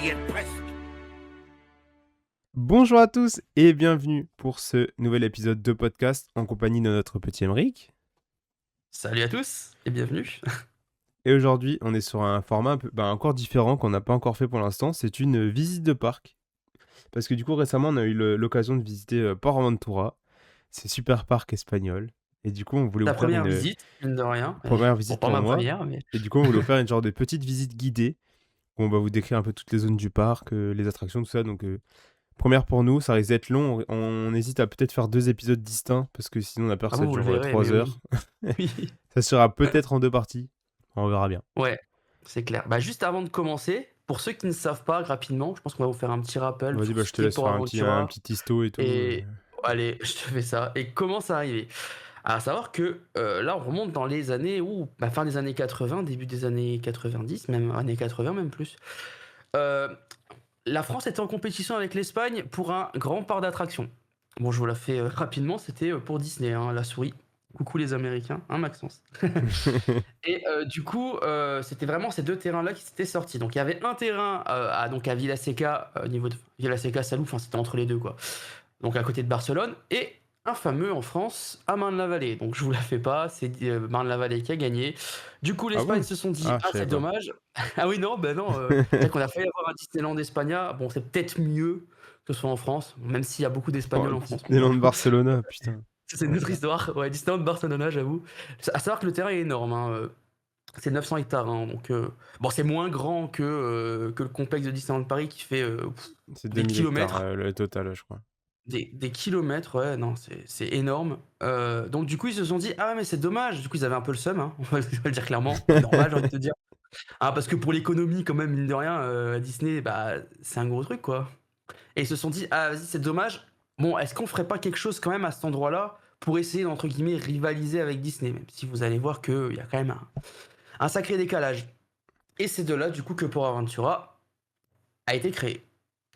y êtes presque. Bonjour à tous et bienvenue pour ce nouvel épisode de podcast en compagnie de notre petit Emeric. Salut à tous et bienvenue. Et aujourd'hui, on est sur un format encore différent qu'on n'a pas encore fait pour l'instant. C'est une visite de parc. Parce que du coup, récemment, on a eu l'occasion de visiter Port Aventura. C'est super parc espagnol. Et du coup, on voulait La vous faire première une visite, mine de rien. première Bon, visite pas pour ma moi. première, mais Et du coup, on voulait vous faire une genre de petite visite guidée où on va vous décrire un peu toutes les zones du parc, les attractions, tout ça. Donc, première pour nous, ça risque d'être long. On hésite à peut-être faire 2 épisodes distincts parce que sinon on a peur que ça vous le dure verrez, 3 mais heures. oui. Ça sera peut-être en 2 parties. On verra bien. Ouais, c'est clair. Bah, juste avant de commencer, pour ceux qui ne savent pas, rapidement, je pense qu'on va vous faire un petit rappel Vas-y, sur je ce te qu'est laisse Port faire un Aventura. petit histo et tout. Et allez, je te fais ça. Et comment ça arrivé? À savoir que là, on remonte dans les années fin des années 80, début des années 90, même années 80, même plus. Euh, la France était en compétition avec l'Espagne pour un grand parc d'attractions. Bon, je vous la fais rapidement, c'était pour Disney, hein, la souris. Coucou les Américains, hein Maxence. Et du coup, c'était vraiment ces deux terrains-là qui s'étaient sortis. Donc il y avait un terrain à Vilaseca, au niveau de Vilaseca, Salou, enfin c'était entre les deux quoi. Donc à côté de Barcelone, et un fameux en France à Marne-la-Vallée. Donc je vous la fais pas, c'est Marne-la-Vallée qui a gagné. Du coup, l'Espagne bon se sont dit Ah, je ah savais c'est pas. dommage. Ah oui non, ben non. C'est qu'on a failli avoir un Disneyland Espagna. Bon, c'est peut-être mieux que ce soit en France, même s'il y a beaucoup Oh, d'Espagnols en France. Mais bon. Disneyland Barcelona, putain. C'est une autre histoire. Ouais, Disneyland Barcelona, j'avoue. À savoir que le terrain est énorme. Hein. C'est 900 hectares. Hein, donc, bon, c'est moins grand que le complexe de Disneyland Paris qui fait C'est des 2000 hectares kilomètres. le total, je crois. Des kilomètres, ouais, non, c'est énorme. Donc, du coup, ils se sont dit, ah ouais, mais c'est dommage. Du coup, ils avaient un peu le seum, hein, on va le dire clairement. Normal, j'ai envie de te dire. Ah, parce que pour l'économie, quand même, mine de rien, à Disney, bah, c'est un gros truc, quoi. Et ils se sont dit, ah, vas-y, c'est dommage. Bon, est-ce qu'on ferait pas quelque chose quand même à cet endroit-là pour essayer d'entre guillemets rivaliser avec Disney, même si vous allez voir qu'il y a quand même un sacré décalage. Et c'est de là, du coup, que Port Aventura a été créé.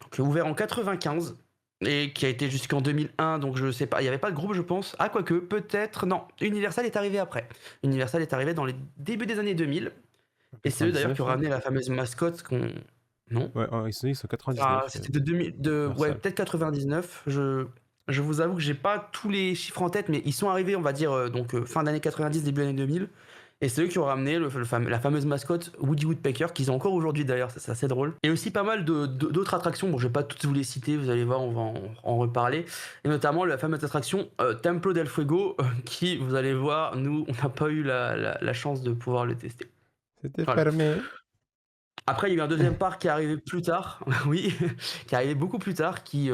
Donc, ouvert en 95 et qui a été jusqu'en 2001, donc je sais pas, il n'y avait pas de groupe, je pense. Ah, quoique, peut-être, non, Universal est arrivé après. Universal est arrivé dans les débuts des années 2000. Et c'est eux d'ailleurs qui ont 99, ramené la fameuse mascotte qu'on. Non. Ouais, ils sont 99. C'était de 2000, ouais, peut-être 99. Je vous avoue que j'ai pas tous les chiffres en tête, mais ils sont arrivés, on va dire, fin d'année 90, début d'année 2000. Et c'est eux qui ont ramené la fameuse mascotte Woody Woodpecker, qu'ils ont encore aujourd'hui d'ailleurs, c'est assez drôle. Et aussi pas mal d'autres attractions, bon je vais pas toutes vous les citer, vous allez voir, on va en reparler. Et notamment la fameuse attraction Templo del Fuego, qui, vous allez voir, nous, on n'a pas eu la chance de pouvoir le tester. C'était Voilà. fermé. Après, il y a eu un deuxième parc qui est arrivé plus tard, oui, qui est arrivé beaucoup plus tard, qui,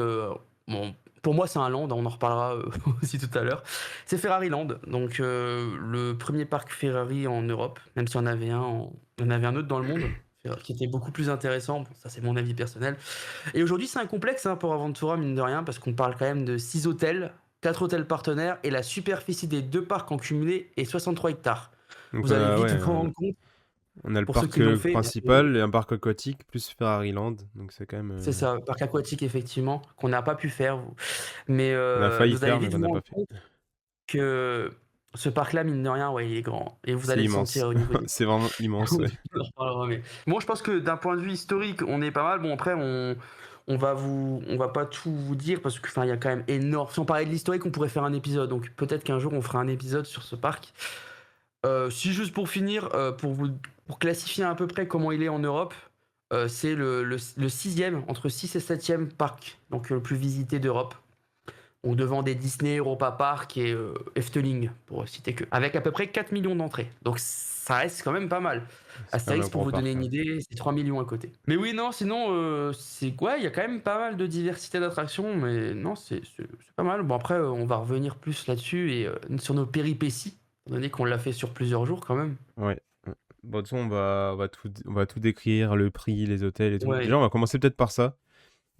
bon, pour moi c'est un land, on en reparlera aussi tout à l'heure. C'est Ferrari Land, donc le premier parc Ferrari en Europe, même si on avait un autre dans le monde, qui était beaucoup plus intéressant, bon, ça c'est mon avis personnel. Et aujourd'hui c'est un complexe pour Aventura, mine de rien, parce qu'on parle quand même de 6 hôtels, 4 hôtels partenaires, et la superficie des deux parcs en cumulé est 63 hectares. Donc Vous on allez a, vite ouais, vous rendre compte, on a le pour ceux parc qui l'ont fait. principal et un parc aquatique plus Ferrari Land. Donc c'est quand même. C'est ça, parc aquatique effectivement, qu'on n'a pas pu faire. Mais On a failli vous allez faire, mais vite qu'on vous n'a rendre pas fait. compte que ce parc-là, mine de rien, ouais, il est grand. Et vous C'est allez le immense. sentir au niveau des. C'est vraiment immense, ouais. On en reparlera, mais bon, je pense que d'un point de vue historique, on est pas mal. Bon, après, on va pas tout vous dire parce que, enfin, il y a quand même énorme. Si on parlait de l'historique, on pourrait faire un épisode. Donc peut-être qu'un jour, on fera un épisode sur ce parc. Si juste pour finir, pour classifier à peu près comment il est en Europe, c'est le sixième, entre 6 et 7e parc, donc le plus visité d'Europe. Donc devant des Disney, Europa Park et Efteling, pour citer que. Avec à peu près 4 millions d'entrées. Donc ça reste quand même pas mal. C'est quand même un Astérix, pour gros vous donner parc, une hein. idée, c'est 3 millions à côté. Mais oui, non, sinon, c'est quoi? Il y a quand même pas mal de diversité d'attractions, mais non, c'est pas mal. Bon, après, on va revenir plus là-dessus et sur nos péripéties, étant donné qu'on l'a fait sur plusieurs jours quand même. Ouais. Bon, de toute façon, on va tout décrire, le prix, les hôtels et tout. Ouais. Déjà, on va commencer peut-être par ça.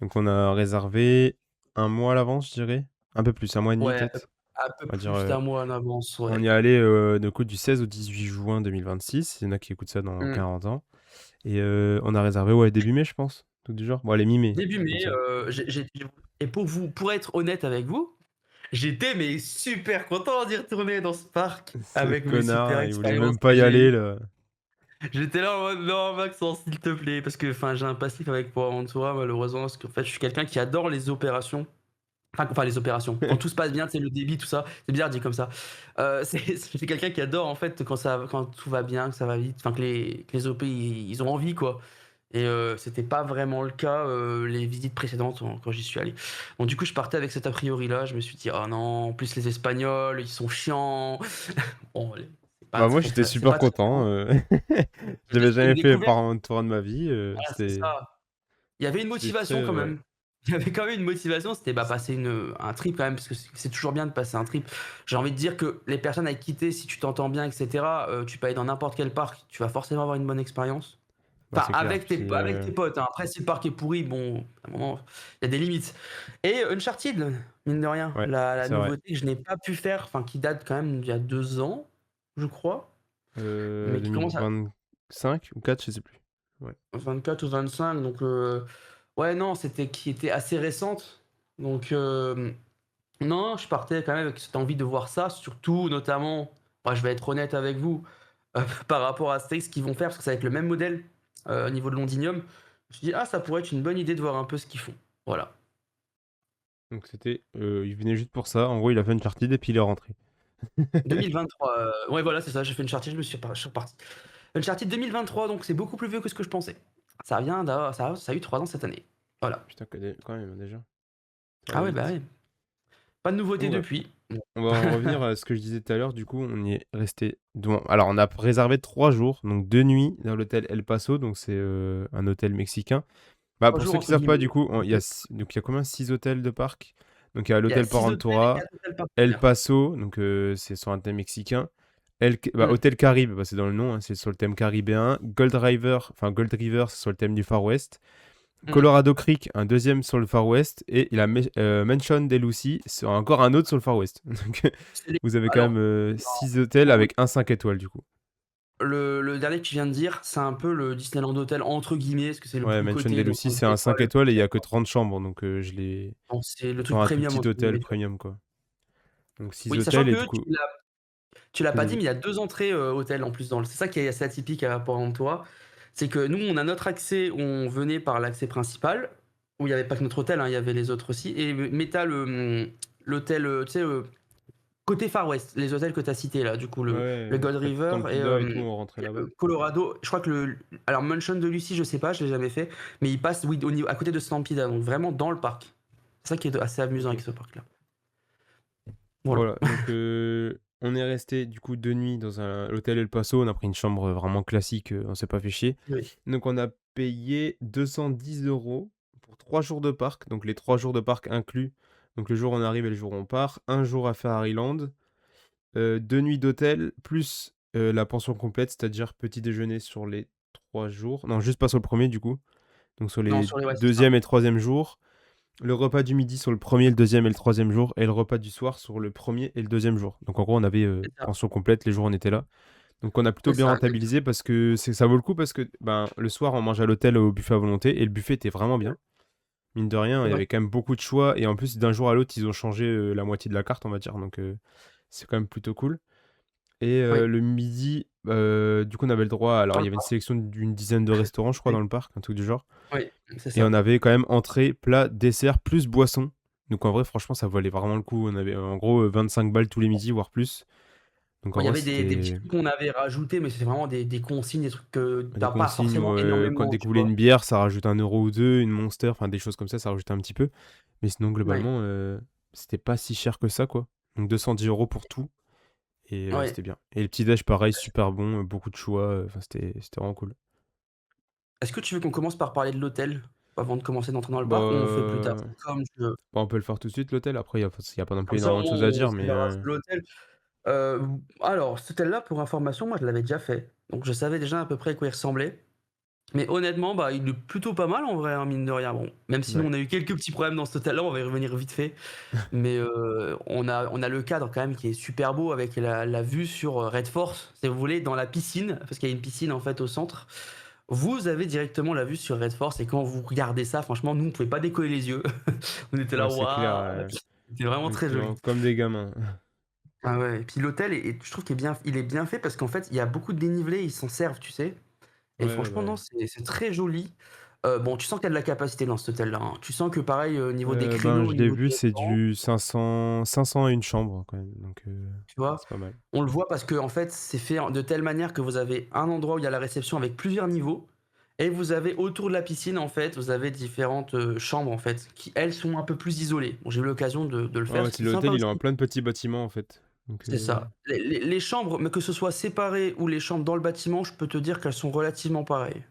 Donc, on a réservé un mois à l'avance, je dirais. Un peu plus, un mois et demi Ouais, peut-être. un peu On va dire, plus d'un mois en avance, on ouais. y est allé du 16 au 18 juin 2026. Il y en a qui écoutent ça dans 40 ans. Et on a réservé début mai, je pense. Tout du genre. Bon, allez, mi-mai. Début mai, comme ça. et pour être honnête avec vous, j'étais mais super content d'y retourner dans ce parc Ce avec mes super connard, il voulait même expériences pas que y j'ai aller, eues. là. J'étais là en mode: «Non Maxence, s'il te plaît», parce que, enfin, j'ai un passif avec Port Aventura malheureusement, parce qu'en fait, je suis quelqu'un qui adore les opérations. Enfin les opérations, quand tout se passe bien, tu sais, le débit, tout ça, c'est bizarre dit comme ça. C'est je suis quelqu'un qui adore en fait quand tout va bien, que ça va vite, enfin que les OP ils ont envie quoi et c'était pas vraiment le cas, les visites précédentes quand j'y suis allé. Donc du coup, je partais avec cet a priori là, je me suis dit: «Oh non, en plus les Espagnols, ils sont chiants». Bon allez, Bah, moi, j'étais c'est super pas très content, marrant. j'avais C'était une jamais fait découverte, Paramount de ma vie, voilà, c'est ça. Il y avait une c'était motivation très quand ouais. même. Il y avait quand même une motivation, c'était, bah, passer un trip quand même, parce que c'est toujours bien de passer un trip. J'ai envie de dire que les personnes avec qui tu es, si tu t'entends bien et cetera, tu peux aller dans n'importe quel parc, tu vas forcément avoir une bonne expérience. Bah, Enfin, c'est clair. Puis, avec tes potes, hein. Après si le parc est pourri, bon, à un moment, il y a des limites. Et Uncharted, mine de rien, ouais, la c'est vrai. nouveauté que je n'ai pas pu faire, enfin qui date quand même d'il y a 2 ans, je crois, mais qui commence à 2025 ou 4, je sais plus. Ouais. 24 ou 25, donc ouais, non, qui était assez récente. Donc non, je partais quand même avec cette envie de voir ça, surtout notamment, bah, je vais être honnête avec vous, par rapport à Stax qu'ils vont faire, parce que ça va être le même modèle, au niveau de Londinium. Je me suis dit: «Ah, ça pourrait être une bonne idée de voir un peu ce qu'ils font». Voilà. Donc c'était, il venait juste pour ça. En gros, il a fait Uncharted et puis il est rentré. 2023, ouais, voilà, c'est ça, j'ai fait Uncharted, je suis reparti. Uncharted 2023, donc c'est beaucoup plus vieux que ce que je pensais. Ça a eu 3 ans cette année. Voilà. Putain, quand même, déjà, ça va Ah ouais, bah vite. ouais. Pas de nouveautés Donc ouais, depuis. on va en revenir à ce que je disais tout à l'heure. Du coup, on y est resté alors on a réservé 3 jours, donc 2 nuits dans l'hôtel El Paso, donc c'est, un hôtel mexicain. Bah, 3 pour jours ceux qui entre savent pas, guillemets. du coup, donc il y a combien? 6 hôtels de parc. Donc il y a Il y a l'hôtel 6 hôtels et Porventura, 4 hôtels El partenaires. Paso, donc c'est sur un thème mexicain. Mmh. Hôtel Caribe, bah, c'est dans le nom, hein, c'est sur le thème caribéen. Gold River, c'est sur le thème du Far West. Mmh. Colorado Creek, un deuxième sur le Far West. Et il a Mansion de Lucy, sur encore un autre sur le Far West. Donc C'est les vous avez quand alors, même non, 6 hôtels pour avec un 5 étoiles, du coup. le dernier que tu viens de dire, c'est un peu le Disneyland Hotel entre guillemets, parce que c'est le Ouais, plus Mansion coté, de donc Lucy, c'est 5 un 5 étoiles, étoiles et il y cher a que quoi. 30 chambres. Donc je l'ai Bon, c'est le sur truc un tout premium petit entre hôtel guillemets, tu vois? premium, quoi. Donc 6 Oui, sachant hôtels et que du coup. tu l'as pas dit, Vas-y. mais il y a 2 entrées, hôtels en plus c'est ça qui est assez atypique par rapport à toi. C'est que nous, on a notre accès, on venait par l'accès principal, où il y avait pas que notre hôtel, hein, il y avait les autres aussi mais tu as l'hôtel, tu sais, côté Far West, les hôtels que tu as cités là, du coup le Ouais, Gold Fred River Stampida et tout, on rentrait là-bas. Colorado, je crois que alors Mansion de Lucy, je sais pas, je l'ai jamais fait, mais il passe, oui, au niveau à côté de Stampede, donc vraiment dans le parc. C'est ça qui est assez amusant avec OK. ce parc-là. Voilà. Voilà, donc on est resté du coup 2 nuits dans l'hôtel El Paso. On a pris une chambre vraiment classique, on s'est pas fait chier. Oui, Donc on a payé 210 € pour 3 jours de parc, donc les 3 jours de parc inclus. Donc le jour où on arrive et le jour où on part. Un jour à Ferraryland, 2 nuits d'hôtel plus, la pension complète, c'est-à-dire petit déjeuner sur les 3 jours. Non, juste pas sur le premier du coup. Donc sur non, les sur les ouais, c'est ça. 2e et 3e jours. Le repas du midi sur le premier, le deuxième et le troisième jour, et le repas du soir sur le premier et le deuxième jour. Donc en gros, on avait C'est ça, pension complète les jours où on était là. Donc on a plutôt c'est bien ça, rentabilisé parce que ça vaut le coup parce que ben, le soir, on mange à l'hôtel au buffet à volonté et le buffet était vraiment bien. Mine de rien, c'est il y vrai. avait quand même beaucoup de choix et en plus, d'un jour à l'autre, ils ont changé la moitié de la carte, on va dire. Donc c'est quand même plutôt cool. Et Oui, le midi, du coup, on avait le droit. Alors, dans il y le avait une parc, sélection d'une dizaine de restaurants, je crois, oui, dans le parc, un truc du genre. oui, c'est Et on ça. avait quand même entrée, plat, dessert, plus boisson. Donc en vrai, franchement, ça valait vraiment le coup. On avait en gros 25 balles tous les midis, voire plus. Donc Bon, en il y vrai, avait des petits c'était trucs qu'on avait rajoutés, mais c'était vraiment des consignes, des trucs que tu des as pas consignes. forcément Quand énormément, dès que tu vous voulez vois? une bière, ça rajoute 1 € ou 2, une Monster, enfin des choses comme ça rajoute un petit peu. Mais sinon, Ouais, globalement, c'était pas si cher que ça, quoi. Donc 210 € pour tout. Et ouais. c'était bien. Et le petit-déj, pareil, super bon, beaucoup de choix. Enfin, c'était vraiment cool. Est-ce que tu veux qu'on commence par parler de l'hôtel, avant de commencer d'entrer dans le parc, ou on le fait plus tard? Bah, C'est comme tu veux. on peut le faire tout de suite, l'hôtel. Après, y a pas non plus Comme ça, au énormément de moins, choses à on dire, se mais débarrasse de l'hôtel. Alors, cet hôtel-là, pour information, moi, je l'avais déjà fait. Donc je savais déjà à peu près à quoi il ressemblait. Mais honnêtement, bah, il est plutôt pas mal en vrai, hein, mine de rien. Bon, même si nous, ouais. on a eu quelques petits problèmes dans cet hôtel-là, on va y revenir vite fait. Mais on a le cadre quand même qui est super beau avec la vue sur Red Force. Si vous voulez, dans la piscine, parce qu'il y a une piscine en fait au centre, vous avez directement la vue sur Red Force et quand vous regardez ça, franchement, nous, on pouvait pas décoller les yeux. On était là: Ouais, c'est clair, «Waouh!» C'était vraiment on très était joli. comme des gamins. Ah ouais et puis l'hôtel je trouve qu'il est bien fait parce qu'en fait, il y a beaucoup de dénivelé, ils s'en servent, tu sais? et Ouais, franchement bah, non, ouais. c'est très joli. Bon, tu sens qu'il y a de la capacité dans cet hôtel-là, hein. Tu sens que pareil, au niveau des Ben, créneaux, au je l'ai niveau vu, des c'est restaurants, du 500 et une chambre quand même, donc tu vois? c'est pas mal. On le voit parce qu'en fait, c'est fait en de telle manière que vous avez un endroit où il y a la réception avec plusieurs niveaux et vous avez autour de la piscine, en fait, vous avez différentes, chambres, en fait, qui elles sont un peu plus isolées. Bon, j'ai eu l'occasion de le Ouais, faire, ouais, c'est c'était sympa l'hôtel, il est en aussi. plein de petits bâtiments en fait, donc C'est ça. Les chambres, mais que ce soit séparées ou les chambres dans le bâtiment, je peux te dire qu'elles sont relativement pareilles.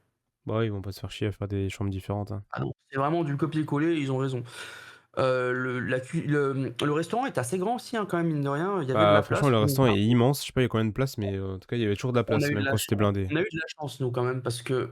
bah, ouais, ils vont pas se faire chier à faire des chambres différentes, hein. Ah non, c'est vraiment du copier-coller, ils ont raison. Le restaurant est assez grand aussi, hein, quand même, mine de rien, il y avait de Bah, la franchement, place. le restaurant est immense, je sais pas il y a combien de places, mais en tout cas, il y avait toujours de la On a place, eu de même la quand c'était chance blindé. on a eu de la chance nous quand même parce qu'on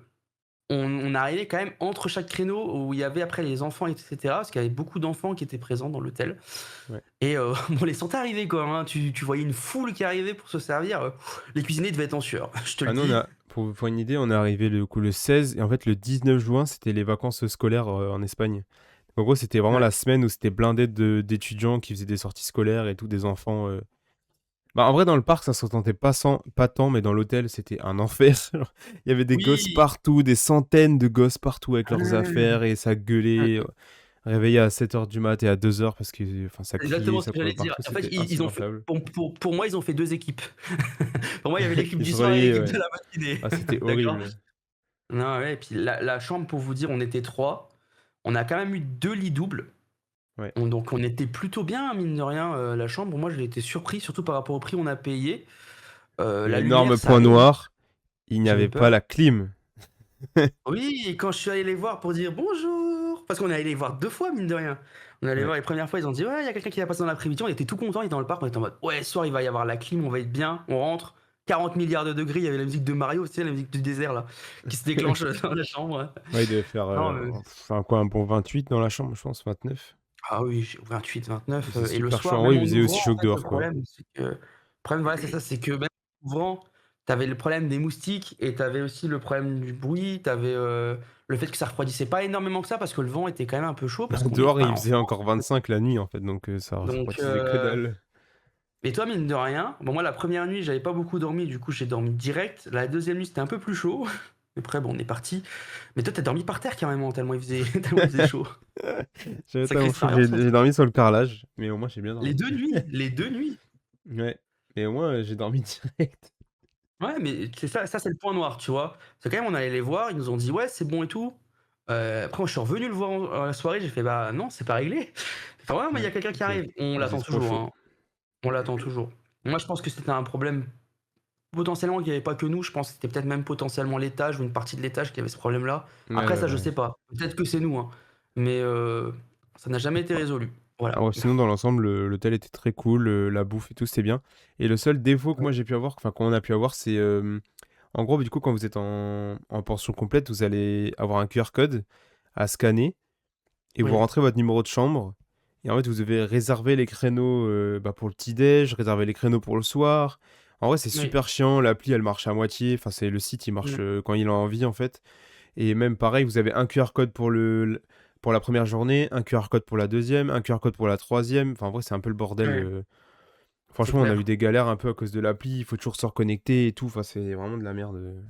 on arrivait quand même entre chaque créneau où il y avait après les enfants et cetera, parce qu'il y avait beaucoup d'enfants qui étaient présents dans l'hôtel Ouais. et on les sentait arriver quoi, hein. Tu voyais une foule qui arrivait pour se servir, les cuisiniers devaient être en sueur, je te le Ah nous, on dis. a pour une idée, on est arrivé le coup le 16 et en fait, le 19 juin, c'était les vacances scolaires, en Espagne. En gros, c'était vraiment Ouais. la semaine où c'était blindé d'étudiants qui faisaient des sorties scolaires et tout, des enfants, Bah, en vrai, dans le parc, ça s'entendait pas tant, mais dans l'hôtel, c'était un enfer. Genre, il y avait des gosses Oui! partout, des centaines de gosses partout avec leurs Ah! affaires et ça gueulait, réveillé à 7 heures du mat et à 2 heures parce que enfin, ça C'est criait, exactement ce ça que courait j'allais dire. partout, En fait, c'était ils ont fait insupportable. pour moi, ils ont fait 2 équipes. Pour moi, il y avait l'équipe Ils du se soir et relayaient, l'équipe ouais. de la matinée. Ah, c'était D'accord? horrible. Non, ouais et puis la chambre pour vous dire, on était 3. On a quand même eu 2 lits doubles. Ouais. Donc on était plutôt bien, mine de rien, la chambre. Moi, j'ai été surpris, surtout par rapport au prix on a payé. La lumière, L'énorme ça point allait, hein. noir, il n'y J'ai avait eu pas peur. la clim. Oui, et quand je suis allé les voir pour dire: «Bonjour», parce qu'on est allé les voir 2 fois, mine de rien. On est allé Ouais. voir les premières fois, ils ont dit: «Ouais, il y a quelqu'un qui va passer dans l'après-midi». On était tout contents, ils étaient dans le parc, on était en mode: «Ouais, ce soir, il va y avoir la clim, on va être bien». On rentre, 40 milliards de degrés, il y avait la musique de Mario, tu sais, la musique du désert là, qui se déclenche, dans la chambre. Ouais, il devait faire, Non, mais enfin quoi, un bon 28 dans la chambre, je pense, 29. ah oui, j'ai 28-29, C'est et le super chaud. soir, En vrai, même il en faisait ouvrant, aussi chaud en que fait, le dehors, quoi. problème, c'est que le problème, voilà, c'est ça, c'est que même en ouvrant, tu avais le problème des moustiques et tu avais aussi le problème du bruit, tu avais, le fait que ça refroidissait pas énormément que ça parce que le vent était quand même un peu chaud parce qu'on n'est Dehors, pas il en faisait France. encore 25 la nuit, en fait, donc ça Donc refroidissait que dalle. et toi, mine de rien, bon, moi, la première nuit, j'avais pas beaucoup dormi, du coup, j'ai dormi direct. La deuxième nuit, c'était un peu plus chaud. Après, bon, on est parti. Mais toi, tu as dormi par terre carrément, tellement il faisait tellement il faisait chaud. J'avais Sacrée tellement chaud que expérience, hein, j'ai ça. dormi sur le carrelage, mais au moins j'ai bien Les dormi. 2 nuits, les 2 nuits. Ouais, mais au moins, j'ai dormi direct. Ouais, mais c'est ça, c'est le point noir, tu vois? C'est quand même on allait les voir, ils nous ont dit: «Ouais, c'est bon et tout». Après moi je suis revenu le voir en la soirée, j'ai fait: «Bah non, c'est pas réglé». Enfin: «Ouais, mais il y Ouais, a quelqu'un qui arrive». On il faisait l'attend trop toujours, chaud. hein, on l'attend toujours. Moi je pense que c'était un problème potentiellement qu'il y avait pas que nous, je pense que c'était peut-être même potentiellement l'étage ou une partie de l'étage qui avait ce problème-là. Ouais, Après ouais, ça je ouais. sais pas, peut-être que c'est nous, hein, mais ça n'a jamais été résolu. Voilà. Alors sinon, dans l'ensemble, l'hôtel était très cool, la bouffe et tout, c'était bien. Et le seul défaut que Ouais, moi j'ai pu avoir, enfin qu'on a pu avoir, c'est en gros, du coup, quand vous êtes en pension complète, vous allez avoir un QR code à scanner et vous oui, rentrez votre numéro de chambre. Et en fait, vous devez réserver les créneaux bah, pour le petit-déj, réserver les créneaux pour le soir. En vrai, c'est oui, super chiant. L'appli, elle marche à moitié. Enfin, c'est le site, il marche mmh, quand il a envie, en fait. Et même pareil, vous avez un QR code pour pour la première journée, un QR code pour la deuxième, un QR code pour la troisième. Enfin, en vrai, c'est un peu le bordel. ouais, c'est Franchement, on a eu clair. des galères un peu à cause de l'appli. Il faut toujours se reconnecter et tout. Enfin, c'est vraiment de la merde.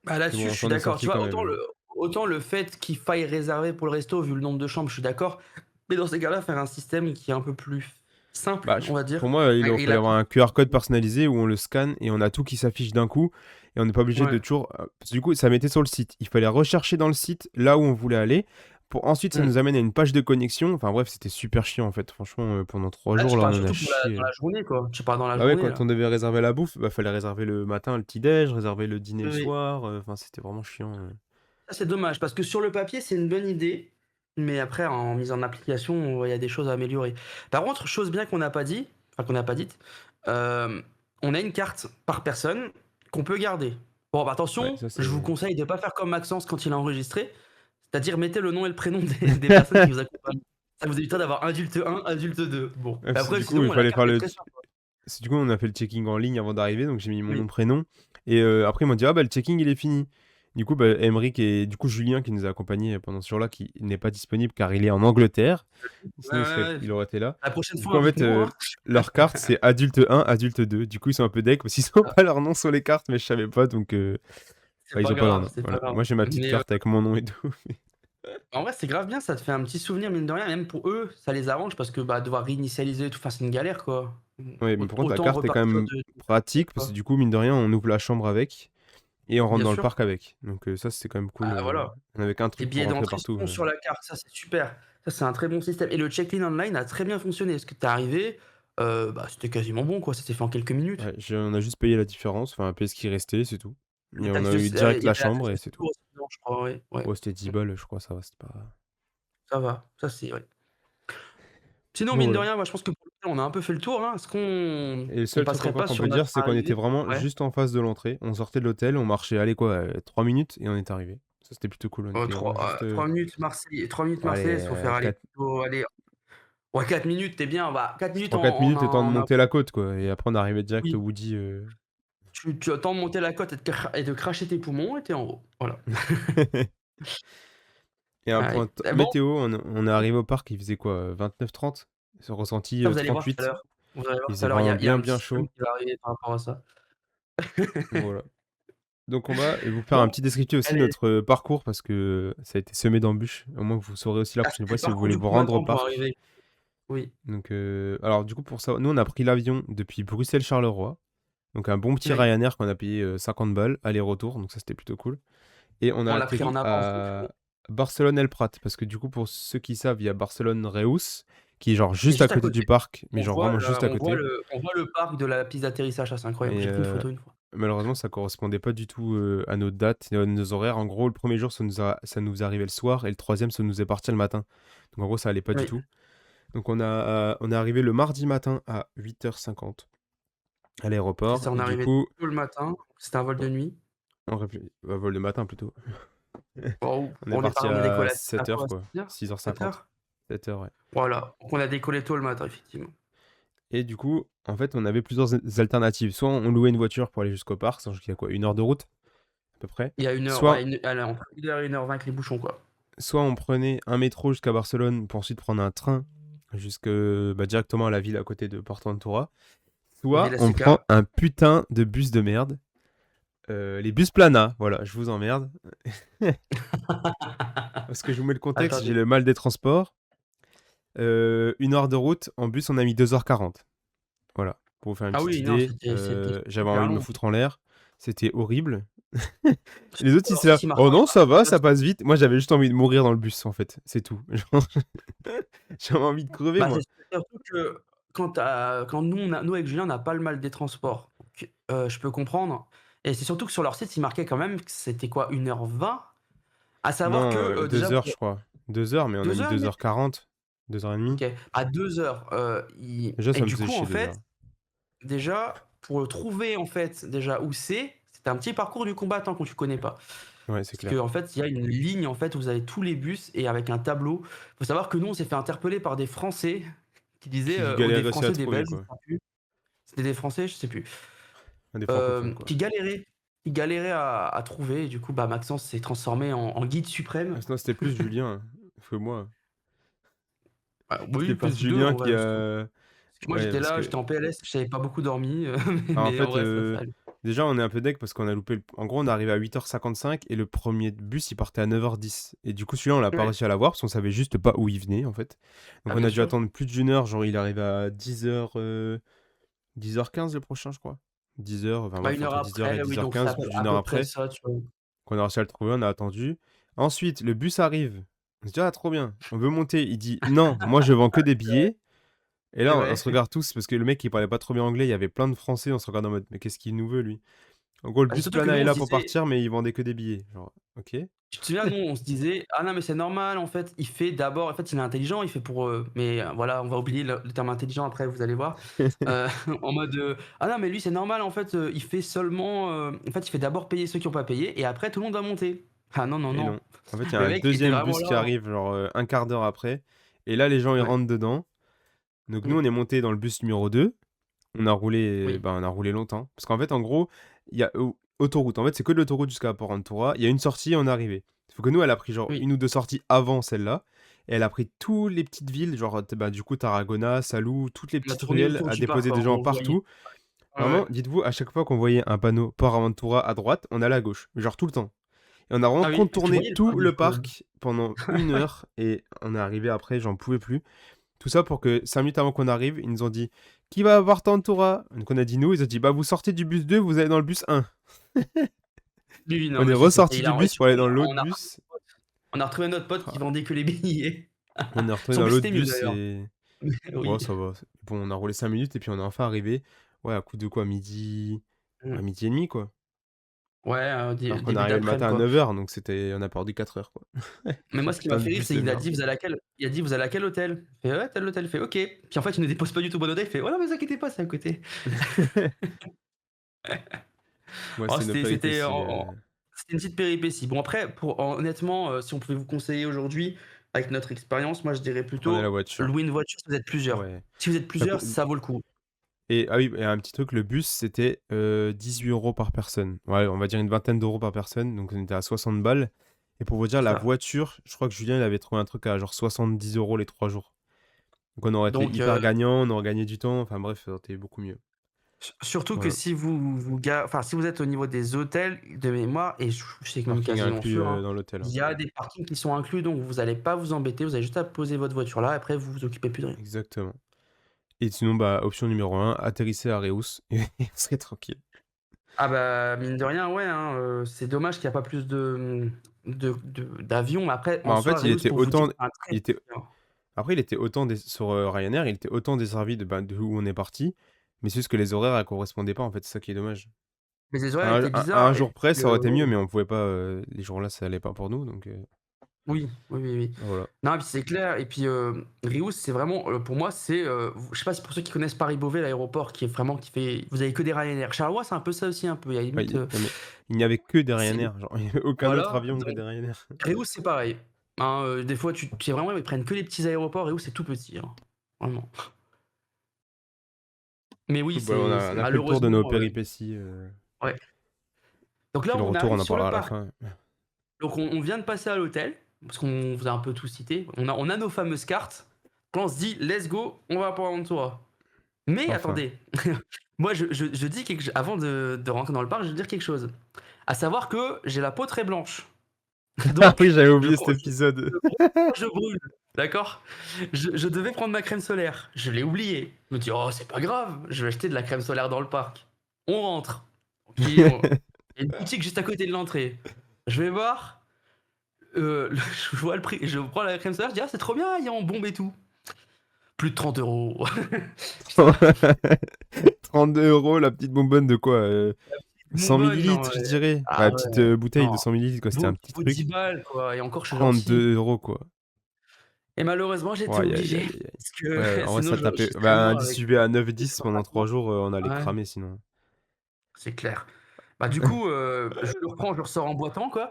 Bah, Mais là-dessus, bon, je on suis s'en est d'accord. Tu sorti quand vois, même, hein. autant le fait qu'il faille réserver pour le resto, vu le nombre de chambres, je suis d'accord. Mais dans ces cas-là, faire un système qui est un peu plus simple, Bah, on va pour dire. moi, il Et fallait avoir l'appli, un QR code personnalisé où on le scanne et on a tout qui s'affiche d'un coup. Et on n'est pas obligé de ouais. toujours. Parce que du coup, ça mettait sur le site. Il fallait rechercher dans le site là où on voulait aller. Pour ensuite, ça Mmh. nous amène à une page de connexion. Enfin bref, c'était super chiant en fait. Franchement, pendant trois Là, jours, tu là, parles on en a surtout pour dans chié. la journée, quoi. Tu parles dans la Bah ouais, journée, quand là. on devait réserver la bouffe, bah fallait réserver le matin le petit-déj, réserver le dîner Oui, le oui. soir. Enfin, c'était vraiment chiant. Ça, c'est dommage parce que sur le papier, c'est une bonne idée, mais après, en mise en application, il y a des choses à améliorer. Par contre, chose bien qu'on n'a pas dit, enfin, qu'on n'a pas dite, hem, on a une carte par personne qu'on peut garder. Bon, bah, Ouais, attention, ça je vous c'est. conseille de pas faire comme Maxence quand il a enregistré, c'est-à-dire mettez le nom et le prénom des personnes qui vous accompagnent. Ça vous évitera d'avoir adulte 1, adulte 2. Bon, Ouais, mais parce que après du coup, il sinon, la fallait carte faire est le. très simple. Du coup, on a fait le checking en ligne avant d'arriver, donc j'ai mis mon Oui, nom, prénom. Et après, ils m'ont dit, ah bah le checking, il est fini. Du coup, bah, Emeric et du coup Julien, qui nous a accompagnés pendant ce jour-là, qui n'est pas disponible car il est en Angleterre. ouais, Sinon, ouais, ouais. il aurait été là. La prochaine Du coup, fois, en fait, invite-nous, hein. leur carte, c'est adulte 1, adulte 2. Du coup, ils sont un peu deck parce qu'ils n'ont pas leur nom sur les cartes, mais je savais pas, donc C'est Ouais, ils pas ont pas leur grave, nom, c'est pas voilà. grave. Moi, j'ai ma petite Mais, carte avec mon nom et tout. en vrai, c'est grave bien, ça te fait un petit souvenir, mine de rien, même pour eux, ça les arrange parce que, bah, devoir réinitialiser et tout, enfin, c'est une galère, quoi. Ouais, mais par contre, la Autant carte est quand repartir même de pratique parce que quoi. du coup, mine de rien, on ouvre la chambre avec et on rentre Bien dans le sûr. parc avec. Donc ça, c'était quand même cool, Ah voilà. on avait qu'un Les truc pour billets rentrer d'entrée partout, sont sur la carte, ça, c'est super. Ça, c'est un très bon système et le check-in online a très bien fonctionné parce que tu es arrivé, bah, c'était quasiment bon, quoi, ça s'est fait en quelques minutes. Ouais, on a juste payé la différence, enfin, payé ce qui restait, c'est tout. La Et on taxe a de eu s direct il y la avait la chambre taxe de et c'est tout. séjour aussi dedans, je crois, ouais, ouais. Ouais, c'était 10 Mmh. balles, je crois, ça va, c'était pas. Ça va, ça c'est ouais. Sinon, Bon, mine de voilà. rien, moi, je pense que pour le coup, on a un peu fait le tour, hein. Est-ce qu'on Et le on seul truc passerait encore pas qu'on sur peut dire, notre c'est qu'on était arrivée? vraiment Ouais. juste en face de l'entrée. On sortait de l'hôtel, on marchait, allez quoi, 3 minutes et on est arrivé. Ça, c'était plutôt cool. On était vraiment juste, 3 minutes Marseille 3 minutes Marseille, allez, faut faire aller 4 plutôt aller ouais 4 minutes, tu es bien, bah 4 tu minutes prends 4 minutes le temps de en un monter la côte, quoi et après on arrivait direct au oui, Woody, tu as le temps de monter la côte et de cracher tes poumons et tu es en haut, voilà. Et un point Allez, t et bon, météo, on est arrivé au parc, il faisait quoi, 29-30. Ce ressenti, ça vous allez voir tout à 38. l'heure. Vous allez voir Il tout à faisait l'heure, vraiment il y a bien, un bien petit somme chaud. qui va arriver par rapport à ça. Donc voilà. Donc on va vous faire un Bon, petit descriptif aussi de allez, notre, parcours parce que ça a été semé d'embûches. Au moins vous saurez aussi la prochaine c'était fois le si vous parcours voulez du vous rendre au combattant pour parc. arriver. Oui, Donc alors du coup pour ça, nous on a pris l'avion depuis Bruxelles-Charleroi, donc un bon petit oui. Ryanair qu'on a payé, 50 balles aller-retour, donc ça c'était plutôt cool et on a On l'a pris atterri en avance donc à Barcelone-El Prat parce que du coup pour ceux qui savent, il y a Barcelone-Reus qui est genre c'est juste à juste à côté du côté. parc, mais genre vraiment juste à côté On voit le parc de la piste d'atterrissage, ça c'est incroyable. et J'ai pris une photo une fois. malheureusement ça correspondait pas du tout, à nos dates et à nos horaires. En gros le premier jour ça nous arrivait le soir et le troisième ça nous est parti le matin. Donc en gros ça allait pas du Oui, tout. Donc on est arrivé le mardi matin à 8h50 à c'est l'aéroport ça, on et est du arrivé coup, tôt le matin, c'était un vol de nuit. vol de matin plutôt. Waouh, On est parti on a à décollé à 7h quoi? quoi, 6:00? 6h50. 7:00? 7h ouais. Voilà, donc on a décollé tôt le matin effectivement. Et du coup, en fait, on avait plusieurs alternatives. Soit on louait une voiture pour aller jusqu'au parc, sachant qu'il y a quoi, 1 heure de route à peu près. Il y a 1 heure, ouais, Soit allez, entre 1 heure et 1h20 avec les bouchons quoi. on prenait un métro jusqu'à Barcelone pour ensuite prendre un train jusque, directement à la ville à côté de Porto-Ventura. Soit Villa on prend Seca. un putain de bus de merde. Les bus Plana, voilà, je vous emmerde. Parce que je vous mets le contexte, j'ai Attendez. le mal des transports. 1 heure de route, en bus on a mis 2h40. Voilà, pour vous faire une Ah petite oui, non, idée, c'était j'avais super envie de me long. foutre en l'air. C'était horrible. Les Surtout autres que ils leur étaient là: site, il marche «Oh pas non, ça va, pas de ça passe vite». Moi j'avais juste envie de mourir dans le bus en fait, c'est tout. Genre j'avais envie de crever bah, c'est moi. surtout que quand nous avec Julien, on n'a pas le mal des transports, donc je peux comprendre et c'est surtout que sur leur site, il marquait quand même que c'était quoi? 1h20? À savoir que, Non, déjà 2 heures je pour crois. 2 heures, mais on a 2 mis heures, il met? 2h40, 2h30. OK, à 2h, ils Déjà et ça me du faisait coup, en chier fait, déjà. déjà, pour trouver, en fait, déjà où c'est un petit parcours du combattant quand tu connais pas. Ouais, c'est Parce clair. qu'en fait, il y a une ligne, en fait, où vous avez tous les bus et avec un tableau. Faut savoir que nous, on s'est fait interpeller par des Français qui disaient, Qui ou des galérait aussi Français à ou des trouver Belges, je quoi. sais plus. C'était des Français, je sais plus, Des francophones quoi. qui galéraient à trouver et du coup, bah, Maxence s'est transformé en guide Ah suprême. sinon c'était plus Julien, que moi. Ah C'était oui, bah, plus vous 2 Julien en qui vrai, parce que moi ouais j'étais parce là, que j'étais en PLS, j'avais pas beaucoup dormi, bah, en mais en fait, vrai ça allait. déjà, on est un peu deg parce qu'on a loupé en gros, on est arrivé à 8h55 et le premier bus, il partait à 9h10 et du coup, celui-là, on l'a pas Ouais, réussi à l'avoir parce qu'on savait juste pas où il venait, en fait. Donc ah on bien a dû sûr. attendre plus d'1 heure, genre il arrive à 10h, 10h15 le prochain, je crois. 10h, enfin Bah, bref, 1 heure entre 10h et après, oui, donc c'est 10h15, plus à d'1 heure peu près après, ça, tu vois? qu'on a réussi à le trouver, on a attendu. Ensuite, le bus arrive. On se dit: «Ah trop bien». On veut monter, il dit: «Non, moi je vends que des billets». Et Et là, on ouais. se regarde tous parce que le mec, il parlait pas trop bien anglais, il y avait plein de Français, on se regarde en mode: «Mais qu'est-ce qu'il nous veut lui?» En gros, le Bah, c'est bus surtout que Plana nous est on se là pour disait partir, mais ils vendaient que des billets. Genre, OK. tu te souviens, nous on se disait: «Ah non mais c'est normal en fait, il fait d'abord en fait il est intelligent, il fait pour, mais voilà, on va oublier le terme intelligent après vous allez voir». Heu, en mode, «Ah non mais lui c'est normal en fait, il fait seulement, en fait il fait d'abord payer ceux qui ont pas payé et après tout le monde va monter». Ah non, non, Et non. non. En fait, il y a Le un mec était deuxième vraiment bus là qui arrive, genre, 1/4 d'heure après et là, les gens, ils ouais. rentrent dedans. Donc nous, Mmh. on est montés dans le bus numéro 2. Oui, On a roulé longtemps. Parce qu'en fait, en gros, il y a autoroute. En fait, c'est que de l'autoroute jusqu'à Port-Aventura. Il y a une sortie et on est arrivé. Sauf que nous, elle a pris genre oui. 1 ou 2 sorties avant celle-là et elle a pris tous les petites villes, genre, du coup, Tarragona, Salou, toutes les On a petites tourné ruelles, autour à du parc déposer quoi, des gens on voyait partout. Vraiment, Ouais. dites-vous, à chaque fois qu'on voyait un panneau Port Aventura à droite, on allait à gauche, genre tout le temps. Et on a vraiment Ah oui, tu contourné voyais le tout panneau, le parc pendant 1 heure et on est arrivé après, j'en pouvais plus. Tout ça pour que 5 minutes avant qu'on arrive, ils nous ont dit: «Qui va à Port Aventura?» Donc on a dit nous, ils ont dit: «Bah vous sortez du bus 2, vous allez dans le bus 1». Oui, oui, non, On est mais ça c'était ressorti du hilarant et bus pour surtout aller dans l'autre bus. on a retrouvé notre pote qui Ah, vendait que les billets. on est retourné Son dans bus l'autre était mieux bus d'ailleurs. et bon Oui. ça va, bon on a roulé 5 minutes et puis on est enfin arrivé. Ouais, à coup de quoi? Midi, Mmh. à 12h30 quoi. Ouais, Alors qu'on est début arrivé le d'après-midi matin à quoi. 9h donc c'était on a perdu 4 heures quoi. Mais moi, Ce ce qui m'a putain de fait rire, bus c'est de qu'il a dit: merde. «Vous allez à quel?» Il a dit: «Vous allez à quel hôtel?» Je fais: «Ouais, tel hôtel». Il fait: «OK». Puis en fait, il nous dépose pas du tout au bon hôtel, il fait: «Oh non, mais vous inquiétez pas, c'est à côté». Ouais, Oh, c'est nos péripéties, c'était une petite péripétie. Bon après, honnêtement, si on pouvait vous conseiller aujourd'hui, avec notre expérience, moi je dirais prenez la plutôt voiture. louer une voiture si vous êtes plusieurs. Ouais, Si vous êtes ça coûte plusieurs, ça vaut le coup. et ah oui et un petit truc, le bus c'était, 18 € par personne. Ouais, on va dire une vingtaine d'euros par personne, donc on était à 60 balles et pour vous dire C'est la ça. voiture, je crois que Julien il avait trouvé un truc à genre 70 € les 3 jours. Donc on aurait été Donc hyper gagnant, on aurait gagné du temps, enfin bref, ça aurait été beaucoup mieux. surtout que Voilà. si si vous êtes au niveau des hôtels, de mémoire et je sais même Parking quasiment inclus, sûr, hein, dans l'hôtel, il hein. y a des parkings qui sont inclus, donc vous allez pas vous embêter, vous avez juste à poser votre voiture là, après vous vous occupez plus de rien. Exactement et sinon, bah, option numéro 1, atterrissez à Reus et on serait tranquille. Ah bah, mine de rien, ouais, hein, c'est dommage qu'il y a pas plus d'avions. Après, Bah, en en soi, fait, Reus, pour vous dire, c'est un il très était hein. après il était autant des sur, Ryanair, il était autant desservi de, bah, de où on est parti, mais c'est juste que les horaires, elles correspondaient pas, en fait, c'est ça qui est dommage. Mais les horaires À étaient à un bizarres et jour près, puis, ça aurait été mieux, ouais. mais on pouvait pas, les jours-là, ça allait pas pour nous, donc Oui, oui, oui, oui. voilà. Non, et puis c'est clair et puis, Reus, c'est vraiment, pour moi, c'est, je sais pas si pour ceux qui connaissent Paris-Beauvais, l'aéroport qui est vraiment qui fait vous avez que des Ryanair. Charleroi, c'est un peu ça aussi, un peu, il y a Ouais, limite, non, mais il n'y avait que des c'est Ryanair, genre, il y avait aucun autre voilà, avion que donc des Ryanair. Reus, c'est pareil. Hein, des fois, tu sais vraiment, ils prennent que les petits aéroports. Reus, c'est tout petit, hein, vraiment. Mais oui, Écoute, bah, on a c'est on a fait le tour de nos malheureusement, péripéties, ouais. Donc là, puis le on retour, arrive on en sur le parlera à la parc. fin. Donc on vient de passer à l'hôtel, parce qu'on vous a un peu tout cité. On a nos fameuses cartes. Là, on se dit: «Let's go, on va à Port Aventura». Mais Enfin. attendez, moi je dis quelque ch avant de rentrer dans le parc, je veux dire quelque chose. À savoir que j'ai la peau très blanche. Ah Donc oui, j'avais je oublié cet prends épisode. je brûle, d'accord? Je devais prendre ma crème solaire, je l'ai oublié. Je me dis: «Oh, c'est pas grave, je vais acheter de la crème solaire dans le parc». On rentre. OK, il y a une boutique juste à côté de l'entrée. Je vais voir, je vois le prix, je prends la crème solaire, je dis: «Ah, c'est trop bien, il est en bombe et tout». Plus de 30 €. Putain, 32 € la petite bonbonne de quoi? 100 bonbonne, non, millilitres, je dirais. Enfin, ah la petite, ouais, bouteille de non, 100 millilitres quoi, c'était un petit vaut 10 truc. balles, quoi et encore je suis gentil 32 € quoi. et malheureusement, j'étais Aïe, aïe, obligé aïe, aïe. parce Ouais, que en vrai, sinon ça je tapait. serais Bah, un mort avec distribué à les 9,10 pendant 3 stomac. jours, on allait Ouais, cramer sinon. c'est clair. Bah, du coup, je le reprends, je le ressors en boitant, quoi,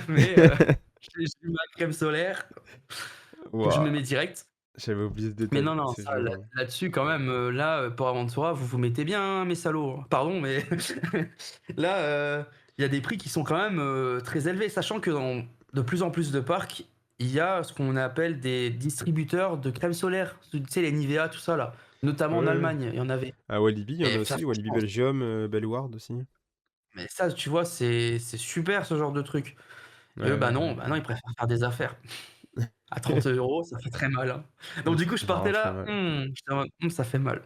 mais j'ai ma crème solaire que je me Waouh, mets direct. j'avais oublié ce Mais détail, non, non, c'est ça violent. là-dessus quand même, là, Port Aventura, vous vous mettez bien, hein, mes salauds, hein. Pardon, mais là, il y a des prix qui sont quand même, très élevés, sachant que dans de plus en plus de parcs, il y a ce qu'on appelle des distributeurs de crème solaire. Tu sais, les Nivea, tout ça là, notamment en Ouais. Allemagne, il y en avait À Walibi, il y en et a ça aussi, Walibi franchement, Belgium, Bellward aussi. mais ça, tu vois, c'est super ce genre de truc Ouais, et eux, ouais, bah non, ils préfèrent faire des affaires. À ouais. 30 €, ça fait très mal, hein. Donc du coup, je Ça partais fait là, mal. j'étais en mode: ça fait mal».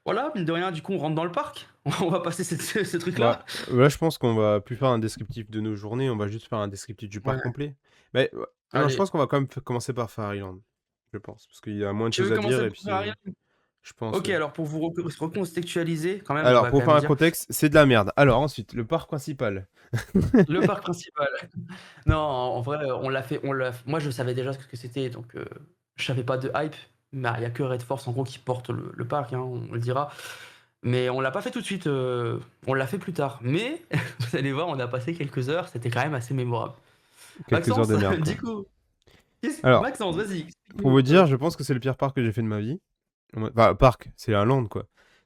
Voilà, mine de rien, du coup, on rentre dans le parc. On va passer ce Bah, truc-là. là, je pense qu'on va plus faire un descriptif de nos journées, on va juste faire un descriptif du parc Ouais, complet. Mais, non, je allez. pense qu'on va quand même commencer par Fairy Island. Je pense, parce qu'il y a moins de Tu veux choses à dire commencer et par faire puis, rien? je pense, OK, ouais. alors pour vous recontextualiser, quand même, on Alors, va quand pour faire même un dire contexte, c'est de la merde. Alors ensuite, le parc principal. le parc principal. Non, en vrai, moi, je savais déjà ce que c'était, donc je savais pas de hype. Mais il y a que Red Force, en gros, qui porte le parc, hein, on le dira. Mais on l'a pas fait tout de suite, on l'a fait plus tard. Mais vous allez voir, on a passé quelques heures, c'était quand même assez mémorable. Quelques heures Maxence, de merde, du quoi. coup, Alors, Maxence, vas-y, pour explique-nous vous un peu. dire, je pense que c'est le pire parc que j'ai fait de ma vie. Enfin, parc, c'est un land, quoi.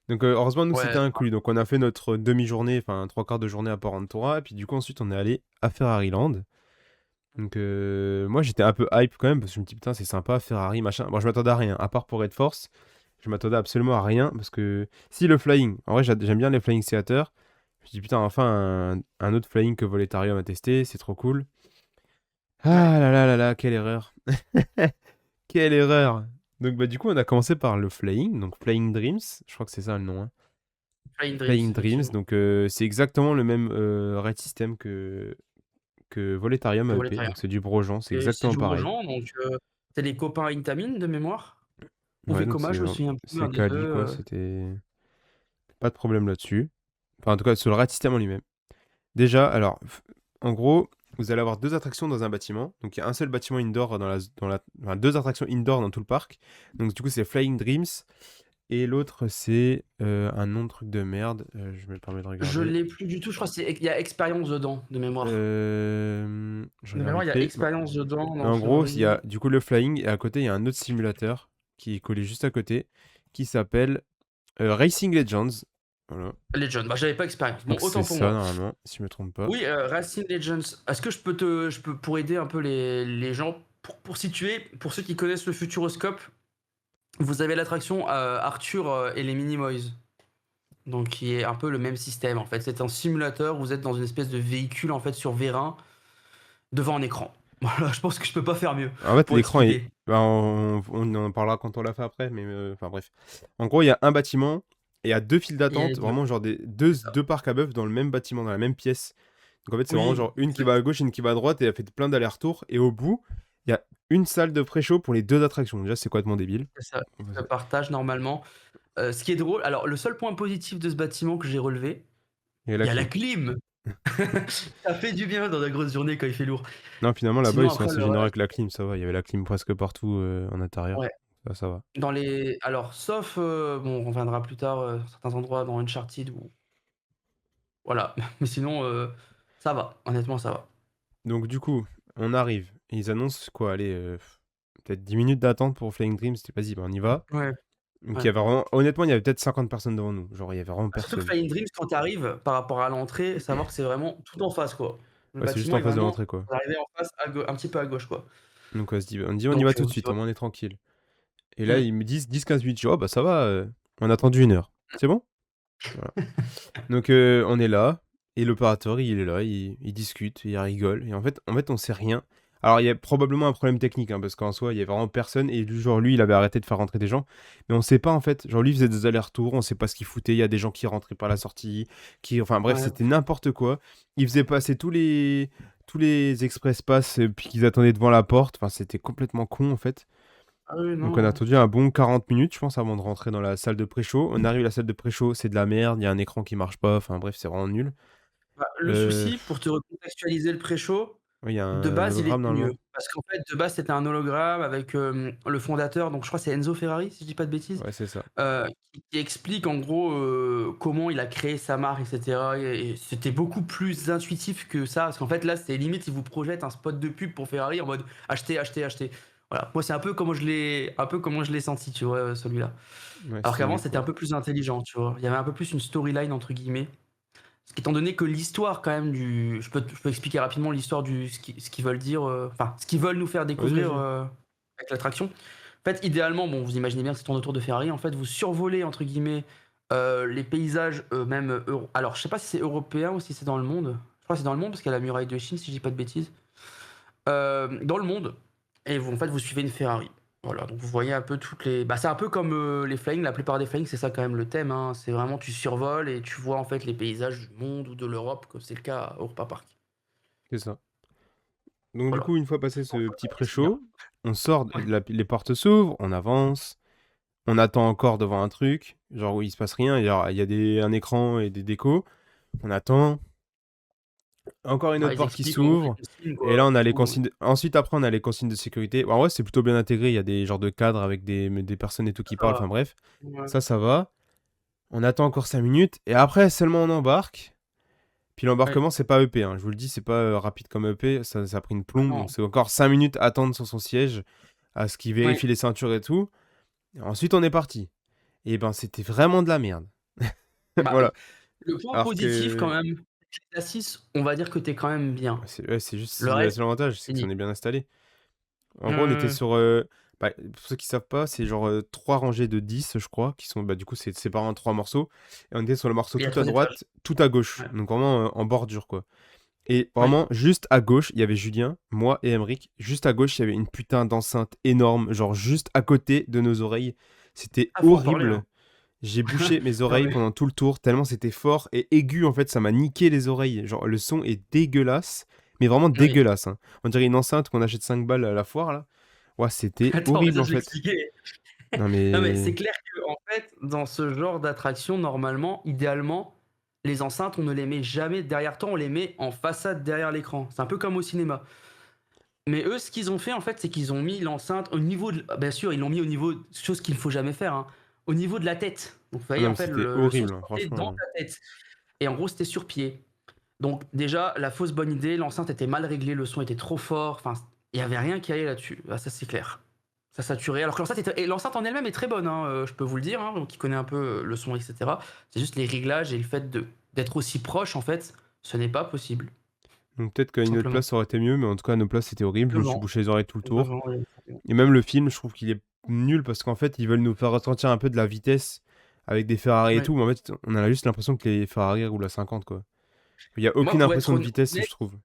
Donc, heureusement, nous, c'était Ouais, inclus. Donc, on a fait notre demi-journée, enfin, trois quarts de journée à Port Aventura. Et puis, du coup, ensuite, on est allé à Ferrari Land. Donc, moi, j'étais un peu hype quand même, parce que je me dis, putain, c'est sympa, Ferrari, machin. Bon, je m'attendais à rien, à part pour Red Force. Je m'attendais absolument à rien parce que si le flying, en vrai j'aime bien les flying theater. Je me dis putain enfin un autre flying que Voletarium a testé, c'est trop cool. Ouais, Ah là là là là, quelle erreur. Quelle erreur. Donc bah du coup on a commencé par le flying, donc Flying Dreams, je crois que c'est ça le nom, hein. Flying Dreams, Flying Dreams, effectivement. donc c'est exactement le même raid system que Voletarium Que AEP, Voletarium. donc c'est du Brojean, c'est C'est exactement du pareil. Grosjean, donc c'est les copains Intamin de mémoire? Ou Ouais, donc Vekoma, je me souviens plus, c'est un des deux. Kali quoi, c'était pas de problème là-dessus. Enfin en tout cas sur le raid system en lui-même. Déjà, alors, en gros, vous allez avoir deux attractions dans un bâtiment. Donc, il y a un seul bâtiment indoor enfin, deux attractions indoor dans tout le parc. Donc, du coup, c'est Flying Dreams. Et l'autre, c'est un nom de truc de merde. Je me permets de Je regarder. l'ai plus du tout, je crois qu'il y a Expérience dedans, de mémoire. Je De regarde mémoire, il vite y a fait. Expérience dedans Mais dans en gros, il y a Fury. du coup le Flying. Et à côté, il y a un autre simulateur qui est collé juste à côté. Qui s'appelle Racing Legends. Voilà. Legend, bah j'avais pas Expérience. Bon, Donc, c'est autant pour ça, moi. normalement, si je me trompe pas. Oui, Racing Legends. Est-ce que je peux, pour aider un peu les gens, pour situer, pour ceux qui connaissent le Futuroscope, vous avez l'attraction Arthur et les Minimoys. Donc, qui est un peu le même système en fait. C'est un simulateur, vous êtes dans une espèce de véhicule en fait sur vérin, devant un écran. Voilà, je pense que je peux pas faire mieux En fait, pour l'écran est. expliquer. Ben, on en parlera quand on l'a fait après, mais enfin bref. En gros, il y a un bâtiment et il y a deux files Et il y a les d'attente, deux. vraiment genre deux parcs à bœuf dans le même bâtiment, dans la même pièce. Donc en fait, c'est vraiment Oui, genre une qui va exact. à gauche, une qui va à droite et elle fait plein d'allers-retours. Et au bout, il y a une salle de pré-show pour les deux attractions. Déjà, c'est complètement débile. C'est ça, ils se partagent normalement. Ce qui est drôle, alors le seul point positif de ce bâtiment que j'ai relevé, Et il la y a la clim. clim. Ça fait du bien dans la grosse journée quand il fait lourd. Non, finalement, là-bas, ils Sinon sont après assez le généreux reste, avec la clim, ça va. Il y avait la clim presque partout en intérieur. ouais, Ça va. dans les alors sauf, bon, on reviendra plus tard, certains endroits dans Uncharted où voilà, mais sinon, ça va, honnêtement ça va. Donc du coup, on arrive. Et ils annoncent quoi? Allez, peut-être 10 minutes d'attente pour Flying Dreams. C'était vas-y, ben on y va. Ouais, Donc il ouais. y avait vraiment honnêtement, il y avait peut-être 50 personnes devant nous. Genre, il y avait vraiment Bah, surtout que personne. Flying Dreams quand tu arrives par rapport à l'entrée, savoir que c'est vraiment tout en face, quoi. Le Ouais, c'est juste bâtiment en est face de vraiment l'entrée, quoi. vous arrivez en face un petit peu à gauche, quoi. Donc on y Donc va tout de suite, ouais. au moins on est tranquille. Et là, Mmh. ils me disent 10-15 minutes. Je dis, oh bah ça va, on a attendu 1 heure. C'est bon? Voilà. Donc on est là, et l'opérateur, il est là, il discute, il rigole. Et en fait, on sait rien. Alors, il y a probablement un problème technique, hein, parce qu'en soi, il y a vraiment personne. Et genre, lui, il avait arrêté de faire rentrer des gens. Mais on sait pas, en fait. Genre, lui, il faisait des allers-retours, on sait pas ce qu'il foutait. Il y a des gens qui rentraient par la sortie. Enfin, bref, Ouais. c'était n'importe quoi. Il faisait passer tous les express pass, puis qu'ils attendaient devant la porte. Enfin, c'était complètement con, en fait. Ah oui, Donc on a non. attendu un bon 40 minutes, je pense, avant de rentrer dans la salle de pré-show. On arrive à la salle de pré-show, c'est de la merde, il y a un écran qui marche pas, enfin bref, c'est vraiment nul. Bah, le Euh, souci, pour te recontextualiser le pré-show, ouais, il y a de un base, il hologramme était mieux. normalement. Parce qu'en fait, de base, c'était un hologramme avec, le fondateur, donc je crois que c'est Enzo Ferrari, si je dis pas de bêtises, Ouais, c'est ça. qui explique en gros, comment il a créé sa marque et cetera et c'était beaucoup plus intuitif que ça. Parce qu'en fait, là, c'était limite, il vous projette un spot de pub pour Ferrari en mode: «Achetez, achetez, achetez». Voilà. Moi, c'est un peu comment je l'ai senti, tu vois, celui-là. Ouais, Alors c'était qu'avant, nul c'était un quoi. peu plus intelligent, tu vois? Il y avait un peu plus une «storyline» entre guillemets. Parce qu'étant donné que l'histoire quand même du je peux expliquer rapidement l'histoire du ce qu'ils veulent dire, enfin, ce qu'ils veulent nous faire Vas-y, découvrir, vas-y. avec l'attraction. En fait, idéalement, bon, vous imaginez bien que ça tourne autour de Ferrari. En fait, vous survolez entre guillemets, les paysages, même, alors je sais pas si c'est européen ou si c'est dans le monde. Je crois que c'est dans le monde parce qu'il y a la muraille de Chine si je dis pas de bêtises. Dans le monde et vous en fait, vous suivez une Ferrari. Voilà, donc vous voyez un peu toutes les bah, c'est un peu comme, les flying, la plupart des flying, c'est ça quand même le thème, hein. C'est vraiment tu survoles et tu vois en fait les paysages du monde ou de l'Europe comme c'est le cas à Europa Park. C'est ça. Donc du Voilà, coup, une fois passé donc ce petit c'est bien. pré-show, on sort, Ouais, les portes s'ouvrent, on avance, on attend encore devant un truc, genre où il se passe rien, il y a un écran et des décos, on attend, encore une bah, autre ils porte qui expliquent en gros les s'ouvre. consignes Et quoi, là, on a c'est les tout, ouais. consignes. Ensuite, après, on a les consignes de sécurité. Bon, en vrai, c'est plutôt bien intégré. Il y a des genres de cadres avec des personnes et tout qui Ça parlent. va. Enfin, bref. Ouais. Ça va. On attend encore 5 minutes. Et après, seulement on embarque. Puis Ouais. l'embarquement, c'est pas EP, hein. Je vous le dis, c'est pas rapide comme EP. Ça a pris une Ah plombe. Donc, non. c'est encore 5 minutes à attendre sur son siège. À ce qu'il Ouais. vérifie les ceintures et tout. Et ensuite, on est parti. Et ben, c'était vraiment de la merde. Bah, Voilà. le point Alors positif quand que. même, c'est que l'A6, on va dire que tu es quand même bien. Ouais, c'est juste Le le reste, seul avantage, c'est c'est que nul. on est bien installé. En gros, on était Heu, sur. Bah, pour ceux qui savent pas, c'est genre 3 rangées de 10, je crois, qui sont, bah, du coup, c'est séparé en 3 morceaux. Et on était sur le morceau Et il y a tout à 3 étages. droite, tout à gauche. Ouais. Donc vraiment en bordure, quoi. Et Oui. vraiment, juste à gauche, il y avait Julien, moi et Emeric. Juste à gauche, il y avait une putain d'enceinte énorme, genre juste à côté de nos oreilles. C'était Ah, faut en parler, hein. horrible. J'ai bouché mes Non, oreilles mais pendant tout le tour, tellement c'était fort et aigu, en fait, ça m'a niqué les oreilles. Genre, le son est dégueulasse, mais vraiment oui. dégueulasse, hein. On dirait une enceinte qu'on achète 5 balles à la foire, là. Ouais, c'était Attends, mais horrible, ça, en je fait. l'expliquais. Non, Non, mais c'est mais... clair qu'en fait, dans ce genre d'attraction, normalement, idéalement, les enceintes, on ne les met jamais derrière toi, on les met en façade derrière l'écran. C'est un peu comme au cinéma. Mais eux, ce qu'ils ont fait, en fait, c'est qu'ils ont mis l'enceinte au niveau de... Bien sûr, ils l'ont mis au niveau... Chose qu'il ne faut jamais faire, hein, au niveau de la tête. Donc, vous Ah voyez, non, en mais fait, c'était le son se horrible, hein, portait dans franchement. ta tête. Et en gros, c'était sur pied. Donc, déjà, la fausse bonne idée, l'enceinte était mal réglée, le son était trop fort. Enfin, il n'y avait rien qui allait là-dessus. Ah, ça, c'est clair. Ça saturait. Alors que l'enceinte en elle-même est très bonne, hein, je peux vous le dire, hein, donc qui connaît un peu le son, etc. C'est juste les réglages et le fait d'être aussi proche, en fait, ce n'est pas possible, Donc peut-être qu'à tout une autre simplement. place, ça aurait été mieux, mais en tout cas, à nos places, c'était horrible. Je me suis Complètement. bouché les oreilles tout le tour. Complètement, ouais. Et même le film, je trouve qu'il est nul parce qu'en fait, ils veulent nous faire ressentir un peu de la vitesse avec des Ferrari et Ouais. tout, mais en fait, on a juste l'impression que les Ferrari roulent à 50, quoi. Il y a Moi, aucune pour être impression de vitesse, honnête, je trouve.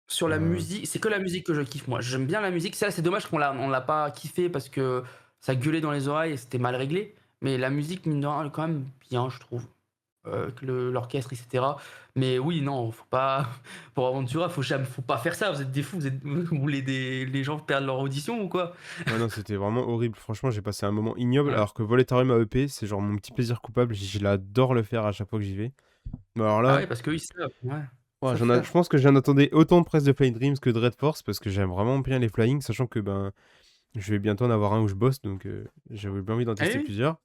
sur la Euh, musique, c'est que la musique que je kiffe, moi. J'aime bien la musique. Ça, c'est dommage on l'a pas kiffé parce que ça gueulait dans les oreilles et c'était mal réglé. Mais la musique, mine de rien, elle est quand même bien, je trouve. Que l'orchestre, etc. Mais oui, non, faut pas. Pour Aventura, faut pas faire ça. Vous êtes des fous. Vous voulez les gens perdent leur audition ou quoi? Ouais, non, c'était vraiment horrible. Franchement, j'ai passé un moment ignoble, Ouais. alors que Voletarium AEP, c'est genre mon petit plaisir coupable. Je l'adore le faire à chaque fois que j'y vais. Mais alors Ah là, oui, parce qu'eux, ils savent. Ouais. Ils ouais, savent je faire. pense que j'en attendais autant de presse de Flying Dreams que de Red Force parce que j'aime vraiment bien les flying, sachant que ben, je vais bientôt en avoir un où je bosse, donc j'avais bien envie d'en Ah tester oui, plusieurs.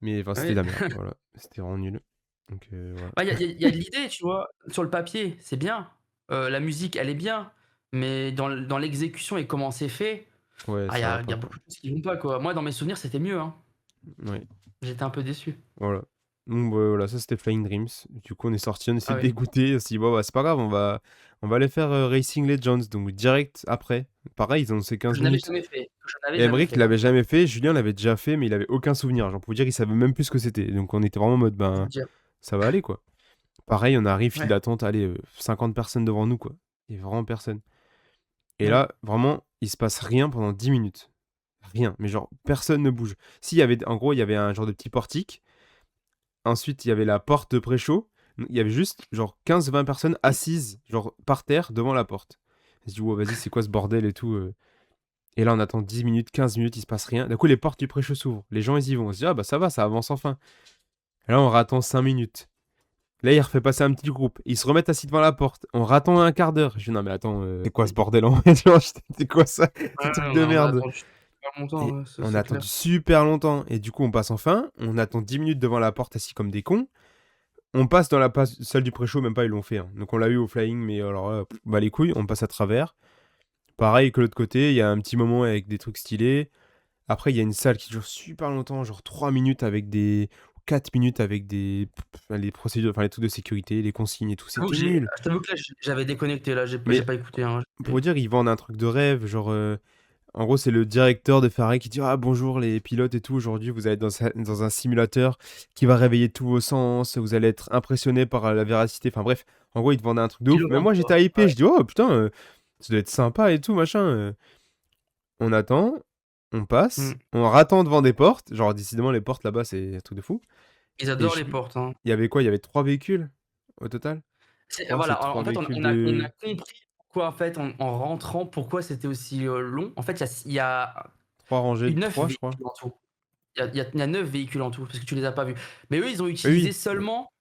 Mais enfin, c'était de oui. la merde, voilà. C'était vraiment nul. Donc voilà. Bah, il y a de l'idée, tu vois? Sur le papier, c'est bien. La musique, elle est bien. Mais dans l'exécution et comment c'est fait, Ouais, ah, ça va il y pas, a quoi. beaucoup de choses qui vont pas, quoi. Moi, dans mes souvenirs, c'était mieux, hein. Ouais, J'étais un peu déçu. voilà. Donc bah, voilà, ça c'était Flying Dreams. Du coup, on est sorti, on Ah essaie de oui. dégoûter. On s'est dit, bon, bah, c'est pas grave, on va aller faire Racing Legends, donc direct après. Pareil, ils ont ces Que 15 je n'avais minutes. jamais fait. Que je n'avais Et jamais Emmerich, il fait, hein. l'avait jamais fait. Julien l'avait déjà fait, mais il avait aucun souvenir. Genre, pour vous dire, il savait même plus ce que c'était. Donc, on était vraiment en mode, Pour ben, te dire. ça va aller, quoi. Pareil, on arrive, file Ouais. d'attente, allez, 50 personnes devant nous, quoi. Il y a vraiment personne. Et Ouais. là, vraiment, il se passe rien pendant 10 minutes. Rien. Mais genre, personne ne bouge. Si, il y avait, en gros, il y avait un genre de petit portique. Ensuite, il y avait la porte de pré-show. Il y avait juste, genre, 15-20 personnes assises, genre, par terre, devant la porte. Je dis, ouais, vas-y, c'est quoi ce bordel et tout. Et là, on attend 10 minutes, 15 minutes, il se passe rien. D'un coup, les portes du pré-show s'ouvrent. Les gens, ils y vont. On se dit, ah bah ça va, ça avance enfin. Et là, on attend 5 minutes. Là, il refait passer un petit groupe. Ils se remettent assis devant la porte. On attend un quart d'heure. Je dis, non, mais attends, c'est quoi ce bordel en fait? Genre, c'est quoi ça? Ce Ouais, truc de on a merde. attendu super longtemps, Et ouais, ça on a c'est attendu clair. super longtemps. Et du coup, on passe enfin. On attend 10 minutes devant la porte, assis comme des cons. On passe dans la salle du pré-show, même pas, ils l'ont fait, hein. Donc, on l'a eu au flying, mais alors, bah les couilles, on passe à travers. Pareil que l'autre côté, il y a un petit moment avec des trucs stylés. Après, il y a une salle qui dure super longtemps, genre 3 minutes avec des... 4 minutes avec des... les procédures, enfin les trucs de sécurité, les consignes et tout, J'avoue que c'était nul. je t'avoue que là, j'avais déconnecté là, j'ai Mais pas écouté, hein. pour vous dire, ils vendent un truc de rêve, genre... en gros, c'est le directeur de Ferrari qui dit: «Ah bonjour les pilotes et tout, aujourd'hui vous allez être dans un simulateur qui va réveiller tous vos sens, vous allez être impressionnés par la véracité». Enfin bref, en gros, ils te vendaient un truc de Ils ouf. le Mais vendent moi, pas. j'étais hypé, Ouais. je dis: «Oh putain, ça doit être sympa et tout, machin». On attend, on passe, Mmh. on rattend devant des portes. Genre, décidément, les portes là-bas, c'est un truc de fou. Ils Et adorent je les sais plus, portes, hein. il y avait quoi? Il y avait 3 véhicules au total? Je crois que c'est Voilà, 3 en fait, véhicules on a de compris pourquoi, en fait, en rentrant, pourquoi c'était aussi, long. En fait, il y a 3 rangées de 9 3, je crois. véhicules en tout. Il y a 9 véhicules en tout, parce que tu les as pas vus. Mais eux, ils ont utilisé Oui, seulement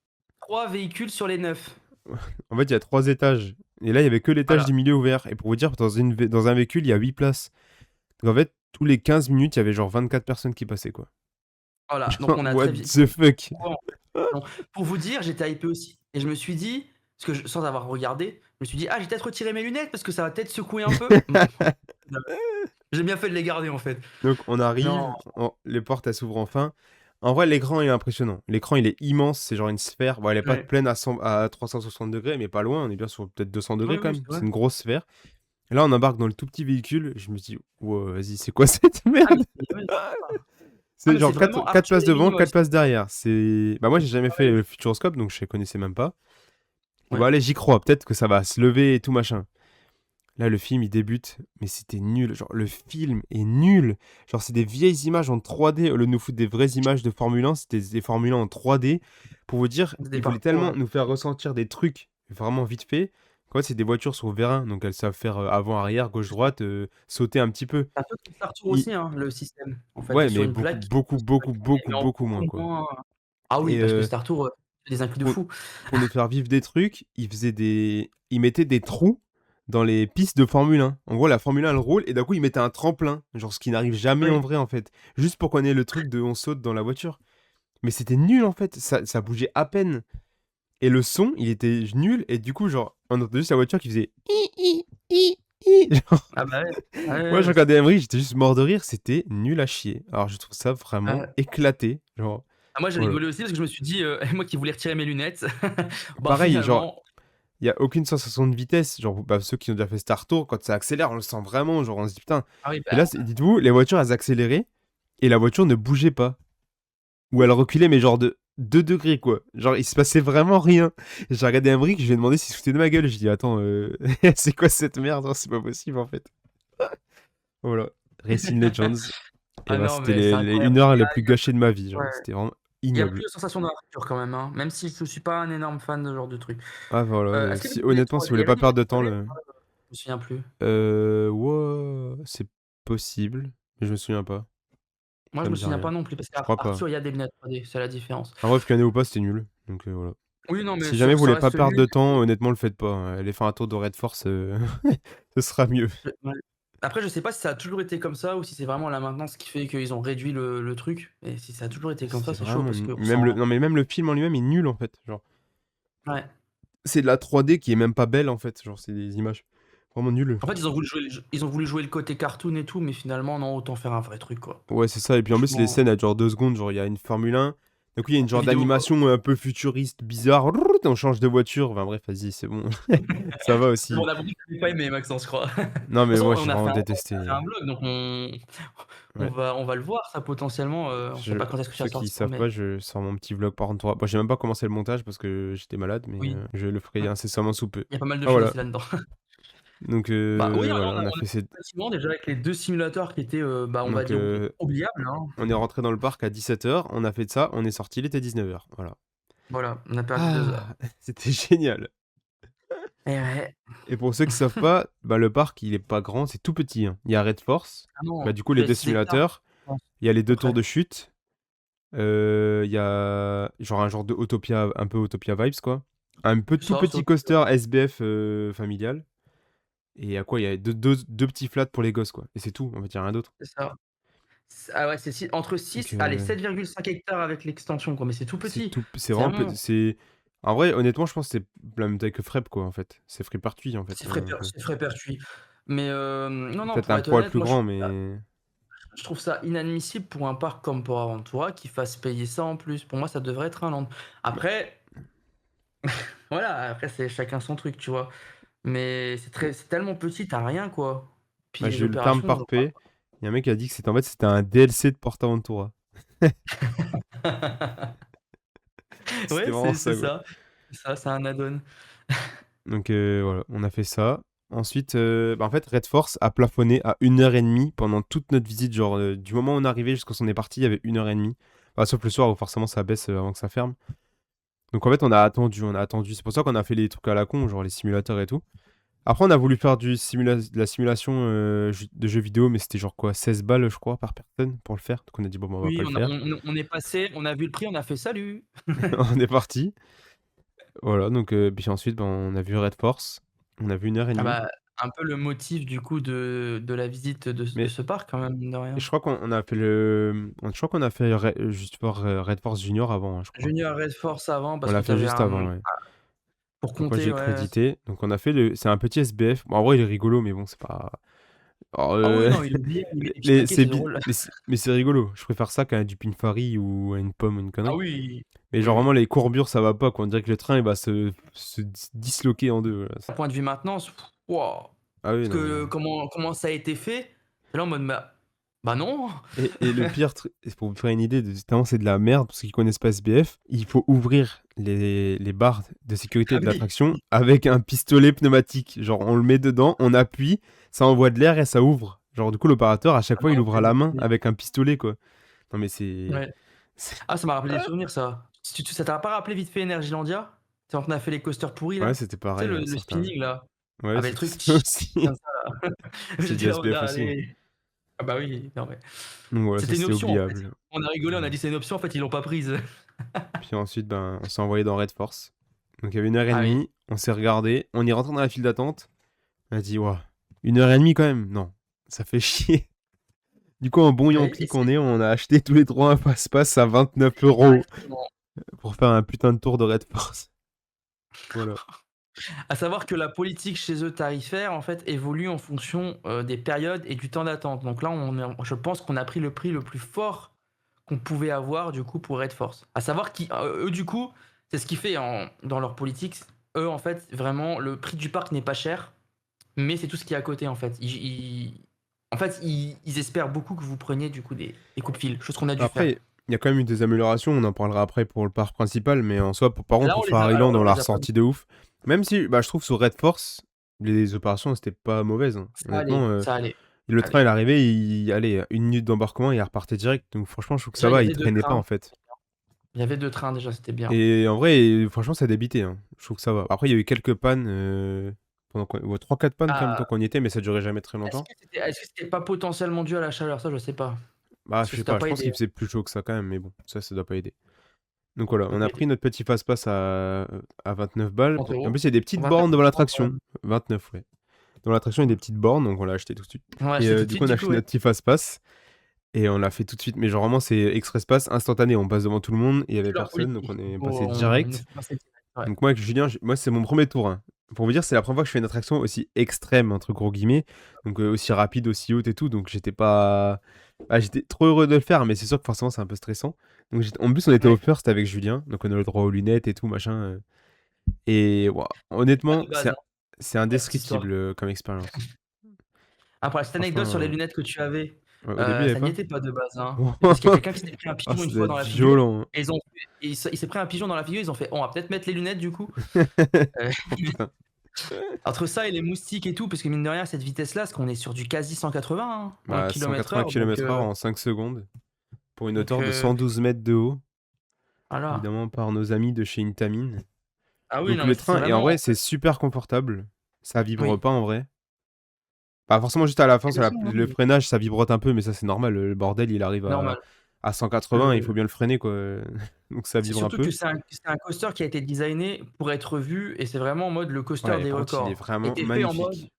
3 véhicules sur les 9. en fait, il y a 3 étages. Et là, il y avait que l'étage Voilà, du milieu ouvert. Et pour vous dire, dans un véhicule, il y a 8 places. Donc en fait, tous les 15 minutes, il y avait genre 24 personnes qui passaient, quoi. voilà. Donc Genre, on a what très vite the fuck? non. Pour vous dire, j'étais hypé aussi et je me suis dit, parce que sans avoir regardé, je me suis dit: «Ah, j'ai peut-être retiré mes lunettes parce que ça va peut-être secouer un peu». J'ai bien fait de les garder, en fait. Donc on Non, arrive, les portes elles s'ouvrent enfin. En vrai, l'écran est impressionnant. L'écran il est immense, c'est genre une sphère. Bon, elle est pas ouais. pleine à 360 degrés, mais pas loin. On est bien sur peut-être 200 Oui, degrés quand oui, même. c'est vrai. C'est une grosse sphère. Et là, on embarque dans le tout petit véhicule. Je me dis, wow, vas-y, c'est quoi cette Ah merde? mais c'est ouais, c'est ça. Ah C'est mais c'est genre vraiment 4 Arthur places et devant, Minnie, ouais, 4 c'est places derrière. C'est... Bah moi, j'ai jamais fait pareil. le Futuroscope, donc je connaissais même pas. Bon, Ouais. bah allez, j'y crois. Peut-être que ça va se lever et tout machin. Là, le film, il débute, mais c'était nul. Genre, le film est nul. Genre, c'est des vieilles images en 3D. Au lieu de nous foutre des vraies images de Formule 1, c'était des Formule 1 en 3D. Pour vous dire, C'est des ils voulaient parcours, tellement ouais. nous faire ressentir des trucs vraiment vite fait. Qu'en fait, c'est des voitures sur vérin. Donc, elles savent faire avant, arrière, gauche, droite, sauter un petit peu. C'est un peu comme Star Tours Et- aussi, hein, le système. En fait, tu Ouais, es sur mais une beaucoup, plaque qui beaucoup, beaucoup, beaucoup, mais en beaucoup moins, beaucoup quoi. moins ah oui, Et parce que Star Tours, c'est des trucs de pour, fou. pour nous faire vivre des trucs, ils mettaient des trous dans les pistes de Formule 1. En gros, la Formule 1, elle roule et d'un coup, ils mettaient un tremplin. Genre, ce qui n'arrive jamais Oui. en vrai, en fait. Juste pour qu'on ait le truc de on saute dans la voiture. Mais c'était nul, en fait. Ça bougeait à peine. Et le son, il était nul. Et du coup, genre, on entendait juste la voiture qui faisait Genre, Ah bah ouais. Ouais, moi, je ouais, regardais Emery, j'étais juste mort de rire. C'était nul à chier. Alors, je trouve ça vraiment ouais. éclaté. Genre, Ah moi j'ai voilà. rigolé aussi parce que je me suis dit, moi qui voulais retirer mes lunettes, bah Pareil, genre, finalement il y a aucune sensation de vitesse. Genre, bah, ceux qui ont déjà fait Star Tour, quand ça accélère, on le sent vraiment. Genre, on se dit putain. ah oui, Et bah là, dites-vous, les voitures, elles accéléraient et la voiture ne bougeait pas. Ou elle reculait, mais genre de 2 degrés, quoi. Genre, il se passait vraiment rien. Et j'ai regardé un brick, je lui ai demandé s'il se foutait de ma gueule. Je dis, attends, c'est quoi cette merde? Genre, c'est pas possible, en fait. Voilà. Racing Legends. Et ah bah, non c'était mais c'est les incroyable. 1 heure les plus gâchées de ma vie. Ouais, Genre, c'était vraiment il y a plus ignoble. de sensation d'aventure quand même, hein, même si je suis pas un énorme fan de ce genre de truc. Ah, voilà. Est-ce que du coup les Honnêtement, 3 si vous il y voulez avait pas des perdre de lunettes temps, 3D ou le. pas? Je me souviens plus. Ouais, c'est possible. Mais je me souviens pas. Moi Ça je me me dit souviens rien. pas non plus parce Je crois pas. qu'Arthur il y a des lunettes 3D, c'est la différence. En vrai, qu'il y en ait ou pas, c'était nul. Donc, voilà. Oui non mais Si jamais vous sur ça voulez pas reste perdre nul. de temps, honnêtement, le faites pas, hein. Allez faire un tour de Red Force, ce sera mieux. Ouais. Après je sais pas si ça a toujours été comme ça ou si c'est vraiment là maintenant ce qui fait qu'ils ont réduit le truc et si ça a toujours été comme ça, C'est c'est chaud vraiment parce nul. qu'on sent Même le... Non, mais même le film en lui-même est nul, en fait. Genre, ouais. c'est de la 3D qui est même pas belle, en fait. Genre, c'est des images vraiment nulles. En fait, ils ont voulu jouer le côté cartoon et tout, mais finalement, non, autant faire un vrai truc, quoi. Ouais, c'est ça. Et puis en plus, les Franchement, scènes, elles genre 2 secondes. Genre, il y a une Formule 1. Du coup, il y a une jeux genre vidéo, quoi. d'animation un peu futuriste, bizarre. On change de voiture. Enfin, bref, vas-y, c'est bon. Ça va C'est bon, aussi. on a compris que tu pas aimé, Maxence, je crois. De Non, toute mais façon, moi, j'ai vraiment on a fait détesté. un vlog, donc Ouais. on va le voir, ça, potentiellement. On sait pas quand est-ce Pour que ça va ceux qui sortir, savent mais pas, je sors mon petit vlog par contre. Bon, j'ai même pas commencé le montage parce que j'étais malade, mais oui, je le ferai ouais. incessamment sous peu. Il y a pas mal de Ah choses voilà. aussi là-dedans. Donc Bah oui, voilà, on a on a fait cette. facilement déjà avec les 2 simulateurs qui étaient, bah, on va Donc dire oubliables, hein. on est rentré dans le parc à 17h, on a fait de ça, on est sorti, il était 19h. Voilà. Voilà, on a perdu 2 heures. Ah, c'était génial. Et ouais. Et pour ceux qui savent pas, bah, le parc, il est pas grand, c'est tout petit, hein. Il y a Red Force, Ah non, bah, du coup, il les y a deux 6 hectares, simulateurs, je pense, il y a les à peu deux tours près. de chute, il y a un genre de Autopia, un peu Autopia vibes, quoi. Un peu C'est tout ça, c'est petit coaster SBF familial. Et à quoi il y a deux petits flats pour les gosses, quoi. Et c'est tout, en fait, il y a rien d'autre. c'est ça. Ah ouais, c'est entre Donc 6 allez 7,5 hectares avec l'extension quoi, mais c'est tout petit. c'est C'est vraiment vraiment c'est en vrai, honnêtement, je pense que c'est la même taille que Frep, quoi, en fait. C'est Fripertuis, en fait, un peu. c'est frais perçu. Mais non, non, Peut-être pour un être poil honnête, plus moi grand, mais je trouve ça inadmissible pour un parc comme Port Aventura qui fasse payer ça en plus. Pour moi, ça devrait être un land. bah Après, voilà, après c'est chacun son truc, tu vois? Mais c'est tellement petit, tu as rien quoi. Puis bah, les j'ai eu le terme opérations, j'en parle parfait. Il y a un mec qui a dit que c'était en fait, c'était un DLC de PortAventura. pas. C'était Ouais, vraiment c'est ça, quoi. ça. C'est ça, c'est un add-on. Donc voilà, on a fait ça. Ensuite, bah, en fait, Red Force a plafonné à 1h30 pendant toute notre visite. Genre, du moment où on est arrivé jusqu'à ce qu'on est parti, il y avait 1h30. Bah, sauf le soir où forcément ça baisse avant que ça ferme. Donc en fait, on a attendu. C'est pour ça qu'on a fait les trucs à la con, genre les simulateurs et tout. Après, on a voulu faire de la simulation de jeux vidéo, mais c'était genre quoi, 16 balles, je crois, par personne pour le faire. Donc on a dit, bon, bah, on va Oui, pas le faire. on est passé, on a vu le prix, on a fait: «Salut!» On est parti. Voilà, donc puis ensuite, ben, on a vu Red Force. On a vu 1h30. Ah bah, un peu le motif du coup de la visite de Mais ce parc quand même, mine de et rien. je crois qu'on a fait je crois qu'on a fait juste voir Red Force Junior avant, hein, je crois. Junior Red Force avant On parce que l'a tu fait avais juste un avant, ouais. pour Donc moi compter, j'ai ouais, crédité. Donc on a fait c'est un petit SBF. Bon, en vrai, il est rigolo, mais bon, c'est pas. Alors, ah oui, non, il est oublié, il met des petits paquets, c'est drôle. mais c'est rigolo. Je préfère ça qu'à du Pinfari ou à une pomme ou une Ah connerie. oui, Mais oui, genre oui. vraiment les courbures ça va pas quoi. On dirait que le train il va se disloquer en deux. Voilà. D'un point de vue maintenance, waouh! Ah oui, Parce non, que mais comment ça a été fait? Tu là en mode: bah non!» et le pire truc pour vous faire une idée de tellement c'est de la merde, pour ceux qui connaissent pas SBF, il faut ouvrir les barres de sécurité Ah de oui, l'attraction avec un pistolet pneumatique. Genre, on le met dedans, on appuie, ça envoie de l'air et ça ouvre. Genre, du coup, l'opérateur, à chaque ah fois, il non, ouvre à c'est la main c'est avec un pistolet, quoi. Non, mais c'est ouais. c'est Ah, ça m'a rappelé des souvenirs ça. Si tu ça t'a pas rappelé vite fait Energylandia? Tu sais, quand on a fait les coasters pourris ouais, là? c'était Tu sais pareil, le certains spinning là? ouais, Avec le c'était truc ça comme aussi. ça là. C'est du J'étais là en mode: SBF aussi. «Allez!» Ah bah oui, non mais Donc voilà, ça, c'était une c'était option en fait. oubliable. On a rigolé, on a Ouais. dit: «C'est une option», en fait ils l'ont pas prise. Puis ensuite, ben, on s'est envoyé dans Red Force. Donc il y avait 1 heure et Ah oui. demie, on s'est regardé, on est rentré dans la file d'attente. On a dit: «Waouh, 1 heure et demie quand même? Non, ça fait chier». Du coup, en bon Ouais Yankee et qu'on c'est est, on a acheté tous les 3 un passe-passe à 29 € exactement. pour faire un putain de tour de Red Force. Voilà. À savoir que la politique chez eux tarifaire, en fait, évolue en fonction, des périodes et du temps d'attente. Donc là, je pense qu'on a pris le prix le plus fort qu'on pouvait avoir, du coup, pour Red Force. À savoir eux, du coup, c'est ce qui fait dans leur politique, eux, en fait, vraiment, le prix du parc n'est pas cher, mais c'est tout ce qui est à côté, en fait. Ils espèrent beaucoup que vous preniez, du coup, des coups de fil, chose qu'on a dû faire. Après, il y a quand même eu des améliorations, on en parlera après pour le parc principal, mais en soi, par contre, Là, pour alors Fairyland, là, on on l'a les a pas ressorti de ouf. Même si, bah, je trouve sur Red Force, les opérations, c'était pas mauvaises, hein. ça allait, Honnêtement, ça allait, le ça train, il allait. arrivait, allez, 1 minute d'embarquement, il repartait direct. Donc franchement, je trouve que ça Déjà, il y va, il avait 2 traînait pas, trains. en fait. Il y avait 2 trains déjà, c'était bien. Et en vrai, franchement, ça débitait, hein. Je trouve que ça va. Après, il y a eu quelques pannes, pendant qu'on ouais, 3-4 pannes quand même, tant Ah, qu'on y était, mais ça durait jamais très longtemps. est-ce que c'était pas potentiellement dû à la chaleur? Ça, je sais pas. Bah, Parce je que sais ça doit pas, je pas pense aider, qu'il hein. faisait plus chaud que ça quand même, mais bon, ça doit pas aider. Donc voilà, Ça doit on pas a pris aider. notre petit passe-passe à 29 balles. 30 En €. plus, il y a des petites 29, bornes c'est devant vachement quand l'attraction. même. 29, ouais. Dans l'attraction, il y a des petites bornes, donc on l'a acheté tout de suite. On va Et acheter tout de du suite, coup, on a du coup, acheté ouais. notre petit passe-passe et on l'a fait tout de suite. Mais genre vraiment, c'est express pass instantané. On passe devant tout le monde, il y avait C'est leur personne, donc politique. on est passé Ils nous direct. font passer direct, ouais. Donc moi, avec Julien, moi, c'est mon premier tour, hein. Pour vous dire, c'est la première fois que je fais une attraction aussi extrême, entre gros guillemets, donc aussi rapide, aussi haute et tout. Donc j'étais pas, ah, j'étais trop heureux de le faire, mais c'est sûr que forcément, c'est un peu stressant. Donc en plus, on était au Ouais. first avec Julien, donc on a le droit aux lunettes et tout machin. Et ouah, Pas honnêtement, de base, hein, c'est pour la petite histoire. indescriptible comme expérience. Pour la petite anecdote sur les Franchement, lunettes que tu avais, ouais, au début, il y avait ça n'y pas. était pas de base, hein. Parce qu'il y a quelqu'un qui s'était pris un Ah, pigeon ça une doit fois être dans la figure violent, hein. et il s'est pris un pigeon dans la figure, ils ont fait: «On va peut-être mettre les lunettes du coup». Heu, Oh putain. entre ça et les moustiques et tout, parce que mine de rien, cette vitesse-là, parce qu'on est sur du quasi 180, hein, en Bah, 180 kilomètres-heure, donc km/h en 5 secondes pour une donc hauteur de 112 mètres de haut, voilà. évidemment par nos amis de chez Intamin. Ah oui, Donc non, mais le c'est train, et en vraiment vrai, c'est super confortable. Ça vibre oui. pas en vrai. Pas forcément juste à la fin, Le son, le oui, freinage, ça vibrote un peu, mais ça c'est normal. Le bordel, il arrive normal. à 180, il faut Le bien le freiner, quoi. Donc ça c'est vibre un surtout que peu. c'est un coaster qui a été designé pour être vu et c'est vraiment en mode le coaster Ouais, et des par contre, il est records. vraiment magnifique.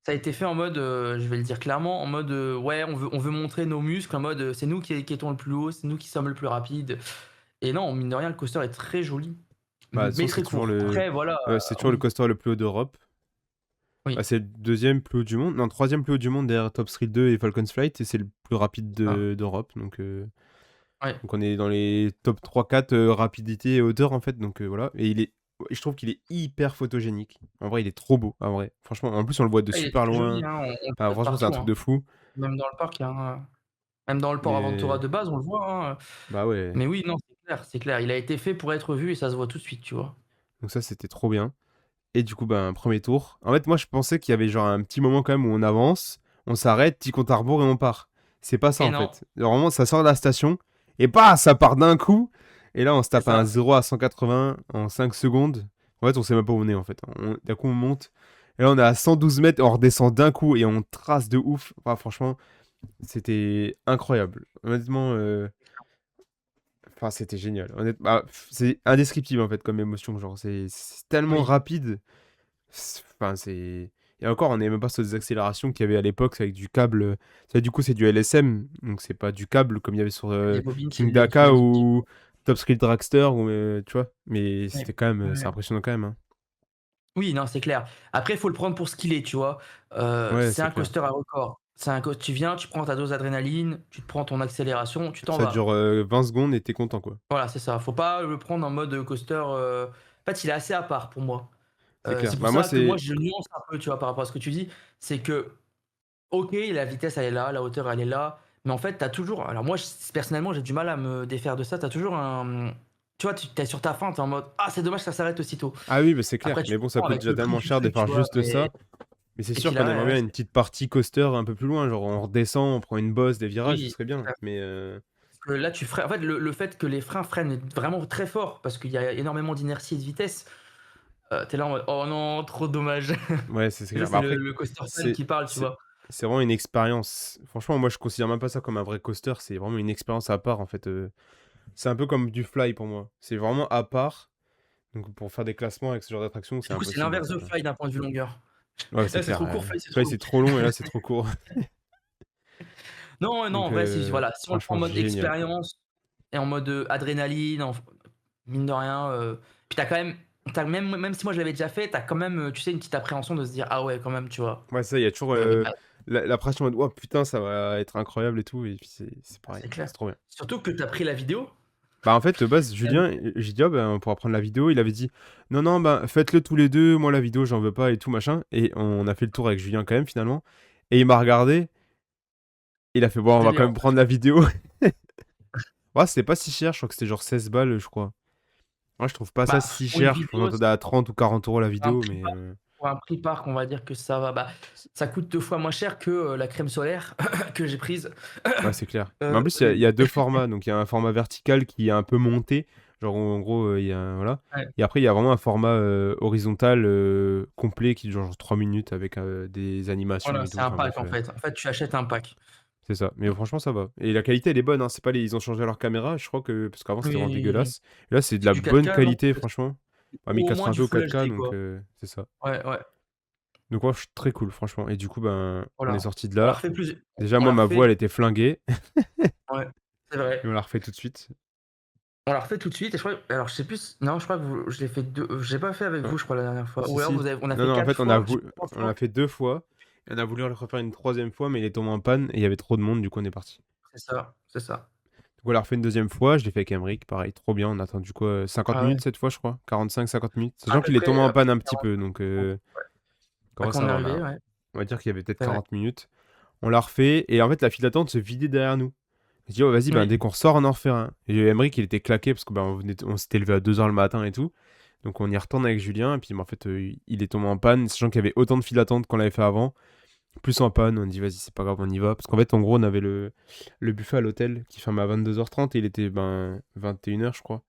Ça a été fait en mode, je vais le dire clairement, en mode, ouais, on veut montrer nos muscles, en mode, c'est nous qui étons le plus haut, c'est nous qui sommes le plus rapide et non, mine de rien, le coaster est très joli, Bah, de toute façon, mais très court. Après voilà, c'est toujours le oui, coaster le plus haut d'Europe. Bah, oui, c'est le deuxième plus haut du monde. Non, troisième plus haut du monde derrière Top Thrill 2 et Falcon's Flight, et c'est le plus rapide c'est ça. d'Europe. Ouais. Donc on est dans les top 3-4 rapidité et hauteur en fait. Donc voilà. Et je trouve qu'il est hyper photogénique. En vrai, il est trop beau. En vrai. Franchement, en plus, on le voit de Ah, il est super très joli, loin. hein, on le Enfin, voit de franchement, c'est un partout, truc hein. de fou. Même dans le parc, il y a un même dans le port Aventura Et de base, on le voit, hein, bah ouais. mais oui, non, c'est clair, il a été fait pour être vu et ça se voit tout de suite, tu vois? Donc ça, c'était trop bien. Et du coup, ben, premier tour. En fait, moi, je pensais qu'il y avait genre un petit moment quand même où on avance, on s'arrête, petit compte à rebours et on part. C'est pas ça Et en non, fait. Normalement, ça sort de la station et bah, ça part d'un coup. Et là, on se c'est tape un ça. 0 à 180 en 5 secondes. En fait, on sait même pas où on est en fait. D'un coup, on monte. Et là, on est à 112 mètres, on redescend d'un coup et on trace de ouf. Enfin, franchement, c'était incroyable. Honnêtement, enfin, c'était génial. Bah, c'est indescriptible en fait comme émotion. Genre, c'est tellement Oui. rapide. Enfin, c'est. Et encore, on n'est même pas sur des accélérations qu'il y avait à l'époque avec du câble. Ça, du coup, c'est du LSM, donc c'est pas du câble comme il y avait sur Les bobines, c'est King Daka l'électronique. ou Top Thrill Dragster, ou, tu vois. Mais Ouais, c'était quand même, c'est ouais. impressionnant quand même, hein. Oui, non, c'est clair. Après, il faut le prendre pour ce qu'il est, tu vois? Ouais, C'est c'est un clair. coaster à record. C'est un coast Tu viens, tu prends ta dose d'adrénaline, tu te prends ton accélération, tu t'en Ça vas. dure 20 secondes et t'es content, quoi. Voilà, c'est ça. Faut pas le prendre en mode, coaster, en fait, il est assez à part pour moi. C'est clair. C'est pour Bah, moi, ça que moi c'est je nuance un peu, tu vois, par rapport à ce que tu dis. C'est que, OK, la vitesse elle est là, la hauteur elle est là, mais en fait tu as toujours alors moi personnellement j'ai du mal à me défaire de ça, tu as toujours tu vois, tu es sur ta fin, tu es en mode: «Ah c'est dommage ça s'arrête aussitôt». ah oui, bah, c'est clair. Après tu Mais bon, ça comprends coûte avec déjà le prix tellement du cher de truc, faire tu vois? juste ça. Mais c'est Et puis sûr qu'on là, aimerait bien ouais, une petite partie coaster un peu plus loin, genre on redescend, on prend une bosse, des virages, ce oui, serait bien. Mais parce que là tu freines en fait le fait que les freins freinent vraiment très fort parce qu'il y a énormément d'inertie et de vitesse, tu es là en mode: «Oh non, trop dommage». ouais, c'est Et ça clair. c'est Bah, le après, le coaster fan c'est qui parle, tu c'est vois? c'est vraiment une expérience. Franchement, moi, je considère même pas ça comme un vrai coaster, c'est vraiment une expérience à part, en fait, c'est un peu comme du fly pour moi. C'est vraiment à part, donc pour faire des classements avec ce genre d'attraction, c'est Du coup, c'est impossible, en l'inverse fait, de hein. Fly d'un point de vue longueur. Ouais, c'est Là, c'est clair, trop court, Fly, c'est trop fly, long. c'est trop long et là, c'est trop court. Non, non, Donc en vrai, c'est voilà, si on le prend franchement en mode génial, quoi. expérience et en mode, adrénaline, mine de rien, puis tu as même si moi je l'avais déjà fait, tu as quand même, tu sais, une petite appréhension de se dire: «Ah ouais, quand même», tu vois? Ouais, ça, il y a toujours, Bah, la pression en mode: «Oh putain, ça va être incroyable et tout» et puis c'est pareil, c'est clair. c'est trop bien. Surtout que tu as pris la vidéo. Bah, en fait, de base, Hem, Julien, j'ai dit: «Ah ben, on pourra prendre la vidéo». Il avait dit: «Non, non, bah, faites-le tous les 2. Moi la vidéo, j'en veux pas et tout machin» et on a fait le tour avec Julien quand même finalement et il m'a regardé, il a fait: «Bon, on c'était va bien quand en même plus. prendre la vidéo». Ouais, c'était pas si cher, je crois que c'était genre 16 balles, je crois. Moi, je trouve pas ça Bah, si pour une cher, je vidéo, m'attendais à 30 ou 40 € la un vidéo prix mais parc pour un prix parc, on va dire que ça va. Bah, ça coûte 2 fois moins cher que, la crème solaire que j'ai prise. ouais, c'est clair. Mais en Heu, plus, il y a 2 formats. Donc, il y a un format vertical qui est un peu monté. Genre, en gros, il y a voilà. ouais, Et après, il y a vraiment un format horizontal complet qui dure genre 3 minutes avec des animations voilà, et tout. c'est un Enfin pack bref, en fait. En fait, tu achètes un pack. c'est ça. Mais franchement, ça va. Et la qualité, elle est bonne, hein. C'est pas ils ont changé leur caméra, je crois que. Parce qu'avant, c'était vraiment Oui, dégueulasse. Et là, c'est de c'est la du bonne 4K, non? qualité, franchement. Pas Ou au moins 1080p du ou Full 4K, HD, donc quoi. c'est ça. Ouais, ouais, Donc, ouais, très cool, franchement. Et du coup, ben, on est voilà. sorti de On l'a là. refait plus Déjà, on moi, l'a ma voix, elle refait était flinguée. ouais, c'est Et vrai. on l'a refait tout de suite. On l'a refait tout de suite et je crois alors je sais plus non, je crois que je l'ai fait 2 je l'ai pas fait avec Hein. vous, je crois, la dernière fois. Si, Ou alors si. on a Non, fait non, en 4 fait, on a fois, j'ai voulu, fait 3 on l'a fois. fait 2 fois et on a voulu le refaire une troisième fois, mais il est tombé en panne et il y avait trop de monde, du coup, on est parti. C'est ça, c'est ça. Donc on l'a refait une deuxième fois, je l'ai fait avec Emric, pareil, trop bien, on a attendu quoi, 50 Ah ouais, minutes cette fois, je crois, 45-50 minutes, sachant qu'il est tombé en à peu panne près un petit 40 peu, donc ouais. Bah, commence quand à on est avoir arrivé, là. ouais, On va dire qu'il y avait peut-être c'est vrai. 40 minutes. On l'a refait et en fait, la file d'attente se vidait derrière nous. Je dis: «Oh vas-y, ben, Oui, dès qu'on ressort, on en refait un» et Emric, il était claqué parce que, ben, on s'était levé à 2 h le matin et tout, donc on y retourne avec Julien et puis, ben, en fait, il est tombé en panne, sachant qu'il y avait autant de files d'attente qu'on l'avait fait avant. Plus en panne, on dit vas-y, c'est pas grave, on y va. Parce qu'en fait, en gros, on avait le buffet à l'hôtel qui fermait à 22h30 et il était ben 21h, je crois.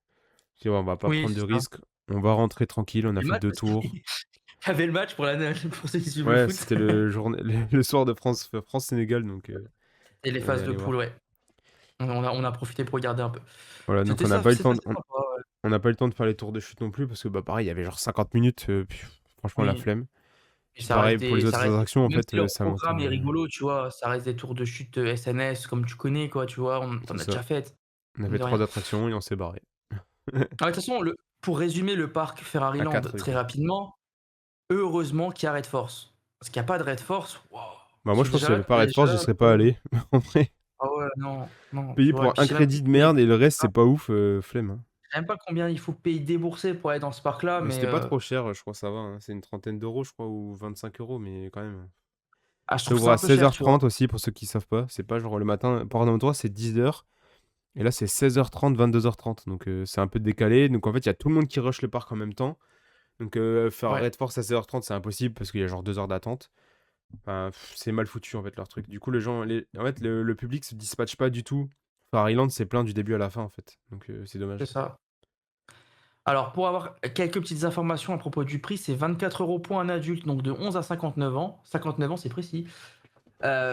Je dis, ouais, on va pas oui, prendre de c'est ça. risques, on va rentrer tranquille, on a Et le fait match deux aussi. tours. Il y avait le match pour pour ceux qui suivent le Ouais, foot c'était le soir de France-Sénégal, donc et les on est phases de allé poule, voir. ouais. On a profité pour regarder un peu. Voilà, donc C'était ça, on c'était assez sympa, ouais. n'a pas eu le temps de faire les tours de chute non plus parce que bah pareil, il y avait genre 50 minutes, franchement la Oui. flemme. Et Puis pareil pour les ça autres reste attractions, en même fait, si leur ça monte. programme est rigolo, tu vois? Ça reste des tours de chute, SNS comme tu connais, quoi, tu vois? On tu C'est as ça. déjà fait, On a mine fait de rien. 3 attractions et on s'est barré. Ah, de toute façon, pour résumer le parc À Ferraryland 4 du très coup. rapidement, heureusement qu'il y a Red Force. Parce qu'il y a pas de Red Force, waouh! Bah moi, Ce je pense qu'il y déjà avait pas Red déjà, Force, j'y serais pas allé. En vrai. ah ouais, non, non, Payer tu vois? Et pour puis un je sais même crédit plus de combien il merde et le reste, faut c'est pas ouf, flemme, hein. je sais même pas combien il faut payer débourser pour aller dans ce parc-là, Mais mais c'était pas trop cher, je crois, ça va, hein. C'est une trentaine d'euros, je crois, ou 25 €, mais quand même. ah, je Ça trouve ouvre ça à un peu cher, tu vois? 16h30 aussi, pour ceux qui savent pas. C'est pas genre le matin. Port Tour, c'est 10h. Et là, c'est 16h30, 22h30. Donc, c'est un peu décalé. Donc, en fait, il y a tout le monde qui rush le parc en même temps. Donc, faire Ouais, Red Force à 16h30, c'est impossible parce qu'il y a genre 2 heures d'attente. Enfin, c'est mal foutu, en fait, leur truc. Du coup, en fait, le public se dispatche pas du tout. Enfin, Island, c'est plein du début à la fin, en fait. Donc, c'est c'est dommage. ça. Alors pour avoir quelques petites informations à propos du prix, c'est 24 € pour un adulte, donc de 11 à 59 ans. 59 ans, c'est précis.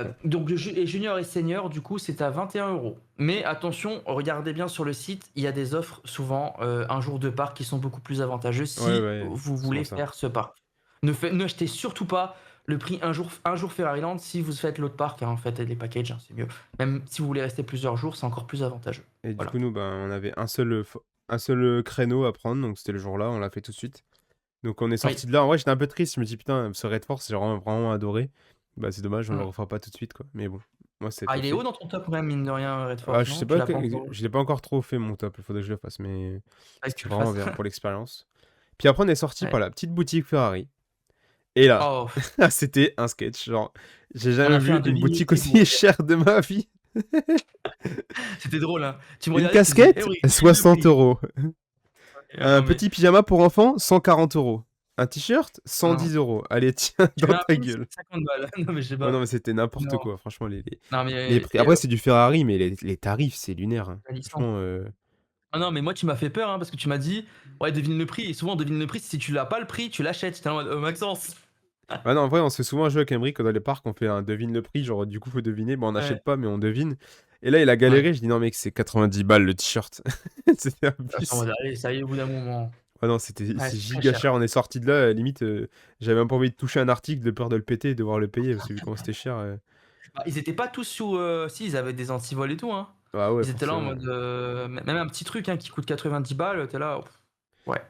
Ouais. Donc et junior et senior, du coup, c'est à 21 €. Mais attention, regardez bien sur le site, il y a des offres souvent, un jour de parc qui sont beaucoup plus avantageux Ouais, si ouais, vous souvent voulez ça. faire ce parc. N'achetez surtout pas le prix un jour Ferraryland si vous faites l'autre parc, hein, faites les packages, hein, c'est mieux. Même si vous voulez rester plusieurs jours, c'est encore plus avantageux. Et du Voilà. coup, nous, ben, on avait un seul créneau à prendre. Donc, c'était le jour-là. On l'a fait tout de suite. Donc on est Oui. sorti de là. En vrai, j'étais un peu triste. Je me dis, putain, ce Red Force, j'ai vraiment, vraiment adoré. Bah, c'est dommage, on le Mmh. refera pas tout de suite, quoi. Mais bon, moi, Ah, c'était il est haut fait. dans ton top quand même, mine de rien, Red Ah, Force, je sais non? Tu pas, l'as pas encore je l'ai pas encore trop fait mon top. Il faudrait que je le fasse. Mais faudrait que tu c'était le vraiment fasses. bien pour l'expérience. Puis après, on est sorti Ouais. par la petite boutique Ferrari. Et là, Oh, c'était un sketch. Genre, j'ai on jamais a fait un vu une boutique deviné-prix pour aussi chère de ma vie. c'était drôle, hein. Tu me Une regardais, tu disais: «Eh casquette, oui, devine le 60 prix». euros. Ah Un non, mais petit pyjama pour enfants, 140 euros. Un t-shirt, non. 110 euros. Allez, tiens, Tu dans veux un ta pins? gueule. 50 balles. Non, mais je sais Ouais, pas. non, mais c'était n'importe Non, quoi, franchement, non, les mais prix. Après, c'est du Ferrari, mais les tarifs, c'est lunaire, hein. la licence. Franchement, Ah non, mais moi, tu m'as fait peur, hein, parce que tu m'as dit: «Ouais, devine le prix» et souvent, devine le prix, si tu l'as pas le prix, tu l'achètes. J'étais en mode: Maxence». ah non, en vrai, on se fait souvent jouer avec Emric dans les parcs, on fait un devine le prix, genre, du coup, faut deviner. Bon, on Ouais, n'achète pas, mais on devine. Et là, il a ouais. galéré, je dis: «Non, mec, c'est 90 balles le t-shirt». C'était J'étais en mode: abusé. «Allez, ça y est, au bout d'un moment». Ah non, Ouais, c'est c'est très giga cher. cher. On est sorti de là, limite, j'avais même pas envie de toucher un article de peur de le péter et devoir le payer parce que vu comment c'était cher, Bah, ils étaient pas tous sous, si, ils avaient des antivols et tout, hein. bah ouais, Ils étaient là en forcément. mode, même un petit truc, hein, qui coûte 90 balles, tu es là: «Ouais,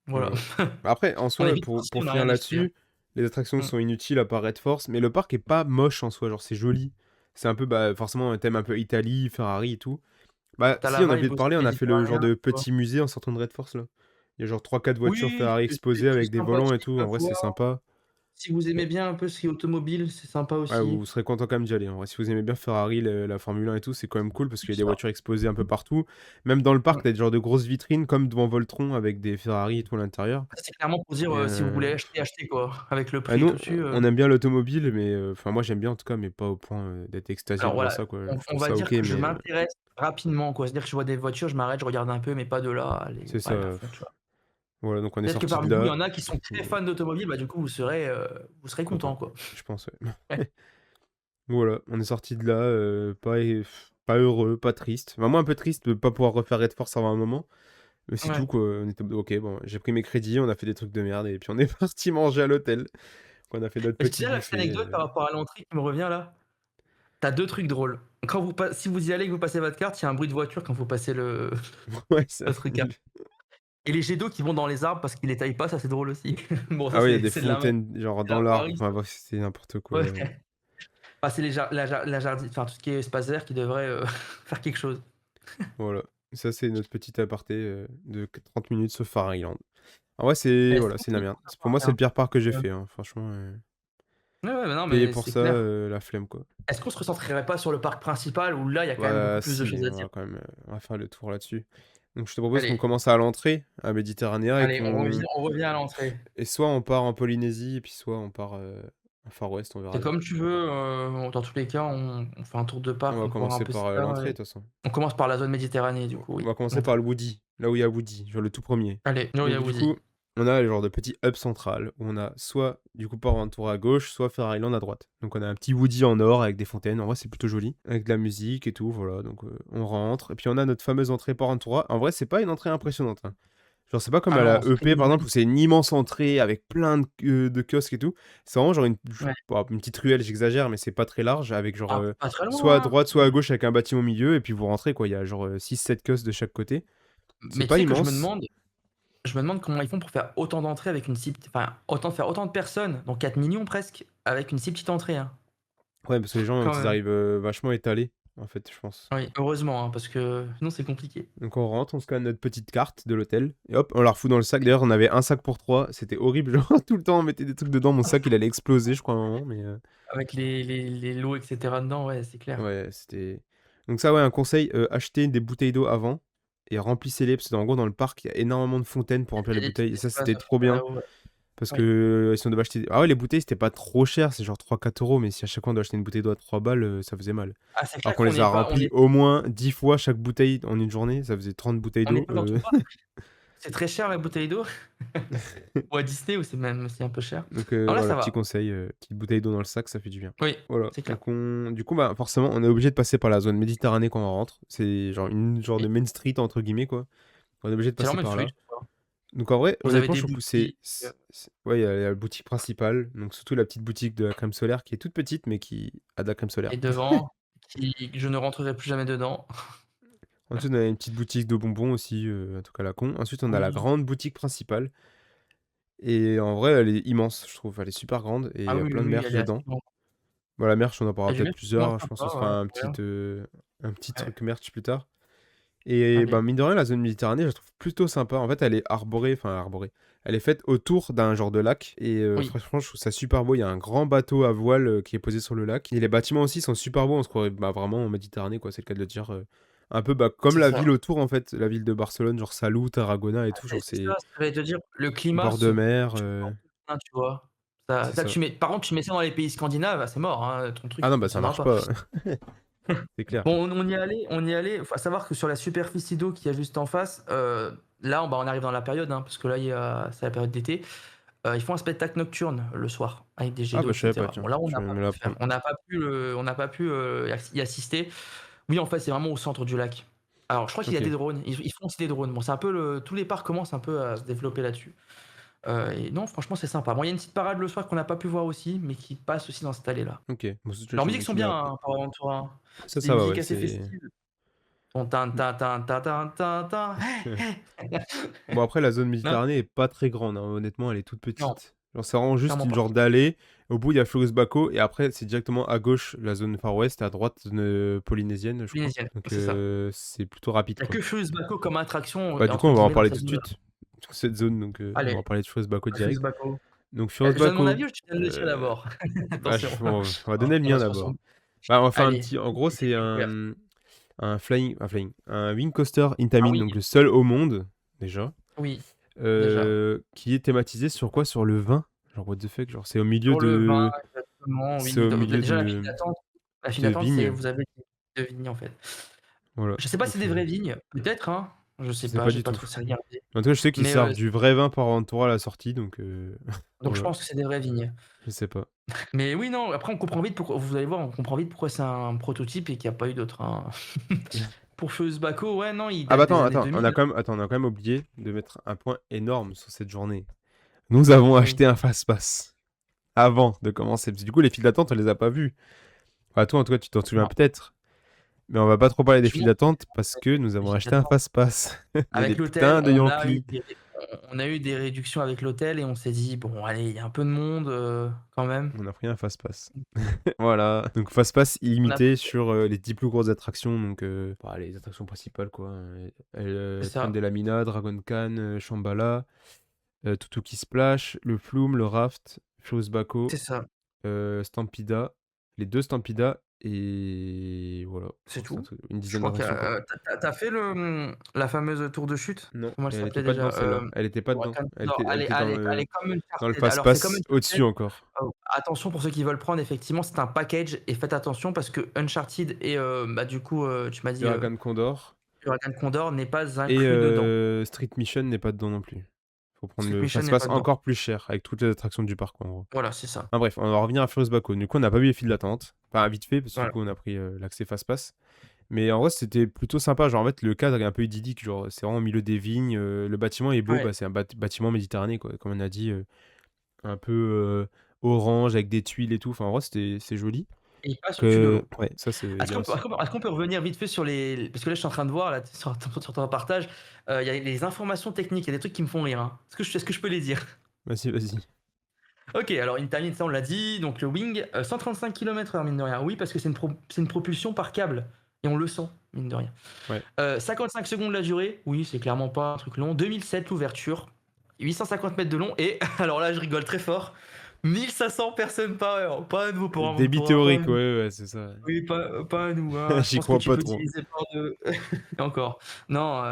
voilà». Ouais. Bah après, en On est soi, vite parti, pour on a finir rien acheté, hein. là-dessus, les attractions Mmh. sont inutiles à part Red Force, mais le parc est pas moche en soi, genre c'est joli. C'est un peu, bah, forcément un thème un peu Italie, Ferrari et tout. Bah Tu as si, la on a oublié vibe de aussi parler, on a fait le genre méditerranéen, de tu vois? petit musée en sortant de Red Force là. Il y a genre trois quatre voitures Oui, Ferrari exposées c'est avec des volants et sympathique tout, à en vrai c'est voir. sympa. Si vous aimez bien un peu ce qui est automobile, c'est sympa Ouais, aussi. vous serez content quand même d'y aller. En vrai, si vous aimez bien Ferrari, la Formule 1 et tout, c'est quand même cool parce qu'il y a C'est des ça. voitures exposées un peu partout. Même dans le parc, Mmh. t'as des genres de grosses vitrines comme devant Voltron avec des Ferrari et tout à l'intérieur. C'est clairement pour dire, Et si vous voulez acheter, achetez quoi. Avec le bah, prix nous, tout dessus, on aime bien l'automobile, mais enfin moi j'aime bien en tout cas, mais pas au point d'être extasié alors devant voilà, ça quoi. Je on trouve va ça dire ok, que je mais m'intéresse rapidement, quoi. C'est-à-dire que je vois des voitures, je m'arrête, je regarde un peu, mais pas de là à aller c'est ça. aller à fond, tu vois? Voilà, donc on est Peut-être que sorti de parmi vous, il y là. en a qui sont Du coup, très fans d'automobile, bah, du coup, vous serez ouais, contents, quoi. je pense, ouais. Ouais, Voilà, on est sorti de là, pas heureux, pas triste. Enfin, moi un peu triste de pas pouvoir refaire Red Force avant un moment. Mais c'est ouais. tout quoi. On était ok, bon, j'ai pris mes crédits, on a fait des trucs de merde et puis on est parti manger à l'hôtel. Donc on a fait notre Et tu petit sais la petite buffet. anecdote par rapport à l'entrée qui me revient là? Tu as 2 trucs drôles. Quand si vous y allez, que vous passez votre carte, il y a un bruit de voiture quand vous passez Ouais, ça. votre carte. Et les jets d'eau qui vont dans les arbres parce qu'ils les taillent pas, ça c'est drôle aussi. Bon ça Ah oui, il y a des c'est de la fontaines, genre c'est à dans l'arbre. Paris Enfin ça. bref, c'est n'importe quoi. Ouais. Bah, c'est les jar la jardi enfin tout ce qui est espace vert qui devrait, faire quelque chose. Voilà. Ça, c'est notre petit aparté de 30 minutes sur Far Island. En vrai, c'est Et voilà, c'est c'est la cool merde. ça Pour moi, paraît, c'est le hein. pire parc que j'ai Ouais. fait, hein. Franchement, Ouais, ouais, bah, non payer mais pour c'est ça, clair. la flemme quoi. Est-ce qu'on se recentrerait pas sur le parc principal où là, il y a quand même beaucoup Bah plus de si, choses à on dire? va quand même on va faire le tour là-dessus. Donc je te propose qu'on Allez, commence à l'entrée, à Méditerranée et allez, qu'on on revient à l'entrée. et soit on part en Polynésie et puis soit on part en Far West, on verra C'est bien. comme tu veux, dans tous les cas, on fait un tour de On parc, va on peut voir un commencer peu ce par qu'il y a l'entrée et de toute façon. on commence par la zone Méditerranée du coup, On oui, va commencer par l'entrée. le Woody, là où il y a Woody, genre le tout premier. Allez, là où il y a Donc du Woody. coup, on a le genre de petit hub central où on a soit du coup Port Ventura à gauche, soit Fire Island à droite. Donc on a un petit Woody en or avec des fontaines, en vrai c'est plutôt joli, avec de la musique et tout, voilà. Donc on rentre et puis on a notre fameuse entrée Port Ventura. En vrai, c'est pas une entrée impressionnante, hein. Genre c'est pas comme Ah à la non, c'est très EP par exemple où minimaliste. c'est une immense entrée avec plein de kiosques et tout. C'est vraiment genre Ouais. bon, une petite ruelle, j'exagère, mais c'est pas très large avec genre Ah, pas très soit à loin, hein. droite, soit à gauche avec un bâtiment au milieu et puis vous rentrez quoi, il y a genre 6-7 kiosques de chaque côté. C'est Mais tu pas sais que immense. je me demande comment ils font pour faire autant d'entrées avec une si enfin, faire autant de personnes, donc 4 millions presque, avec une si petite entrée, hein, Ouais, parce que les gens, quand ils même. arrivent, vachement étalés, en fait, je pense. Oui, heureusement, hein, parce que sinon c'est compliqué. Donc on rentre, on scanne notre petite carte de l'hôtel et hop, on la refout dans le sac. D'ailleurs, on avait un sac pour 3, c'était horrible, genre tout le temps on mettait des trucs dedans, mon sac il allait exploser je crois à un moment, mais Avec les lots et cetera dedans, ouais, c'est clair. ouais, c'était donc ça ouais, un conseil, achetez des bouteilles d'eau avant et remplissez-les parce qu'en gros dans le parc, il y a énormément de fontaines pour remplir les Et des petits bouteilles et ça espaces c'était à trop faire bien là-haut, ouais. parce Oui. que si on devait acheter ah ouais, les bouteilles c'était pas trop cher, c'est genre 3-4 €, mais si à chaque fois on doit acheter une bouteille d'eau à 3 balles, ça faisait mal. Ah, c'est Alors clair qu'on qu'on les n'est a pas remplis au moins 10 fois chaque bouteille en une journée, ça faisait 30 bouteilles on n'est d'eau, pas dans tout parc. C'est très cher la bouteille d'eau ou à Disney où c'est même aussi un peu cher. Donc Non, là voilà, ça petit va. conseil, petite bouteille d'eau dans le sac, ça fait du bien. Oui, Voilà, c'est clair. donc on du coup, bah, forcément, on est obligé de passer par la zone Méditerranée quand on rentre. C'est genre une genre de Oui, «main street» entre guillemets, quoi. On est obligé de c'est leur passer même par fruit, là. je crois. Donc en vrai, Vous avez honnêtement, je des trouve que c'est boutiques, c'est ouais, il y a la boutique principale, donc surtout la petite boutique de la crème solaire qui est toute petite, mais qui a de la crème solaire. et devant, qui je ne rentrerai plus jamais dedans. Ensuite, on a une petite boutique de bonbons aussi, un truc à la con. Ensuite, on a la Oui. grande boutique principale et en vrai, elle est immense, je trouve. Elle est super grande et il Ah y a oui, oui, plein de oui, merch elle est assez dedans. grande. Bah, la merch, on en Il y parlera a du peut-être merch vraiment plusieurs. Je pense sympa, qu'on se ouais, fera ouais. un petit Ouais. truc merch plus tard. Et bah, OK. mine de rien, la zone Méditerranée, je la trouve plutôt sympa. En fait, elle est arborée, enfin arborée. Elle est faite autour d'un genre de lac et Oui, franchement, je trouve ça super beau. Il y a un grand bateau à voile, qui est posé sur le lac et les bâtiments aussi sont super beaux. On se croirait, bah, vraiment en Méditerranée, quoi, c'est le cas de le dire, un peu, bah, comme c'est la ça. ville autour, en fait, la ville de Barcelone, genre Salou, Tarragona et tout, genre C'est ça c'est ce que j'allais te dire. Le climat bord se de mer, change un peu, hein, tu vois? Ça c'est ça ça. tu mets par contre, tu mets ça dans les pays scandinaves, ah, c'est mort, hein, ton truc Ah il non, bah, ça fonctionnera marche pas. pas, c'est clair. Bon, on y est allé, faut savoir que sur la superficie d'eau qu'il y a juste en face, là, bah, on arrive dans la période, hein, parce que là, c'est la période d'été, ils font un spectacle nocturne le soir avec des jets Ah d'eau bah, et je savais pas, cetera. Bon tiens, là, on tu n'a viens de pas me pu le faire, l'apprendre. on n'a pas pu, y assister. Oui, en fait, c'est vraiment au centre du lac. Alors je crois qu'il y a des OK, drones, ils font aussi des drones. Bon, c'est un peu tous les parcs commencent un peu à se développer là-dessus. Et non, franchement, c'est sympa. Bon, il y a une petite parade le soir qu'on n'a pas pu voir aussi, mais qui passe aussi dans cette allée-là. OK. Bon, ça, Leurs musiques sont tu me bien, l'as appris. hein, par Aventura, hein. Ça, C'est des ça va, musiques ouais, assez c'est festives. Ton tin tin tin tin tin tin tin, bon, après, la zone non, Méditerranée est pas très grande, hein, honnêtement, elle est toute non, petite. Genre, c'est vraiment juste clairement une pas. genre d'allée. Au bout, il y a Flores Baco, et après, c'est directement à gauche la zone Far West, et à droite, zone polynésienne, je crois. Polynésienne, Donc, c'est ça. c'est plutôt rapide, Il y a quoi. que Fuse Bako comme attraction, Bah, du coup, entre on va en guillemets, dans parler cette tout de zone-là. suite, sur cette zone, donc, on va en Allez, parler de Flores Baco Fuse direct. Bako. Donc, Flores Je donne mon Baco, avis ou je te donne le tien euh, d'abord? bah, Attention, on va donner le on va mien se d'abord. transformer. Bah, on va faire un Allez, petit. En gros, c'est découverte. un Wing Coaster Ah Intamin, oui, donc le seul au monde, déjà. oui, déjà. Qui est thématisé sur quoi? Sur le vin? Genre what the fuck? Genre Sur le vin, exactement, c'est oui. au Donc, bah, milieu déjà d'une la file de d'attente, c'est vignes, vous avez des vignes, en fait. voilà, Je sais pas si c'est donc des vraies vignes, peut-être, hein? Je je sais sais pas, pas j'ai du pas tout. trop regardé. En tout cas, je sais qu'ils Mais, servent du vrai vin par Aventura à la sortie, donc donc je voilà, pense que c'est des vraies vignes. je sais pas. Mais oui, non, après on comprend vite pourquoi vous allez voir, on comprend vite pourquoi c'est un prototype et qu'il y a pas eu d'autres, hein. Pour Feu Baco, ouais, non, il Ah bah date des années attends, 2000. on a quand même oublié de mettre un point énorme sur cette journée. Nous avons Oui. acheté un fast-pass avant de commencer, parce que du coup, les files d'attente, on les a pas vues. Enfin, toi, en tout cas, tu t'en souviens Non, peut-être, mais on va pas trop parler des files effectivement, d'attente parce que nous les avons files acheté un d'attente. fast-pass. Des Avec l'hôtel, putains de Yankees. on a eu des réductions avec l'hôtel et on s'est dit: «Bon allez, il y a un peu de monde, quand même». On a pris un fast-pass. Voilà, donc fast-pass On a illimité sur, les 10 plus grosses attractions, donc bah, les attractions principales, quoi, c'est Tren ça, de la Mina, Dragon Khan, Shambhala, Tutuki Splash, le Flume, le Raft, Flows c'est Baco, ça, Stampida, les 2 Stampida et voilà, je c'est crois que c'est un tout. truc une Je dizaine crois que, d'attractions, quoi. tu as fait la fameuse tour de chute? Non, Comment elle elle était s'appelait pas dedans déjà? celle-là, elle était pas dedans. Huracan Condor. Elle était Elle est comme dans le Uncharted. Alors c'est comme fast-pass Uncharted. au-dessus encore. Attention pour ceux qui veulent prendre, effectivement, c'est un package et faites attention parce que Uncharted et bah, du coup, tu m'as dit, Huracan Condor. Huracan Condor n'est pas Et inclus dedans. Street Mission n'est pas dedans non plus. Faut prendre Street le Mission n'est fast-pass pas dedans. encore plus cher, avec toutes les attractions du parc, en gros. Voilà, c'est ça. Enfin bref, on va revenir à Furious Baco. Du coup, on n'a pas eu les files d'attente. Enfin, vite fait, parce que du Voilà, coup, on a pris l'accès fast-pass. Mais en vrai, c'était plutôt sympa. Genre, en fait, le cadre est un peu idyllique. Genre, c'est vraiment au milieu des vignes. Le bâtiment est beau. ouais Bah, c'est un bâtiment méditerranéen, quoi. Comme on a dit, un peu orange, avec des tuiles et tout. Enfin, en vrai, c'est joli. et il passe au-dessus de Que l'eau. ouais, ça, c'est Est-ce bien qu'on peut aussi. est-ce qu'on peut est-ce qu'on peut revenir vite fait sur les parce que là, je suis en train de voir là sur ton partage, il y a les informations techniques, il y a des trucs qui me font rire, hein. Est-ce que je peux les dire? Vas-y, vas-y. OK, alors Intamin, ça on l'a dit, donc le wing, 135 km/h mine de rien. Oui, parce que c'est une propulsion par câble et on le sent, mine de rien. Ouais. 55 secondes la durée, oui, c'est clairement pas un truc long. 2007 l'ouverture, 850 mètres de long et alors là, je rigole très fort, 1 500 personnes par heure. Pas à nous pour Débit Aventura, pas à théorique, nous. ouais, c'est ça. Oui, pas à nous, hein. Je J'y pense que crois tu pas peux trop. diviser par 2 et encore. Non,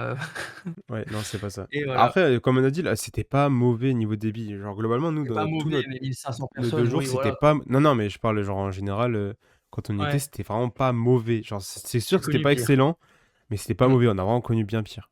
Ouais, non, c'est pas ça. et voilà. Après, comme on a dit, là, c'était pas mauvais niveau débit. Genre, globalement, nous, C'est pas dans tout mauvais, notre mais 1 500 nos 2 personnes, jours, oui, c'était voilà, pas non, non, mais je parle, genre, en général, quand on y était, ouais, c'était vraiment pas mauvais. Genre, c'est sûr j'ai que c'était connu pas pire. excellent, mais c'était pas Mmh. mauvais. On a vraiment connu bien pire.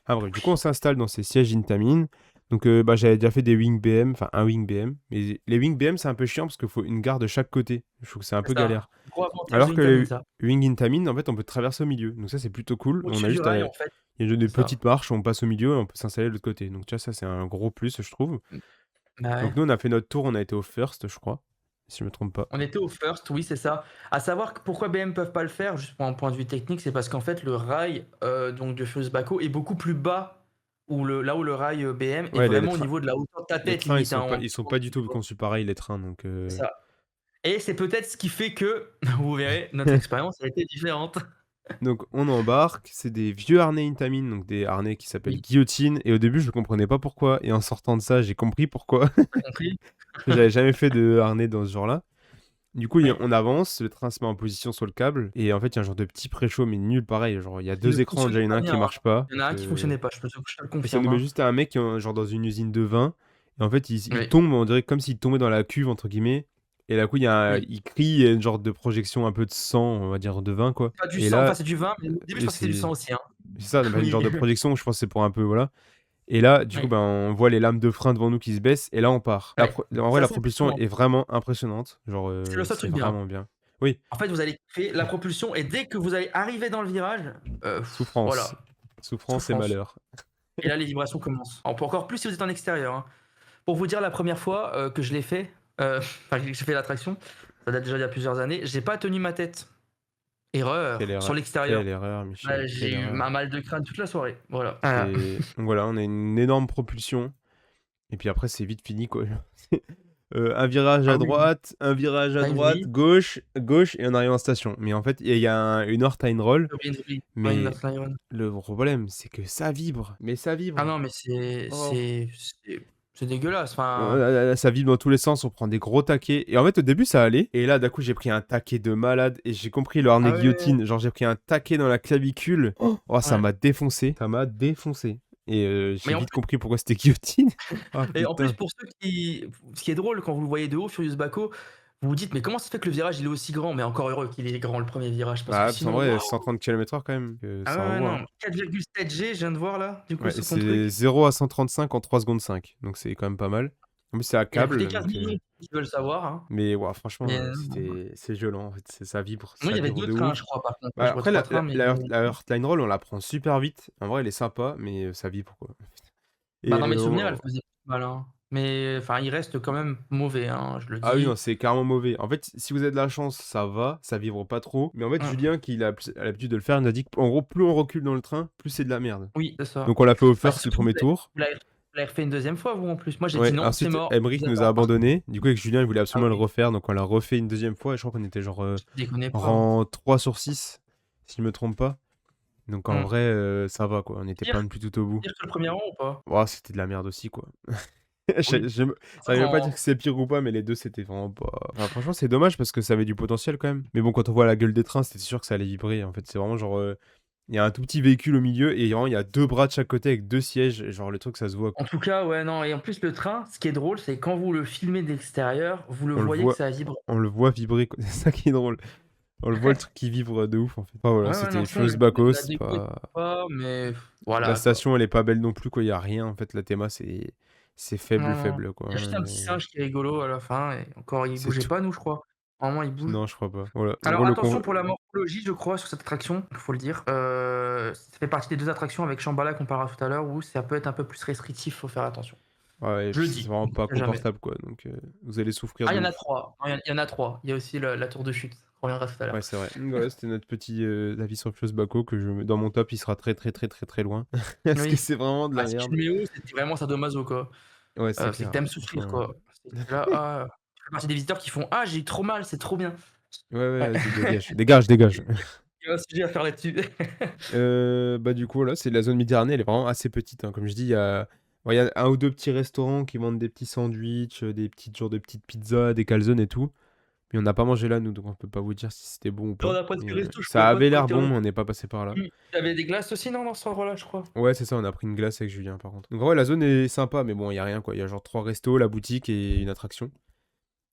Ah bref, du coup, on Oui, s'installe dans ces sièges Intamin. Donc, bah, j'avais déjà fait des Wing BM, enfin, un Wing BM. Mais les Wing BM, c'est un peu chiant parce qu'il faut une gare de chaque côté. Je trouve que c'est un peu c'est ça. galère. Gros avantage de Alors que Intamin, les ça. Wing Intamin, en fait, on peut traverser au milieu. Donc ça, c'est plutôt cool. On Au-dessus a du juste à rail, il en fait, y a des c'est ça. petites marches, on passe au milieu et on peut s'installer de l'autre côté. Donc tu vois, ça, c'est un gros plus, je trouve. Mmh, bah, ouais. Donc nous, on a fait notre tour, on a été au first, je crois, si je me trompe pas. On était au first, oui, c'est ça. À savoir que pourquoi BM peuvent pas le faire, juste pour un point de vue technique, c'est parce qu'en fait, le rail, donc de Fos-Baco est beaucoup plus bas là où le rail, BM est Ouais, vraiment au niveau de la hauteur de ta les tête trains, limite, hein, ils sont en pas du dessous, tu tout vois? conçus pareil, les trains. Donc C'est ça et c'est peut-être ce qui fait que, vous verrez, notre expérience a été différente. Donc on embarque, c'est des vieux harnais Intamin, donc des harnais qui s'appellent Oui, guillotine et au début je comprenais pas pourquoi et en sortant de ça, j'ai compris pourquoi. tu compris? J'avais jamais fait de harnais dans ce genre-là. Du coup, Ouais. on avance, le train se met en position sur le câble et en fait, il y a un genre de petit préchaud mais nul pareil, genre il y a Qui ne 2 écrans, déjà fonctionnait il y en a pas un bien, qui hein. marche pas, Il y en a un qui fonctionnait pas, je te le ça confirme, nous met hein. juste à un mec qui est genre dans une usine de vin et en fait, il Oui, tombe, on dirait comme s'il tombait dans la «cuve» entre guillemets et là, coup, oui. il crie, il y a une genre de projection un peu de sang, on va dire de vin quoi Pas du et sang, enfin là, c'est du vin, mais au début je et pensais que c'était du sang c'est aussi, hein. ça, bah, une Oui. genre de projection, je pense que c'est pour un peu voilà et là, du coup, Oui, ben, on voit les lames de frein devant nous qui se baissent et là, on part. ouais. En vrai, C'est la assez propulsion impressionnant. est vraiment impressionnante, genre, C'est le seul c'est truc bien. vraiment bien. Oui, En fait, vous allez kiffer la propulsion et dès que vous allez arriver dans le virage, souffrance. voilà, Souffrance et souffrance. malheur. Et là, les vibrations commencent. Encore plus si vous êtes en extérieur, hein. Pour vous dire la première fois, que je l'ai fait, enfin que j'ai fait l'attraction, ça date déjà d'il y a plusieurs années, j'ai pas tenu ma tête. Erreur, sur l'extérieur. Quelle erreur, Michel, Ouais, j'ai quelle eu un erreur. mal de crâne toute la soirée, voilà. C'est donc voilà, on a une énorme propulsion et puis après, c'est vite fini, quoi. Un virage Ah à oui, oui. droite, un virage à Tu une droite, vrille, gauche, gauche et on arrive en station. Mais en fait, il y a une heure time roll, une vrille, ouais, une mais Versailles Iron. le problème, c'est que ça vibre, mais ça Ah vibre. non, mais c'est Oh! c'est c'est c'est dégueulasse, enfin, Ça vibre dans tous les sens, on prend des gros taquets. Et en fait, au début, ça allait. Et là, d'un coup, j'ai pris un taquet de malade. Et j'ai compris le harnais ah ouais, guillotine. Genre, j'ai pris un taquet dans la clavicule. Oh, ça ouais. m'a défoncé. Ça m'a défoncé. Et j'ai Mais en vite plus compris pourquoi c'était guillotine. Ah et en plus putain. pour ceux qui ce qui est drôle quand vous le voyez de haut, Furious Baco, vous vous dites: «Mais comment ça se fait que le virage il est aussi grand?» Mais encore heureux qu'il est grand le premier virage parce que Bah, parce qu'en sinon, vrai, waouh! 130 km/h quand même. Ah Ça ouais, ouais, envoie, hein. non, 4,7 G, je viens de voir là, du coup Ouais, et sur ton c'est truc. 0 à 135 en 3 secondes 5. Donc c'est quand même pas mal. En plus, c'est à Il a coûté câble. 15 Donc, 000 €, si tu veux le savoir, hein. mais ouais, franchement, Mais c'est violent. En fait, non, il y ça avait vibre 2 de trains, je ouf. crois, par contre. Moi, Bah, je vois après 3 trains, mais la Heartline Roll, on la prend super vite. En vrai, elle est sympa, mais ça vibre, quoi. bah, Et dans mes souvenirs, elle faisait mal, hein. Mais enfin, il reste quand même mauvais, hein, je le ah oui, non, dis. c'est carrément mauvais. En fait, si vous avez de la chance, ça va, ça vibre pas trop. Mais en fait, Mmh. Julien, a l'habitude de le faire, il nous a dit qu'en gros, plus on recule dans le train, plus c'est de la merde. Oui, c'est ça. Donc on l'a fait au Bah, first le surtout vous premier tour. l'avez refait une 2e fois, vous, en plus. Moi, j'ai dit: Ouais, «Non, c'est ensuite, mort, Emmerich vous êtes nous en a retard». abandonnés. Du coup, avec Julien, il voulait Ah absolument le oui, refaire. Donc on l'a refait une deuxième fois. Et je crois qu'on était genre déconnez pas, hein. rang 3 sur 6, si je me trompe pas. Donc en Mmh. vrai, ça va, quoi. On n'était pas Pire non plus tout au bout. pire que le 1er rang ou pas? Oh, c'était de la merde aussi, quoi. Oui. J'arrive même pas à dire Vraiment, que c'est pire ou pas, mais les 2 c'était vraiment pas enfin, franchement, c'est dommage parce que ça avait du potentiel quand même. Mais bon, quand on voit la gueule des trains, c'était sûr que ça allait vibrer. En fait, c'est vraiment genre, il y a un tout petit véhicule au milieu et vraiment, il y a 2 bras de chaque côté avec 2 sièges et genre le truc, ça se voit, en quoi. tout cas, ouais, non et en plus, le train, ce qui est drôle, c'est quand vous le filmez de l'extérieur, vous le On le voyez que voit ça vibre. on le voit vibrer, quoi. C'est ça qui est drôle. On le voit le truc qui vibre, de ouf, en fait. Enfin voilà, Ouais, ouais, non, c'était sinon Furious Baco, la c'est déco est pas sympa, mais la voilà, quoi. station, elle est pas belle non plus, quoi. Il y a rien, en fait, la théma, c'est faible, Non, non. faible, quoi, Il y a juste un hein, petit singe qui est rigolo à la fin et encore il c'est bougeait tout. pas nous, je crois. Normalement il bouge. Non, je crois pas. Voilà. En Alors gros, attention pour la morphologie, je crois, sur cette attraction, il faut le dire. Ça fait partie des 2 attractions avec Shambhala qu'on parlera tout à l'heure où ça peut être un peu plus restrictif, faut faire attention. ouais et Je le puis c'est dis, vraiment on pas sait jamais. confortable, quoi, donc vous allez souffrir Ah, il de y en a ouf. 3. Non, il y en a 3. Il y a aussi le la tour de chute, on reviendra tout à l'heure. Ouais, c'est vrai. Donc voilà, c'était notre petit, avis sur Furious Baco que je mets dans mon top, il sera très, très, très, très, très loin parce que Oui. c'est vraiment de Bah, la si tu merde. le mets haut, c'est vraiment sadomaso, quoi. Ouais, c'est C'est que clair, tu aimes souffrir, franchement, quoi. C'est que tu es là: «Ah», tu fais partie des visiteurs qui font: «Ah, j'ai eu trop mal, c'est trop bien». ouais, ouais, Ouais. vas-y, dégage, dégage, dégage. Il y a un sujet à faire là-dessus. Bah, du coup, voilà, c'est la zone Méditerranée, elle est vraiment assez petite, hein. Comme je dis, il y a 1 ou 2 petits restaurants qui vendent des petits sandwichs, des petites genre de petites pizzas, des calzones et tout. Mais on n'a pas mangé là, nous, donc on peut pas vous dire si c'était bon ou On pas. a presque Mais, resto, je ça pouvais pas avait trop l'air être bon, heureux. mais on n'est pas passé par là. Il y avait des glaces aussi, non, dans cet endroit-là, je crois? Ouais, c'est ça, on a pris une glace avec Julien, par contre. Donc en vrai, la zone est sympa, mais bon, il y a rien, quoi. Il y a genre 3 restos, la boutique et une attraction.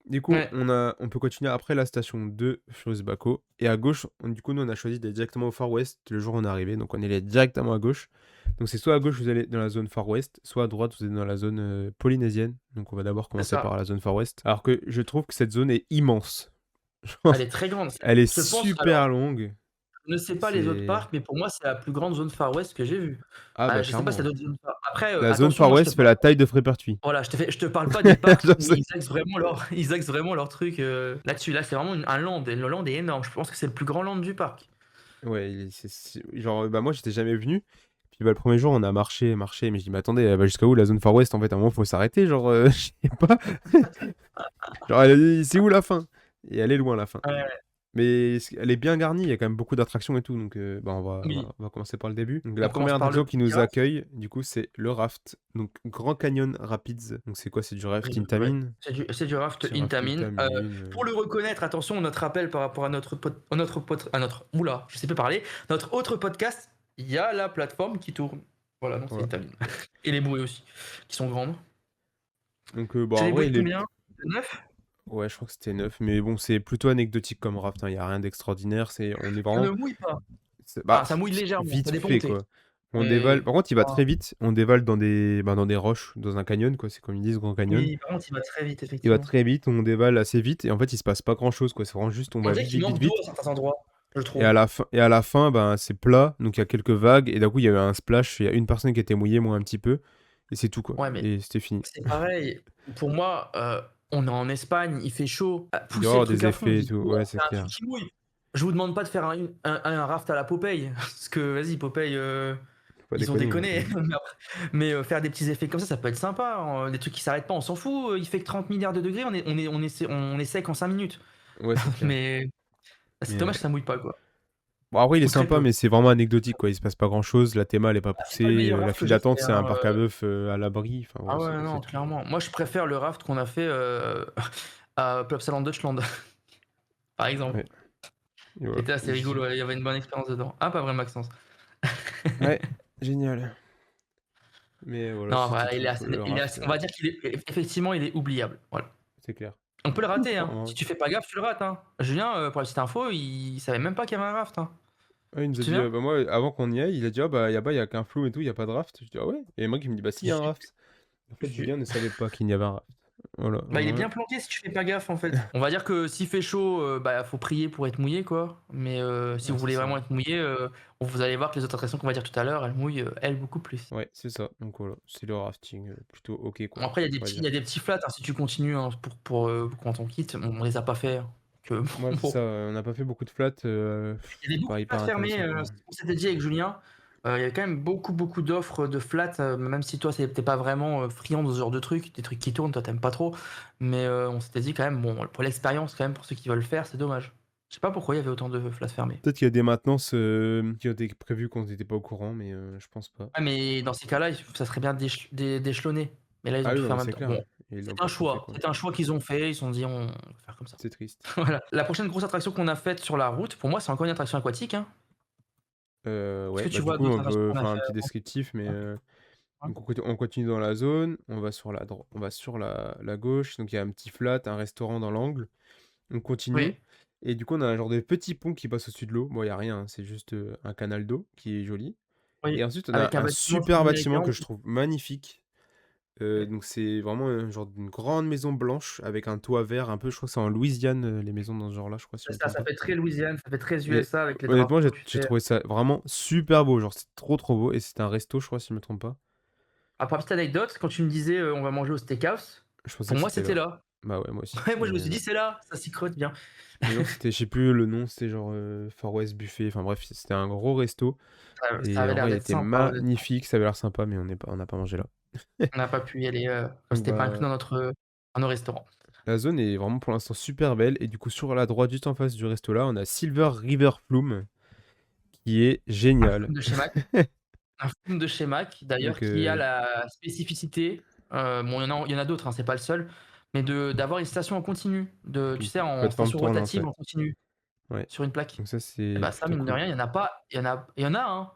Du coup, Ouais, on peut continuer après la station de Furious Baco. Et à gauche, du coup, nous, on a choisi d'aller directement au Far West le jour où on est arrivé. Donc, on est allé directement à gauche. Donc, c'est soit à gauche, vous allez dans la zone Far West, soit à droite, vous êtes dans la zone polynésienne. Donc, on va d'abord c'est commencer ça. par la zone Far West. Alors que je trouve que cette zone est immense. Elle Genre, est très grande. elle est Je pense alors, super longue. je ne sais pas les autres C'est. parcs, mais pour moi, c'est la plus grande zone Far West que j'ai vue. Ah, bah, Je sais pas s'il y clairement. a d'autres zones Far après, La zone attention, Far moi, je te West fait parle la taille de Frépertuis. voilà, je te parle pas des parcs Je où sais. ils axent vraiment leur truc, là-dessus. Là, c'est vraiment un land et le land est énorme. Je pense que c'est le plus grand land du parc. Ouais, genre, bah, moi, j'étais jamais venu. Puis bah, le premier jour, on a marché, marché, mais je dis, mais attendez, elle va jusqu'à où la zone Far West? En fait, à un moment, faut s'arrêter, genre, je sais pas. Genre, c'est où la fin? Et elle est loin, la fin. Ouais. Mais elle est bien garnie, il y a quand même beaucoup d'attractions et tout, donc bah, Oui, on va commencer par le début. Donc la on commence première par attraction le qui nous pirate. accueille, du coup, c'est le raft. Donc Grand Canyon Rapids. Donc c'est quoi? C'est du raft Ouais, Intamin? c'est du raft Petit raft Intamin. Intamin. Pour le reconnaître, attention, notre rappel par rapport à notre oula, je sais plus parler, notre autre podcast, il y a la plateforme qui tourne. Voilà, donc c'est Voilà. Intamin. Et les bouées aussi, qui sont grandes. Donc bon, C'est en des bouées vrai, de combien? De 9? ouais, je crois que c'était 9, mais bon, c'est plutôt anecdotique comme raft, hein, il y a rien d'extraordinaire, on est Ça ne vraiment mouille pas. bah, Enfin, ça mouille légèrement, ça vite dépend où fait, tu es. quoi. On dévale Mais par contre, il va ah, très vite, on dévale dans des roches, dans un canyon, quoi, c'est comme ils disent, Grand Canyon. oui, par contre, il va très vite, Il va effectivement. très vite, on dévale assez vite et en fait, il se passe pas grand-chose, quoi, c'est vraiment juste on On va dirait vite, qu'il vite, vite, manque d'eau vite à certains endroits, je et trouve. à la fin, ben, c'est plat, donc il y a quelques vagues et d'un coup, il y a eu un splash, il y a une personne qui était mouillée, moi un petit peu et c'est tout, quoi Ouais, mais et c'était fini. c'est pareil. Pour moi, on est en Espagne, il fait chaud, Il doit y poussez le avoir truc des à fond, effets et du tout, coup, ouais, c'est c'est un truc clair. qui mouille. Je vous demande pas de faire un raft à la Popeye, parce que vas-y Popeye, Faut pas ils ont déconner, déconné. Mais faire des petits effets comme ça peut être sympa, hein, des trucs qui s'arrêtent pas, on s'en fout, il fait que 30 milliards de degrés, on est sec en 5 minutes. Ouais, c'est clair, Mais c'est mais dommage que ça mouille pas, quoi, bon, après, il est ou très sympa, peu. mais c'est vraiment anecdotique, quoi. Il se passe pas grand-chose. La théma, elle est pas Ah, c'est pas le poussée. meilleur La raft que file j'ai d'attente, fait, c'est hein, un parc à bœuf à l'abri. Enfin, ah bon, ouais, c'est non, tout. clairement. Moi, je préfère le raft qu'on a fait, à Plopsaland Deutschland, par exemple. Ouais, et Qui voilà. était assez rigolo, ouais, il y avait une bonne expérience dedans. Ah, pas vrai, Maxence. Ouais, génial. Mais voilà, Non, c'était voilà, tout pour le raft. on va dire qu'il est, effectivement, il est oubliable. Voilà. C'est clair. On peut le rater, hein. Enfin, Si tu fais pas gaffe, tu le rates, hein. Julien, pour la petite info, il savait même pas qu'il y avait un raft, hein. ouais, il Tu nous a te dit, souviens? bah, moi, avant qu'on y aille, il a dit, ah, bah, y a qu'un flou et tout, il y a pas de raft. Je dis, ah ouais? Et moi qui me dit, bah, si, il y a un Si, raft. En fait, si. Julien ne savait pas qu'il y avait un raft. Voilà. Bah, il est Ouais. bien planqué si tu fais pas gaffe, en fait. On va dire que s'il fait chaud, bah, faut prier pour être mouillé, quoi. Mais si Ouais, vous c'est voulez ça. vraiment être mouillé, vous allez voir que les autres attractions qu'on va dire tout à l'heure, elles mouillent, elles, beaucoup plus. Ouais, c'est ça. Donc voilà, c'est le rafting plutôt ok, Bon, quoi, après, on va il dire. y a des petits flats, hein, si tu continues, hein, quand on quitte. On les a pas fait, hein, que Ouais, c'est ça, bon. on n'a pas fait beaucoup de flats. Il y avait beaucoup Pas de flats hyper fermés, intéressant, quoi. c'est ce qu'on s'était dit avec Julien. Il y avait quand même beaucoup d'offres de flats, même si toi, tu pas vraiment, friand de ce genre de trucs, des trucs qui tournent, toi, tu aimes pas trop. Mais on s'était dit quand même, bon, pour l'expérience, quand même, pour ceux qui veulent le faire, c'est dommage. Je sais pas pourquoi il y avait autant de flats fermés. Peut-être qu'il y a des maintenances qui ont été prévues qu'on n'était pas au courant, mais je pense pas. Ouais, mais dans ces cas-là, ça serait bien d'échelonner. Mais là, ils ont Ah oui, tout non, fait en mais même c'est temps. clair, Bon, hein. Et ils l'ont pas tout fait, quoi. c'est un choix qu'ils ont fait, ils se sont dit: «On va faire comme ça». C'est triste. Voilà. La prochaine grosse attraction qu'on a faite sur la route, pour moi, c'est encore une attraction aquatique, hein. Est-ce Ouais, que bah tu du vois coup, d'autres on attractions peut qu'on a faire fait un petit avant? descriptif, mais Ouais. donc on continue dans la zone, on va sur la gauche, donc il y a un petit flat, un restaurant dans l'angle. On continue, Oui, et du coup, on a un genre de petit pont qui passe au-dessus de l'eau. Bon, il y a rien, hein, c'est juste un canal d'eau qui est joli. oui, Et ensuite, on a avec un un bâtiment super style bâtiment américain. que je trouve magnifique. Oui. Donc c'est vraiment un genre d'une grande maison blanche avec un toit vert un peu, je crois que c'est en Louisiane, les maisons dans ce genre-là, je crois, si je C'est me ça, trompe ça pas. fait très Louisiane, ça fait très Et USA avec les honnêtement, drapeaux, tu j'ai sais. trouvé ça vraiment super beau, genre c'est trop trop beau, et c'était un resto, je crois, si je me trompe pas. Ah, pour la petite anecdote, quand tu me disais, «On va manger au steakhouse», Je pensais pour que moi, c'était c'était là. là. Bah ouais, moi aussi. Ouais, moi, je me suis dit: «C'est là, ça s'y crotte bien». Mais non, c'était, je sais plus le nom, c'était genre Far West Buffet, enfin bref, c'était un gros resto, Ça et avait en l'air vrai, il d'être était sympa, honnêtement. magnifique, ça avait l'air sympa, mais on n'a pas mangé là. On n'a pas pu y aller, comme Donc c'était pas inclus bah, dans nos restaurants. la zone est vraiment pour l'instant super belle, et du coup, sur la droite, juste en face du resto là, on a Silver River Flume, qui est Un génial. film de chez Mac. Un film de chez Mac, d'ailleurs, Donc, qui a la spécificité, bon, il y en a d'autres, hein, c'est pas le seul, mais d'avoir une station en continu, avec tu une sais, en plateforme station tournante, rotative ouais. en continu, Ouais. sur une plaque. Donc ça, Et c'est bah, ça, plutôt mine de cool. rien, il y en a pas, il y en a, hein.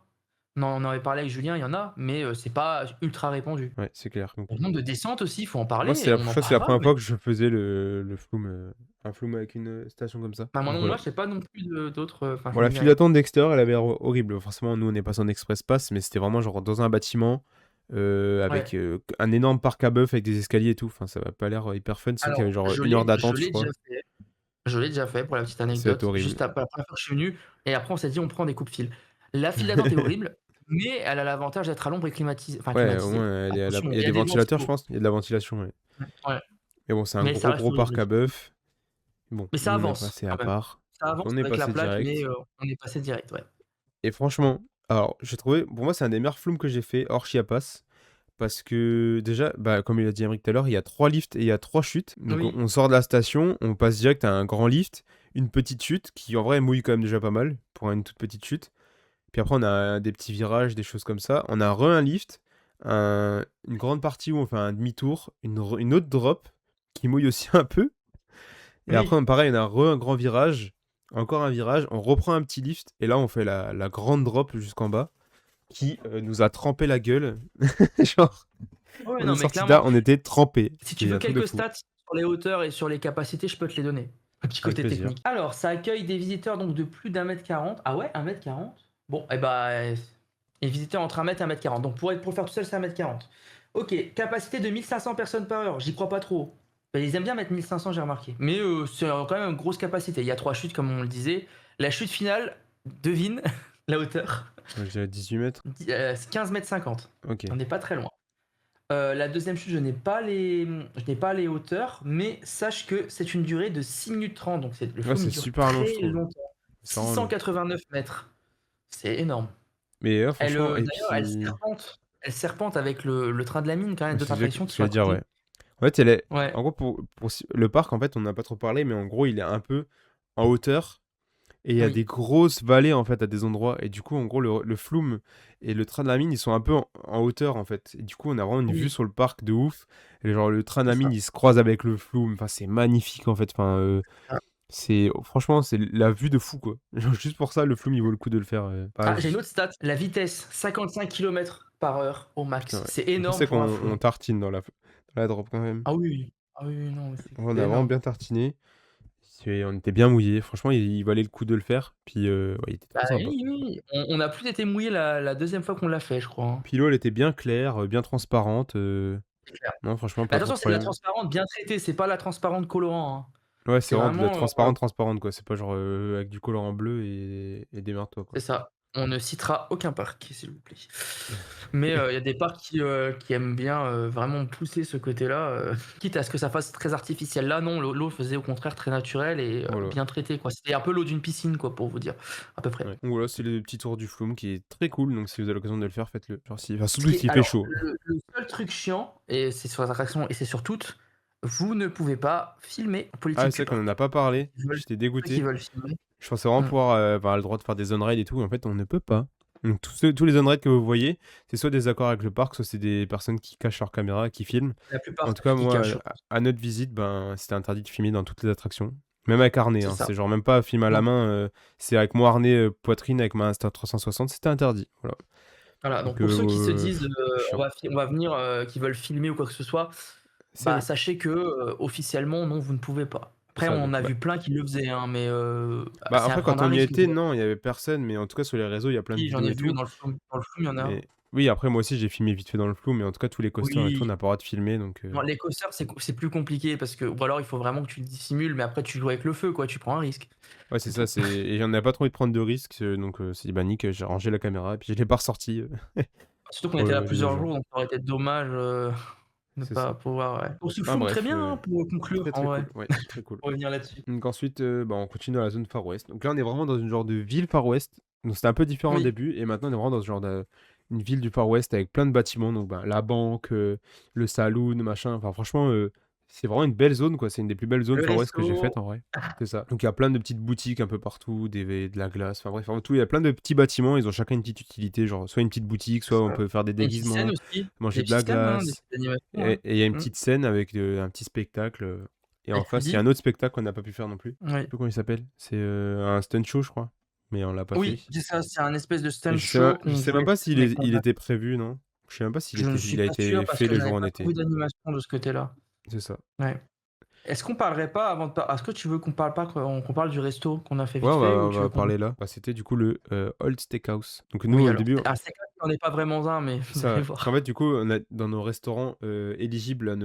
On en avait parlé avec Julien, il y en a, mais c'est pas ultra répandu. Ouais, c'est clair. Donc, Le nombre de descentes aussi, il faut en parler moi, et on je n'en crois que c'est parle la pas, première mais fois que je faisais le flume, un flume avec une station comme ça. bah, Donc voilà. moi, je sais pas non plus d'autres, enfin, Bon, ça me la dit file rien. d'attente d'extérieur, elle avait l'air horrible. Forcément, nous, on est passé en express pass, mais c'était vraiment genre dans un bâtiment avec Ouais. un énorme parc à bœuf avec des escaliers et tout. Enfin, ça va pas l'air hyper fun, sinon qu'il y avait Alors, genre 1 heure je d'attente, je l'ai crois. déjà fait. Je l'ai déjà fait pour la petite Ça va être anecdote, horrible. juste après la première fois que je suis venu et après on s'est dit: «On prend des coupes-fils». La file d'attente est horrible, mais elle a l'avantage d'être à l'ombre et Ouais, au climatisée. moins, Attention, il y a il y a des des ventilateurs, je ventilos. pense. Il y a de la ventilation, ouais. Ouais, Mais bon, c'est un mais ça gros, reste gros parc horrible. à bœuf. Bon, Mais ça nous, on est avance passé à quand même. part. Ça Donc, avance on est avec la passé plaque, mais direct. on est passé direct, ouais. Et franchement, alors, j'ai trouvé, pour moi, c'est un des meilleurs flumes que j'ai fait hors Chiapas. Parce que déjà, bah, comme il a dit Aymeric tout à l'heure, il y a 3 lifts et il y a 3 chutes. Donc Oui, on sort de la station, on passe direct à un grand lift. une petite chute qui, en vrai, mouille quand même déjà pas mal pour une toute petite chute. Puis après, on a des petits virages, des choses comme ça. On a un lift, une grande partie où on fait un demi-tour, une autre drop qui mouille aussi un peu. Et après, Oui. pareil, on a un grand virage, encore un virage, on reprend un petit lift, et là, on fait la grande drop jusqu'en bas, qui nous a trempé la gueule. Genre, Ouais, on est non, mais sorti clairement, là, on était trempés. si tu C'était veux un truc de quelques fou. stats sur les hauteurs et sur les capacités, je peux te les donner. Un petit Avec côté plaisir. technique. Alors, ça accueille des visiteurs donc de plus d'1,40 m. Ah ouais, 1,40 m? Bon, et bah, les visiteurs entre 1 m et 1,40 m. Donc pour le faire tout seul, c'est 1,40 m. OK, capacité de 1500 personnes par heure. J'y crois pas trop. Bah, ils aiment bien mettre 1500, j'ai remarqué. Mais c'est quand même une grosse capacité. Il y a 3 chutes, comme on le disait. La chute finale, devine la hauteur. Moi, je dirais 18 mètres. 15,50 m. Ok. On n'est pas très loin. La deuxième chute, je n'ai pas les hauteurs, mais sache que c'est une durée de 6 minutes 30, donc le Ouais, flume il c'est dure super long, je très trouve. longtemps. C'est vraiment long. 689 mètres, c'est énorme. Mais Elle, franchement, et d'ailleurs, puis. elle serpente avec le train de la mine quand même, Ouais, d'autres c'est ce que attractions qui je sont vais à dire, ouais. côté. En fait, elle est. Ouais, En gros, le parc, en fait, on n'a pas trop parlé, mais en gros, il est un peu en hauteur. Et il y a oui, des grosses vallées, en fait, à des endroits. Et du coup, en gros, le flume et le train de la mine, ils sont un peu en hauteur, en fait. Et du coup, on a vraiment une vue oui, sur le parc de ouf. Et genre, le train de c'est la mine, ça. il se croise avec le flume. Enfin, c'est magnifique, en fait. Enfin, Ah, franchement, c'est la vue de fou, quoi. Genre, juste pour ça, le flume, il vaut le coup de le faire. j'ai une autre stat, la vitesse, 55 km/h au Putain, max. ouais. C'est Du coup, énorme c'est pour un qu'on flume. tartine dans la drop, quand même. Ah oui, oui. Ah oui, oui, non, On c'est a vraiment énorme. bien tartiné. On était bien mouillés. Franchement, il valait le coup de le faire. Puis, ouais, il était Bah trop sympa. oui, oui, on a plus été mouillé la deuxième fois qu'on l'a fait, je crois, hein. Puis l'eau, elle était bien claire, bien transparente. C'est clair. Non, franchement, Mais pas trop attention, de c'est de la problème. transparente bien traitée, c'est pas la transparente colorant, hein. Ouais, c'est C'est vraiment de la vraiment, transparente, quoi. C'est pas genre avec du colorant bleu et démerde-toi, quoi. c'est ça. On ne citera aucun parc, s'il vous plaît. Mais il y a des parcs qui aiment bien, vraiment pousser ce côté-là, quitte à ce que ça fasse très artificiel. Là non, l'eau faisait au contraire très naturelle et Voilà. bien traitée, quoi. C'était un peu l'eau d'une piscine, quoi, pour vous dire, à peu près. Ouais. Donc voilà, c'est le petit tour du Flume qui est très cool. Donc si vous avez l'occasion de le faire, faites-le. Genre, enfin, Ce surtout qui est s'il fait alors chaud. le seul truc chiant et c'est sur les attractions et c'est sur toutes, vous ne pouvez pas filmer en Ah, politique c'est du vrai qu'on en a parc. pas parlé. Ils veulent J'étais ceux qui dégoûté. veulent filmer. Je pensais vraiment Mmh. pouvoir avoir le droit de faire des on-ride et tout. En fait, on ne peut pas. Donc tous les on-ride que vous voyez, c'est soit des accords avec le parc, soit c'est des personnes qui cachent leur caméra, qui filment. La plupart, En tout c'est cas, qui moi, cache, je pense. à notre visite, ben, c'était interdit de filmer dans toutes les attractions. Même avec harnais, C'est hein. ça. C'est genre même pas film à la Non. main. C'est avec mon harnais poitrine, avec ma Insta 360, c'était interdit. Voilà. Voilà, donc Donc, pour ceux qui se disent, chiant. on va venir, qui veulent filmer ou quoi que ce soit, C'est bah, non. sachez que, officiellement, non, vous ne pouvez pas. C'est Après, ça. on Donc, en a bah, vu plein qui le faisaient, hein, mais bah, c'est à après, quand prendre un on y risque, je était, dirais. non, il y avait personne. Mais en tout cas, sur les réseaux, il y a plein de Oui, j'en vidéos ai et vu tout. dans le flou, il y en a. Mais oui, après, moi aussi, j'ai filmé vite fait dans le flou. Mais en tout cas, tous les coasters et tout, on Oui. n'a pas le droit de filmer. Donc, Non, les coasters, c'est plus compliqué parce que ou alors il faut vraiment que tu le dissimules, mais après tu joues avec le feu, quoi, tu prends un risque, ouais, c'est c'est ça. tout. Et j'en ai pas trop envie de prendre de risques. Donc, c'est dit, bah, nick, j'ai rangé la caméra. Et puis, je l'ai pas ressorti Surtout qu'on pour était là les 2 plusieurs jours. jours, donc ça aurait été dommage, de C'est pas ça. pouvoir, ouais. Pour ce Enfin flume, très bref, bien, hein, pour conclure, très, en très vrai, cool, ouais, très cool. pour revenir là-dessus. Donc ensuite, bah, on continue dans la zone Far West. Donc là, on est vraiment dans une genre de ville Far West. Donc c'était un peu différent au Oui, début et maintenant on est vraiment dans ce genre une ville du Far West avec plein de bâtiments. Donc bah, la banque, le saloon, machin. Enfin franchement, c'est vraiment une belle zone, quoi. C'est une des plus belles zones le Far West que j'ai resto, faites en vrai. C'est ça. Donc il y a plein de petites boutiques un peu partout, de la glace. Enfin bref, en tout, il y a plein de petits bâtiments. Ils ont chacun une petite utilité. Genre soit une petite boutique, soit on ça. peut faire des Il y a une petite scène déguisements, aussi, manger des de la petites scènes, hein, des glace. petites animations, Et hein. il y a une Mmh. petite scène avec un petit spectacle. Et en Avec face, il y a Woody. un autre spectacle qu'on n'a pas pu faire non plus. Je sais Oui. plus comment il s'appelle. C'est un stunt show, je crois. Mais on l'a pas fait. Oui, c'est ça, c'est un espèce de Et stunt show je qu'on sais même voulait pas faire, mais qu'on il a était prévu, non? Je sais même pas je ne suis il a pas sûr été parce fait que les je jours n'avais où on pas était. trouvé d'animation de ce côté-là. C'est ça. Ouais. Est-ce qu'on parlerait pas avant de par est-ce que tu veux qu'on parle pas qu'on parle du resto qu'on a fait Ouais, vite fait ou on tu va veux qu'on parler là. Bah, c'était du coup le Old Steakhouse. Donc nous, oui au alors, début, c'est clair qu'il en est pas vraiment un, mais vous allez ça, parce qu'en voir. fait, du coup, on a dans nos restaurants éligibles à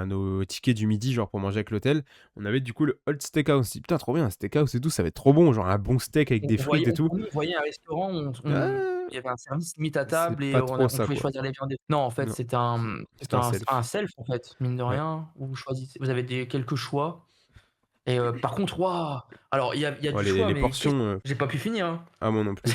nos tickets du midi, genre pour manger avec l'hôtel, on avait du coup le Old Steakhouse. On s'est dit, putain, trop bien, un steakhouse et tout, ça va être trop bon. Genre un bon steak avec des frites et tout. Pour nous, on voyait un restaurant où Ah, il y avait un service limite à c'est table et pas trop on ça, pouvait quoi. choisir les viandes et non, en fait, Non, c'était c'était un un self. self, en fait, mine de Ouais. rien, où vous avez quelques choix et par contre, waouh! Alors il y a Ouais, du choix, les mais qu'est-ce portions, j'ai pas pu finir, hein. ah moi non plus.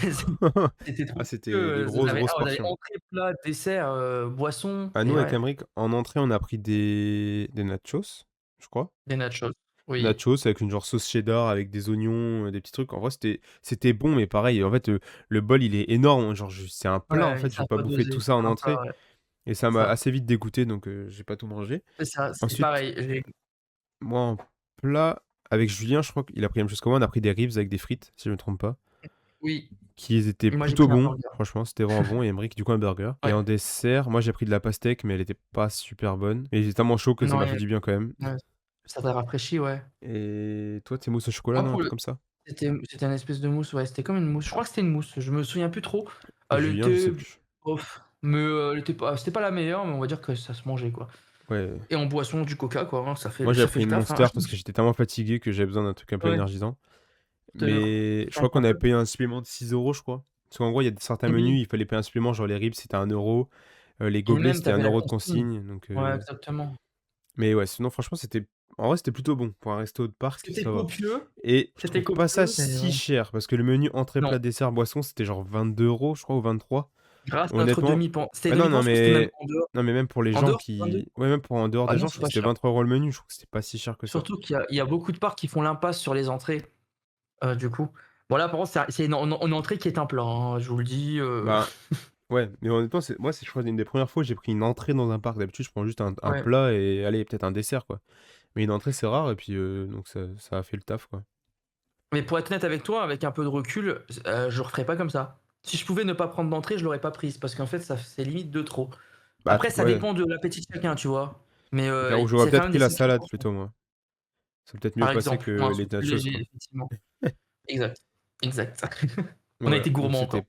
C'était trop Ah, c'était des copieux, grosses, grosses vous avez portions. entrée, plat, dessert, boisson Ah, nous, et avec ouais, Aymeric, en entrée, on a pris des nachos, je crois. des nachos. Oui. nachos avec une genre sauce cheddar avec des oignons, des petits trucs. En vrai, c'était bon, mais pareil, en fait, le bol, il est énorme, genre je c'est un plat, en Ouais, ils fait, je vais savent pas pas bouffer tout doser. ça en C'est un plat, entrée ouais, et ça c'est m'a ça. assez vite dégoûté donc j'ai pas tout mangé. C'est ça, c'est Ensuite, pareil, j'ai moi, en plat, avec Julien, je crois qu'il a pris la même chose que moi, on a pris des ribs avec des frites, si je me trompe pas, oui, qui étaient moi j'ai plutôt pris un bons, burger. franchement, c'était vraiment bon et Aymeric, du coup, un burger et Ouais, en dessert, moi, j'ai pris de la pastèque, mais elle était pas super bonne et il était tellement chaud que ça non, m'a fait du bien quand même. ouais, ça t'a rafraîchi, ouais. Et toi, tes mousses au chocolat, Moi non, un pour truc le comme ça? c'était une espèce de mousse, ouais, c'était comme une mousse. Je crois que c'était une mousse, je me souviens plus trop. Elle Julien, je sais était plus. bof, mais elle était pas c'était pas la meilleure, mais on va dire que ça se mangeait, quoi. Ouais, Et en boisson, du coca, quoi, hein, moi, j'avais ça fait pris le une taf, hein. Monster parce que j'étais tellement fatigué que j'avais besoin d'un truc un peu Ouais, énergisant. je te Mais je crois comprends qu'on avait un peu. payé un supplément de 6 € je crois. Parce qu'en gros, il y a certains Oui menus, il fallait payer un supplément, genre les ribs, c'était 1 €, les et gobelets, même tu c'était un avais la euro de consigne. consigne, donc Ouais, exactement. mais ouais, sinon franchement, c'était plutôt bon. Pour un resto de parc, C'était ça va copieux, et je trouve pas ça mais si ouais. cher parce que le menu entrée, Non, plat, dessert, boisson, c'était genre 22 € je crois ou 23. grâce à notre Honnêtement demi-pen c'était ah non, non, demi-pension ou c'était même mais en dehors? non, mais même pour les En gens dehors, c'est 22? qui ouais, même pour en dehors Ah des non, gens, je c'est trouve que pas c'était cher. 23 € le menu, je trouve que c'était pas si cher que ça. Surtout qu'il y a beaucoup de parcs qui font l'impasse sur les entrées, du coup. Bon là, par contre, c'est une entrée qui est un plat, hein, je vous le dis, Ben ouais, mais honnêtement, c'est je crois une des premières fois où j'ai pris une entrée dans un parc. D'habitude, je prends juste un ouais. plat et allez, peut-être un dessert, quoi. Mais une entrée, c'est rare et puis, donc ça a fait le taf, quoi. Mais pour être honnête avec toi, avec un peu de recul, je referais pas comme ça. Si je pouvais ne pas prendre d'entrée, je l'aurais pas prise parce qu'en fait, ça c'est limite de trop. Bah, Après, ça ouais, dépend de l'appétit de chacun, tu vois? Mais j'aurais c'est quand peut-être même pris des la sacrées salade portions, plutôt, moi. Ça peut peut-être mieux par passé exemple, ou un que les truc plus nachos, léger, quoi. effectivement. Exact, exact. Mais On a voilà, été donc gourmands encore.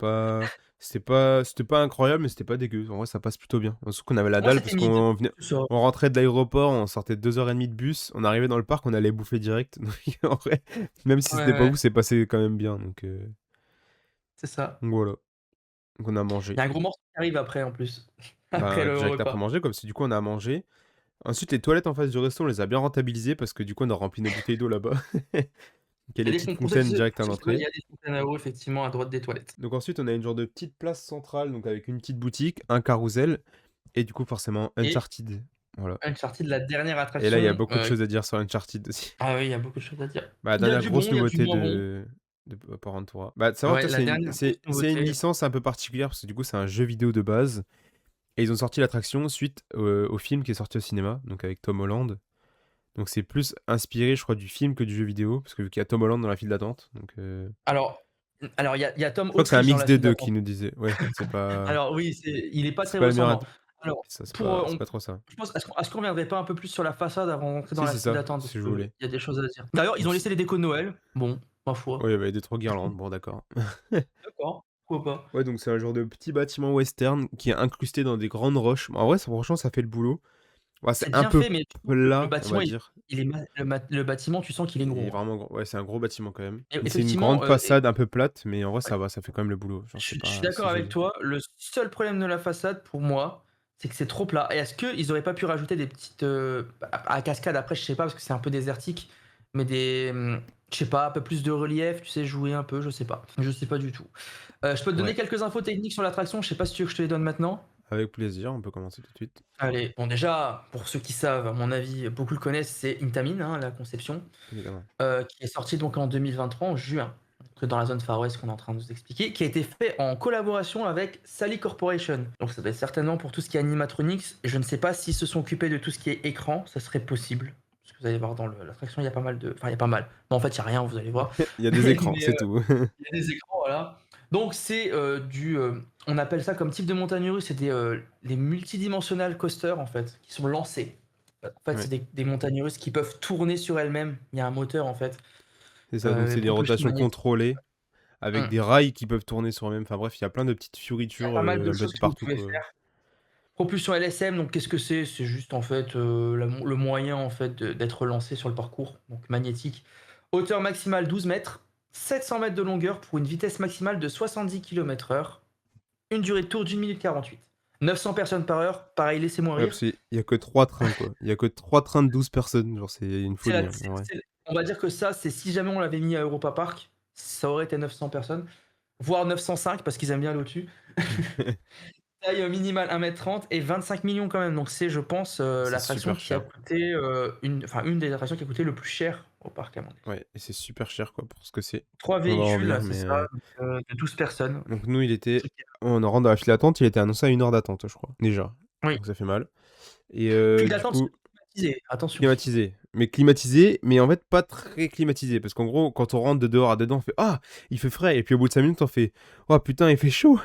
c'était pas incroyable, mais c'était pas dégueu. En vrai, ça passe plutôt bien. Sauf qu'on avait la Moi, dalle c'était parce mid, c'est ça. on rentrait de l'aéroport, on sortait 2 heures et demie de bus, on arrivait dans le parc, on allait bouffer direct. Donc en vrai, même si Ouais, c'était pas ouais, ouf, c'est passé quand même bien, c'est ça. donc voilà. Donc on a Il y mangé. a un gros morceau qui arrive après en plus, après Ben, le direct après repas. manger, comme si du coup on a mangé. Ensuite, les toilettes en face du resto, on les a bien rentabilisées parce que du coup, on a rempli nos bouteilles d'eau là-bas. Il y a Il des y a des petites fon pour ceux fontaines direct à qui savent, il l'entrée. y a des fontaines à eau effectivement à droite des toilettes. Donc ensuite, on a une genre de petite place centrale, donc avec une petite boutique, un carrousel et du coup, forcément, Et Uncharted. Voilà. Uncharted, la dernière Et là, il y a attraction, beaucoup de choses à dire sur Uncharted aussi. ah oui, il y a beaucoup de choses à dire. Bah, la Il y a dernière du bon, grosse il y a du nouveauté moins bon. de Port Bah, de savoir, Ouais, toi, la dernière grosse c'est une nouveauté. licence un peu particulière parce que du coup, c'est un jeu vidéo de base et ils ont sorti l'attraction suite au film qui est sorti au cinéma, donc avec Tom Holland. Donc c'est plus inspiré, je crois, du film que du jeu vidéo, parce que vu qu'il y a Tom Holland dans la file d'attente, donc Alors il y a Tom je crois que c'est un Autriche dans mix la des file 2 d'attente. qui nous disait. Ouais, Alors oui, il est pas c'est très pas le meilleur ressemblant. ad Alors ça, pour, c'est on pas trop ça. je pense est-ce qu'on reviendrait pas un peu plus sur la façade avant de rentrer dans Si, la c'est file ça, d'attente? Parce si je qu'il voulais. y a des choses à dire. D'ailleurs, ils Donc ont c laissé les décos de Noël. Bon, ma ouais, foi, il y avait des 3 guirlandes, bon d'accord. d'accord, pourquoi pas. Ouais, donc c'est un genre de petit bâtiment western qui est incrusté dans des grandes roches. En vrai, ça franchement, ça fait le boulot. Bah, c'est C'est un bien peu fait, mais tu trouves que le plat, on va bâtiment, dire. il est ma le bâtiment, tu sens qu'il est Il est gros, hein. vraiment grand. Ouais, c'est un gros bâtiment quand même. Et Mais c'est une effectivement, grande façade un peu plate, mais en vrai, ouais. ça va, ça fait quand même le boulot. Genre, c'est Je suis pas d'accord si avec joli. toi. Le seul problème de la façade pour moi, c'est que c'est trop plat. Et est-ce qu'ils auraient pas pu rajouter des petites, à cascade après, je sais pas parce que c'est un peu désertique, mais je sais pas, un peu plus de relief, tu sais, jouer un peu, je sais pas. Je sais pas du tout. Je peux te donner Ouais, quelques infos techniques sur l'attraction, je sais pas si tu veux que je te les donne maintenant? avec plaisir, on peut commencer tout de suite, Allez, bon déjà, pour ceux qui savent, à mon avis, beaucoup le connaissent, c'est Intamin, hein, la conception. évidemment. Qui est sorti donc en 2023, en juin, donc dans la zone Far West qu'on est en train de nous expliquer, qui a été fait en collaboration avec Sally Corporation. Donc ça doit être certainement pour tout ce qui est animatronics. Je ne sais pas s'ils se sont occupés de tout ce qui est écran, ça serait possible. Parce que vous allez voir dans l'attraction, il y a pas mal de... Enfin, il y a pas mal. Non, en fait, il y a rien, vous allez voir. Il y a des écrans, Mais c'est tout. il y a des écrans, voilà. Donc c'est on appelle ça comme type de montagne russe, c'est des multidimensional coasters en fait, qui sont lancés. En fait, c'est Ouais, des montagnes russes qui peuvent tourner sur elles-mêmes. Il y a un moteur en fait. c'est ça, donc c'est des Propulsion rotations magnétique. contrôlées avec Mmh. des rails qui peuvent tourner sur eux-mêmes. Enfin bref, il y a plein de petites Il y a fioritures, pas mal de un peu choses de que vous partout, pouvez quoi. faire. Propulsion LSM, donc qu'est-ce que c'est? C'est juste en fait, le moyen en fait d'être lancé sur le parcours, donc magnétique. Hauteur maximale 12 mètres, 700 mètres de longueur pour une vitesse maximale de 70 km/h. Une durée de tour d'1 minute 48. 900 personnes par heure, pareil, laissez-moi Ouais, rire. parce qu'il y a que 3 trains, quoi. Il y a que 3 trains de 12 personnes, genre c'est une C'est folie, la hein, en vrai. on va dire que ça, c'est si jamais on l'avait mis à Europa Park, ça aurait été 900 personnes, voire 905 parce qu'ils aiment bien aller au-dessus. Taille, minimale 1 m 30 et 25 millions quand même, donc c'est je pense, C'est l'attraction super qui a cher. coûté, une des attractions qui a coûté le plus cher au parc à mon avis. Ouais, et c'est super cher, quoi, pour ce que c'est. 3 On va véhicules, revenir, c'est mais ça, de 12 personnes. donc nous, il Un était truc qui on rentre dans la file d'attente, il était annoncé à 1 heure d'attente, je crois, déjà. oui, Donc ça fait mal et file du d'attente coup climatisée, attention. climatisé, mais en fait pas très climatisé parce qu'en gros, quand on rentre de dehors à dedans, on fait: «Ah, il fait frais» et puis au bout de 5 minutes, on fait: «Oh putain, il fait chaud».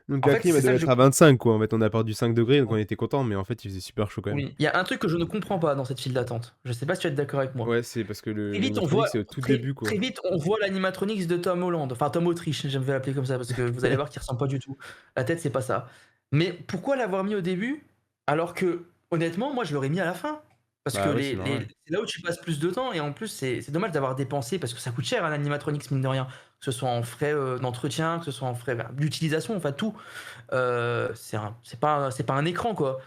Donc En la fait, clim, c'est elle ça devait que je être à 25 quoi, en fait, on a perdu 5 degrés, donc on comprends. était content, mais en fait, il faisait super chaud quand même. Oui, il y a un truc que je ne comprends pas dans cette file d'attente. Je sais pas si tu vas être d'accord avec moi. Ouais, c'est parce que le Très vite, on l'animatronique, voit c'est au tout très début, très quoi. vite, on voit l'animatronics de Tom Holland, enfin Tom Autriche, j'aime bien l'appeler comme ça parce que vous allez voir qu'il ressemble pas du tout. La tête, c'est pas ça. Mais pourquoi l'avoir mis au début alors que, honnêtement, moi, je l'aurais mis à la fin? Parce que Bah ouais, c'est les normal. c'est là où tu passes plus de temps et en plus, c'est dommage d'avoir dépensé parce que ça coûte cher un animatronics, mine de rien. Que ce soit en frais, d'entretien, que ce soit en frais, bah, d'utilisation, enfin tout. C'est pas un écran, quoi.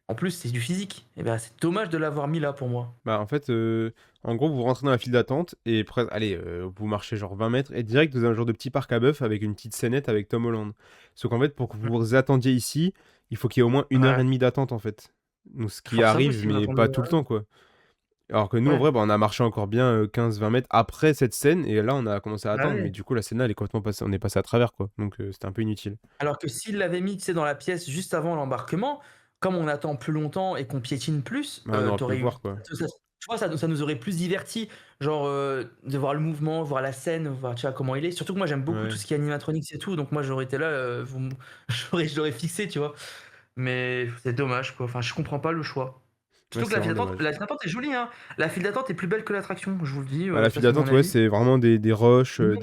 En plus, c'est du physique et ben, c'est dommage de l'avoir mis là pour moi. Bah, en fait, en gros, vous rentrez dans la file d'attente et allez, vous marchez genre 20 mètres et direct, vous avez un genre de petit parc à bœuf avec une petite scénette avec Tom Holland. Sauf qu'en fait, pour que vous Mmh. vous attendiez ici, il faut qu'il y ait au moins 1 heure et Ouais, demie d'attente, en fait. Donc ce qui fort ça arrive, possible, mais attendez, pas tout le temps, quoi. Alors que nous, en ouais. vrai, bah, on a marché encore bien, 15-20 mètres après cette scène et là, on a commencé à Bah attendre, mais ouais. du coup, la scène là, elle est complètement passée on est passé à travers, quoi. Donc c'était un peu inutile. Alors que s'ils l'avaient mis, tu sais, dans la pièce juste avant l'embarquement, comme on attend plus longtemps et qu'on piétine plus, Bah, on aurait tu pu le eu voir, quoi. ça tu vois, ça nous aurait plus divertis, genre, de voir le mouvement, voir la scène, voir, tu vois, comment il est. Surtout que moi, j'aime beaucoup tout Ouais. ce qui est animatronics et tout, donc moi, j'aurais été là, vous m je l'aurais fixé, tu vois? Mais c'est dommage, quoi. Enfin, je comprends pas le choix. Ouais, Surtout que c'est vraiment dommage. la file d'attente est jolie, hein. La file d'attente est plus belle que l'attraction, je vous le dis, Bah, la ça file c'est mon d'attente, ouais, avis. c'est vraiment des roches, C'est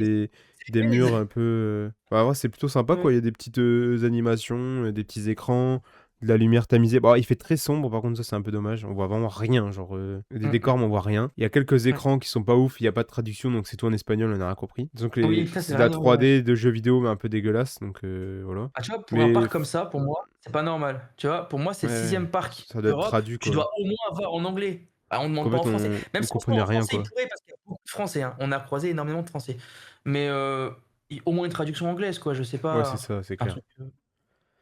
des humaine. murs un peu, bah, ouais, c'est plutôt sympa, Ouais. quoi. Il y a des petites, animations, des petits écrans, de la lumière tamisée. Bon, il fait très sombre, par contre, ça, c'est un peu dommage. On voit vraiment rien, genre, des Mmh mh. décors, mais on voit rien. Il y a quelques Ouais. écrans qui sont pas ouf, il y a pas de traduction, donc c'est tout en espagnol, on a rien compris. Disons que Oui, ça c'est c'est de la vraiment dommage. 3D de jeux vidéo, mais un peu dégueulasse, donc voilà. Ah, tu vois, pour un Mais parc comme ça, pour moi, c'est pas normal. Tu vois? Pour moi, c'est le ouais, 6e parc ça doit être d'Europe, traduit, tu quoi. dois au moins avoir en anglais. Bah, on Donc en demande pas fait, en français. Même on si en soi, comprenait en rien, français, ils quoi. pourraient parce qu'il y a beaucoup de français, hein. On a croisé énormément de français. Mais i au moins une traduction anglaise, quoi, je sais Ouais, c'est pas, ça, c'est un clair. truc,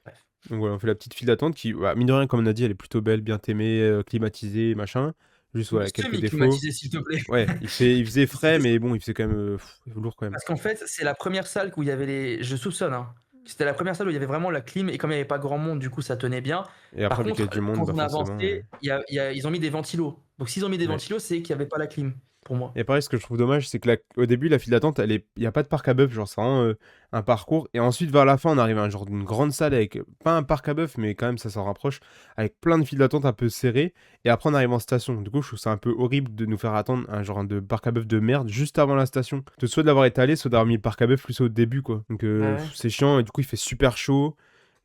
bref. Donc voilà, on fait la petite file d'attente qui, bah, mine de rien, comme on a dit, elle est plutôt belle, bien aimée, climatisée, machin. Juste, Oui, voilà, quelques défauts. semi-climatisé, s'il te plaît. Ouais, il faisait frais, C'était ça. mais bon, il faisait quand même, lourd quand même. Parce qu'en fait, c'est la première salle où il y avait les je soupçonne, hein, c'était la première salle où il y avait vraiment la clim et comme il y avait pas grand monde, du coup, ça tenait bien. Et Par après, vu qu'il y a contre, du monde, quand bah, on a forcément, avancé, ils ont mis des ventilos. Donc s'ils ont mis des ouais. ventilos, c'est qu'il y avait pas la clim, pour moi. Et pareil, ce que je trouve dommage, c'est que au début, la file d'attente, il y a pas de parc à bœuf, genre, c'est vraiment, un parcours et ensuite, vers la fin, on arrive à un genre d'une grande salle avec, pas un parc à bœuf, mais quand même, ça s'en rapproche, avec plein de files d'attente un peu serrées et après, on arrive en station. Du coup, je trouve ça un peu horrible de nous faire attendre un genre de parc à bœuf de merde juste avant la station. De soit de l'avoir étalé, soit d'avoir mis le parc à bœuf plus au début, quoi. Donc Bah ouais. c'est chiant et du coup, il fait super chaud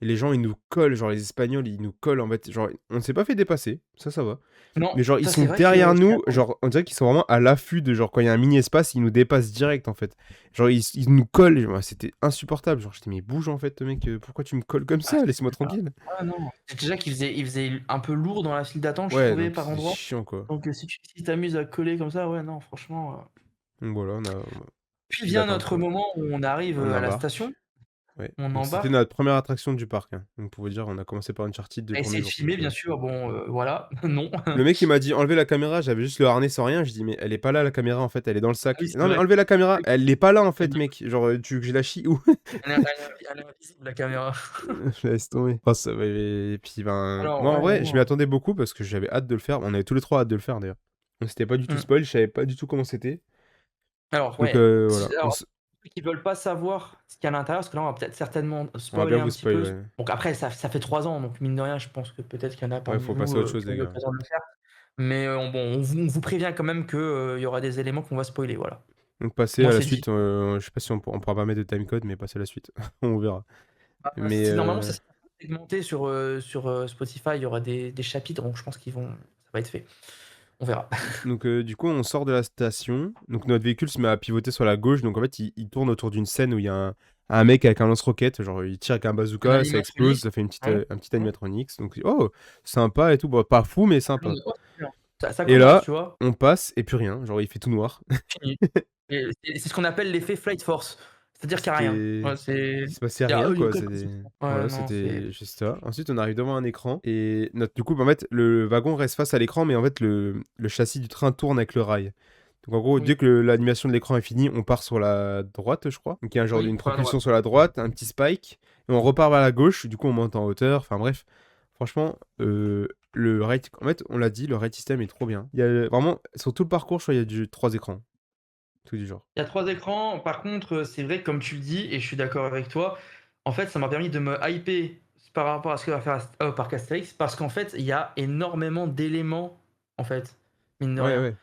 et les gens, ils nous collent, genre les Espagnols, ils nous collent, en fait, genre, on ne s'est pas fait dépasser, ça va. Non, Mais genre, ils ça c'est sont vrai que derrière je suis nous, d'accord. genre, on dirait qu'ils sont vraiment à l'affût de genre quand il y a un mini espace, ils nous dépassent direct en fait. Genre, ils nous collent, genre, c'était insupportable. Genre, j'étais, mais bouge en fait, mec, pourquoi tu me colles comme Ah ça? Laisse-moi c'était pas tranquille. ah non, c'est déjà qu'il faisait un peu lourd dans la file d'attente, je Ouais, trouvais, donc par c'est endroits. chiant quoi. Donc si tu t'amuses à coller comme ça, ouais, non, franchement, Donc voilà, Puis file vient d'attente notre quoi. moment où on arrive, On à la embarque. station, Ouais. on Donc c'était embarque. notre première attraction du parc, hein. Donc pour vous dire, on a commencé par Uncharted le À premier essayer de jour. filmer bien sûr, bon, voilà, non. Le mec il m'a dit enlevez la caméra, j'avais juste le harnais sans rien, je dis mais elle est pas là la caméra en fait, elle est dans le Oui, sac. c'est Non mais vrai. enlevez la caméra, Oui, elle est pas là en elle fait mec. Genre tu veux que je la chie où? est invisible la caméra. Laisse tomber. Enfin, et puis, ben, Alors moi, en ouais, vrai, je m'y non, attendais beaucoup parce que j'avais hâte de le faire. On avait tous les 3 hâte de le faire, d'ailleurs. On s'était pas du tout mmh. spoil, je savais pas du tout comment c'était. Alors Donc, ouais, voilà, alors ceux qui veulent pas savoir ce qu'il y a à l'intérieur, parce que là on va peut-être certainement on va spoiler bien un vous petit spoil, peu. ouais. Donc après ça fait 3 ans, donc mine de rien, je pense que peut-être qu'il y en a Ouais, parmi faut vous, passer à autre chose, qui ont les eu gars. l'occasion de le faire. Mais on vous prévient quand même que, il y aura des éléments qu'on va spoiler, voilà. Donc, passer Moi à la c'est dit. suite, je sais pas si on pourra pas mettre de timecode, mais passer à la suite. On verra. Mais, Si normalement ça sera segmenté sur, Spotify, il y aura des chapitres, donc je pense ça va être fait. On verra. donc, du coup, on sort de la station. Donc, notre véhicule se met à pivoter sur la gauche. Donc, en fait, il tourne autour d'une scène où il y a un mec avec un lance-roquette. Genre, il tire avec un Un bazooka, ça explose, animatronique. ça fait Ouais, un petit ouais. animatronics. Donc, oh, sympa et tout. Bon, pas fou, mais sympa. Oh, c'est bien. Ça Et commence, là, tu vois? on passe et plus rien. Genre, il fait tout noir. Fini. Et c'est ce qu'on appelle l'effet Flight Force. C'est-à-dire qu'il y a rien. C'était Ouais, c'est il se passait il y a rien, il y a quoi, aucun c'était concept. Ouais, voilà, non, c'est c'était juste ça. Ensuite, on arrive devant un écran et notre du coup, bah, en fait, le wagon reste face à l'écran, mais en fait, le châssis du train tourne avec le rail. Donc en gros, dès oui, que l'animation de l'écran est finie, on part sur la droite, je crois. Donc il y a un genre oui, d'une pour la droite. propulsion sur la droite, un petit spike, et on repart vers la gauche, du coup on monte en hauteur, enfin bref. Franchement, le ride en fait, on l'a dit, le ride system est trop bien. Il y a vraiment sur tout le parcours, je crois, il y a du 3 écrans, tout du genre. Il y a 3 écrans. Par contre, c'est vrai que comme tu le dis et je suis d'accord avec toi, en fait, ça m'a permis de me hyper par rapport à ce que va faire Parc Astérix parce qu'en fait, il y a énormément d'éléments, en fait, mine de Ouais, rien ouais,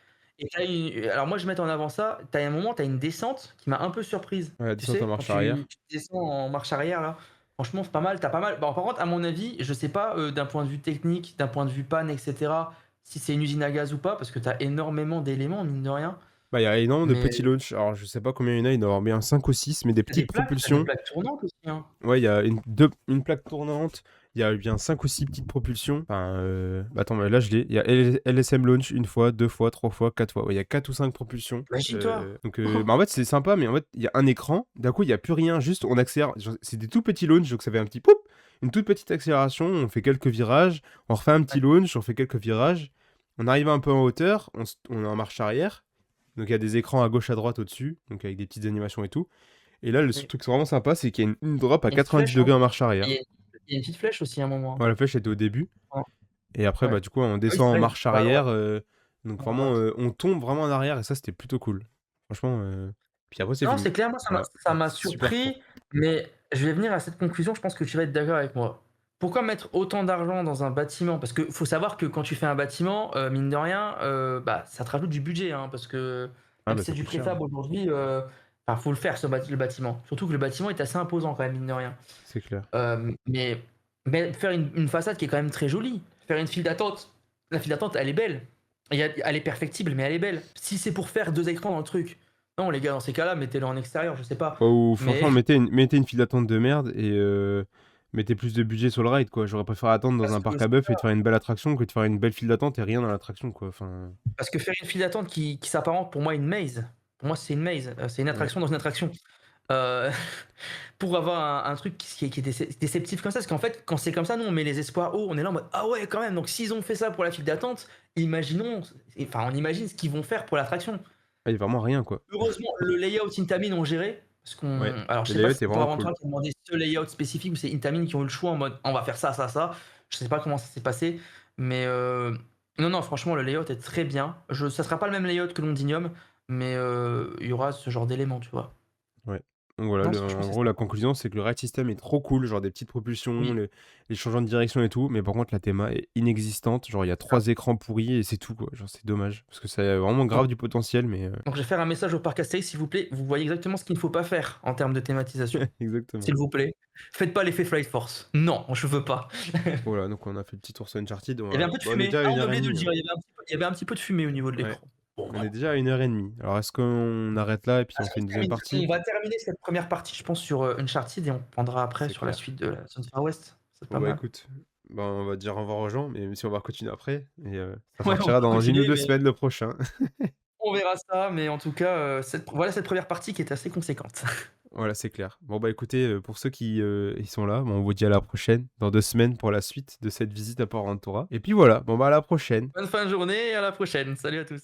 et alors moi, je mets en avant ça, tu as un moment, tu as une descente qui m'a un peu surprise. ouais, la Tu descente en sais, quand marche arrière. tu descends en marche arrière là, franchement, c'est pas mal, tu as pas mal bon, par contre, à mon avis, je sais pas, d'un point de vue technique, d'un point de vue panne et cetera, si c'est une usine à gaz ou pas parce que tu as énormément d'éléments, mine de rien, Bah, il y a énormément de mais petits launchs. Alors, je sais pas combien il y en a, il doit y en avoir bien 5 ou 6, mais des petites tu des propulsions. plaques tournantes aussi, hein? Ouais, il y a une plaque tournante, il y a bien 5 ou 6 petites propulsions. Enfin, bah, attends, mais là, je l'ai. Il y a LSM Launch une fois, 2 fois, 3 fois, 4 fois. Ouais, il y a 4 ou 5 propulsions. Imagine-toi! Donc, bah, en fait, c'est sympa, mais en fait, il y a un écran. D'un coup, il y a plus rien, juste on accélère. Genre, c'est des tout petits launch, donc ça fait un petit poup, une toute petite accélération. On fait quelques virages, on refait un petit Ouais, launch, on fait quelques virages. On arrive un peu en hauteur, on est en marche arrière. Donc, il y a des écrans à gauche, à droite, au-dessus, donc avec des petites animations et tout. Et là, le oui. truc vraiment sympa, c'est qu'il y a une drop à Il y a une petite 90 flèche, hein? degrés en marche Et arrière. il y a une petite flèche aussi à un moment, Ouais, la flèche était au début. hein? Et après, Ouais. bah, du coup, on Ah oui, descend c'est en vrai, marche à droite, arrière. Donc à vraiment, droite. on tombe vraiment en arrière. Et ça, c'était plutôt cool. Franchement. Puis après, c'est Non, fini. c'est clair, moi Voilà. ça m'a Super court. surpris, mais je vais venir à cette conclusion, je pense que tu vas être d'accord avec moi. Pourquoi mettre autant d'argent dans un bâtiment? Parce que faut savoir que quand tu fais un bâtiment, mine de rien, bah, ça te rajoute du budget, hein, parce que Ah, même bah, si c'est ça du coûte cher, hein. préfab aujourd'hui, enfin, faut le faire le bâtiment. Surtout que le bâtiment est assez imposant quand même, mine de rien. C'est clair. Mais faire une façade qui est quand même très jolie, faire une file d'attente, la file d'attente, elle est belle. Elle est perfectible, mais elle est belle. Si c'est pour faire 2 écrans dans le truc, non les gars, dans ces cas-là, mettez-le en extérieur, je sais pas. Ou Mais franchement, mettez une file d'attente de merde et mettez plus de budget sur le ride, quoi. J'aurais préféré attendre dans parce un que parc à bœuf et de faire une belle attraction que de faire une belle file d'attente et rien dans l'attraction, quoi. Enfin, parce que faire une file d'attente qui s'apparente pour moi à une maze, pour moi c'est une maze, c'est une ouais. attraction dans une attraction. Heu, pour avoir un truc qui est déceptif comme ça, parce qu'en fait, quand c'est comme ça, nous on met les espoirs hauts, on est là en mode: «Ah ouais quand même, donc s'ils ont fait ça pour la file d'attente, imaginons» enfin on imagine ce qu'ils vont faire pour l'attraction. Ah, il y a vraiment rien, quoi. Heureusement, le layout Intamin ont géré, parce Ouais. alors je Le sais pas layout si est c'est pour vraiment cool. Aventura qui a demandé ce layout spécifique ou c'est Intamin qui ont eu le choix en mode: «On va faire ça, ça, ça». Je sais pas comment ça s'est passé, mais non, non, franchement le layout est très bien. Ça sera pas le même layout que Londinium, mais il y aura ce genre d'éléments, tu vois? Ouais. Donc voilà, Non, franchement en c'est gros, la sympa. conclusion, c'est que le ride system est trop cool, genre des petites propulsions, Oui, les changements de direction et tout, mais par contre, la théma est inexistante. Genre, il y a c'est ça. 3 écrans pourris et c'est tout, quoi. Genre, c'est dommage. Parce que ça a vraiment Donc grave du potentiel, mais donc je vais faire un message au parc Astérix, s'il vous plaît. Vous voyez exactement ce qu'il ne faut pas faire en termes de thématisation. exactement. S'il vous plaît. Faites pas l'effet Flight Force. Non, je veux pas. Voilà, donc on a fait le petit tour sur Uncharted. Il y avait un peu de On est fumée. déjà à Ah, une on a heure et oublié de le demie, dire, hein. il y avait un petit peu de fumée au niveau de Ouais. l'écran. Bon, On est voilà. déjà à une heure et demie. Alors, est-ce qu'on arrête là et puis on fait une deuxième On partie? va terminer cette première partie, je pense, sur, Uncharted et on prendra après C'est sur la clair. suite de la zone Far West. C'est Bon, pas bah mal. écoute, bah, on va dire au revoir aux gens, mais si on va continuer après, et ça Ouais, on partira va dans une ou continuer, 2 mais semaines le prochain. on verra ça, mais en tout cas, voilà cette première partie qui est assez conséquente. Voilà, c'est clair. Bon, bah, écoutez, pour ceux qui, y sont là, bon, on vous dit à la prochaine, dans 2 semaines pour la suite de cette visite à Port Ventura et puis voilà, bon, bah, à la prochaine. Bonne fin de journée et à la prochaine. Salut à tous.